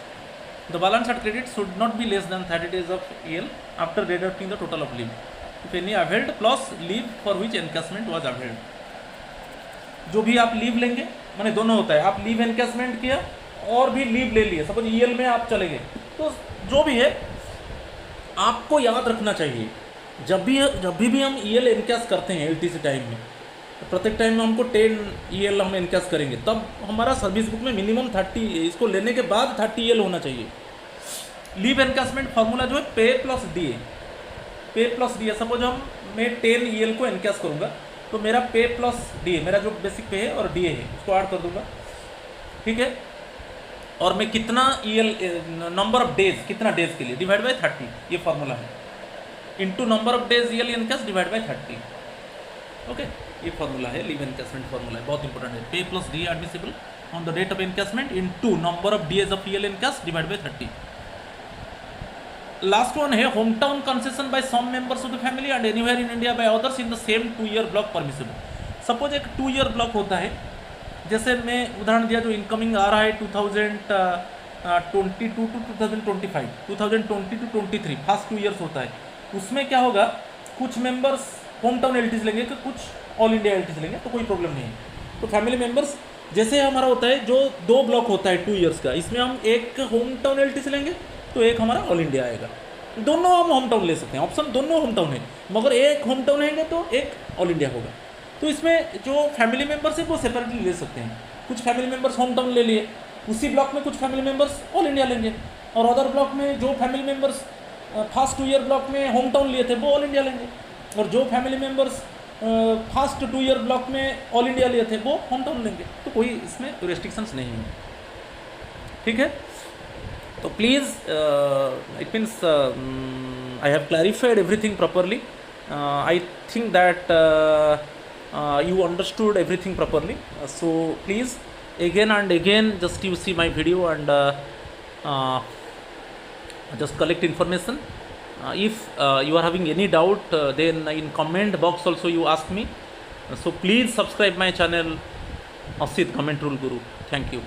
the balance at credit should not be less than 30 days of EL after deducting the total of leave if any availed plus leave for which encashment was availed. जो भी आप लीव लेंगे, माने दोनों होता है, आप लीव एनकैशमेंट किया और भी लीव ले लिए, सपोज ईएल में आप चले गए, तो जो भी है आपको याद रखना चाहिए, जब भी हम ईएल एनकैश करते हैं एलटीसी टाइम में, तो प्रत्येक टाइम में हमको 10 ईएल हम एनकैश करेंगे, तब हमारा सर्विस बुक में मिनिमम 30, इसको लेने के बाद 30 ईएल होना चाहिए। लीव एनकैशमेंट फार्मूला जो है पे प्लस डी ए, पे प्लस डी ए। सपोज मैं 10 ईएल को एनकैश करूँगा, तो मेरा पे प्लस डी ए, मेरा जो बेसिक पे है और डी ए है उसको ऐड कर दूंगा, ठीक है। और मैं कितना ईएल, नंबर ऑफ डेज, कितना डेज के लिए, डिवाइड बाय 30, ये फार्मूला है, into number of days EL encash divide by 30, okay. ये फार्मूला है, लीव एनकैशमेंट फार्मूला है, बहुत इंपॉर्टेंट है। Pay plus D admissible on the date of encashment into number of days of EL encash divide by 30। Last one है home town concession by some members of the family and anywhere in India by others in the same 2 year block permissible. Suppose एक 2 year block होता है, जैसे मैं उदाहरण दिया जो incoming आ रहा है 2022 टू 2025, 2020 टू 23, फर्स्ट 2 ईयर्स होता है, उसमें क्या होगा, कुछ मेंबर्स होम टाउन एलटीज लेंगे तो कुछ ऑल इंडिया एलटीज लेंगे, तो कोई प्रॉब्लम नहीं है। तो फैमिली मेंबर्स जैसे हमारा होता है जो 2 ब्लॉक होता है 2 ईयर्स का, इसमें हम एक होम टाउन एलटीज लेंगे तो एक हमारा ऑल इंडिया आएगा। दोनों हम होम टाउन ले सकते हैं, ऑप्शन दोनों होम टाउन है, मगर एक होम टाउन है तो एक ऑल इंडिया होगा। तो इसमें जो फैमिली मेंबर्स है वो सेपरेटली ले सकते हैं। कुछ फैमिली मेंबर्स होम टाउन ले लिए, उसी ब्लॉक में कुछ फैमिली मेंबर्स ऑल इंडिया लेंगे, और अदर ब्लॉक में जो family members first 2 year block में होम टाउन लिए थे वो ऑल इंडिया लेंगे, और जो family members first 2 year block में ऑल इंडिया लिए थे वो होम टाउन लेंगे। तो कोई इसमें रेस्ट्रिक्शंस नहीं है, ठीक है। तो please it means I have clarified everything properly, I think that you understood everything properly, so please again and again just you see my video and just collect information. If you are having any doubt, then in comment box also you ask me, so please subscribe my channel Asit Comment Rule Guru. Thank you.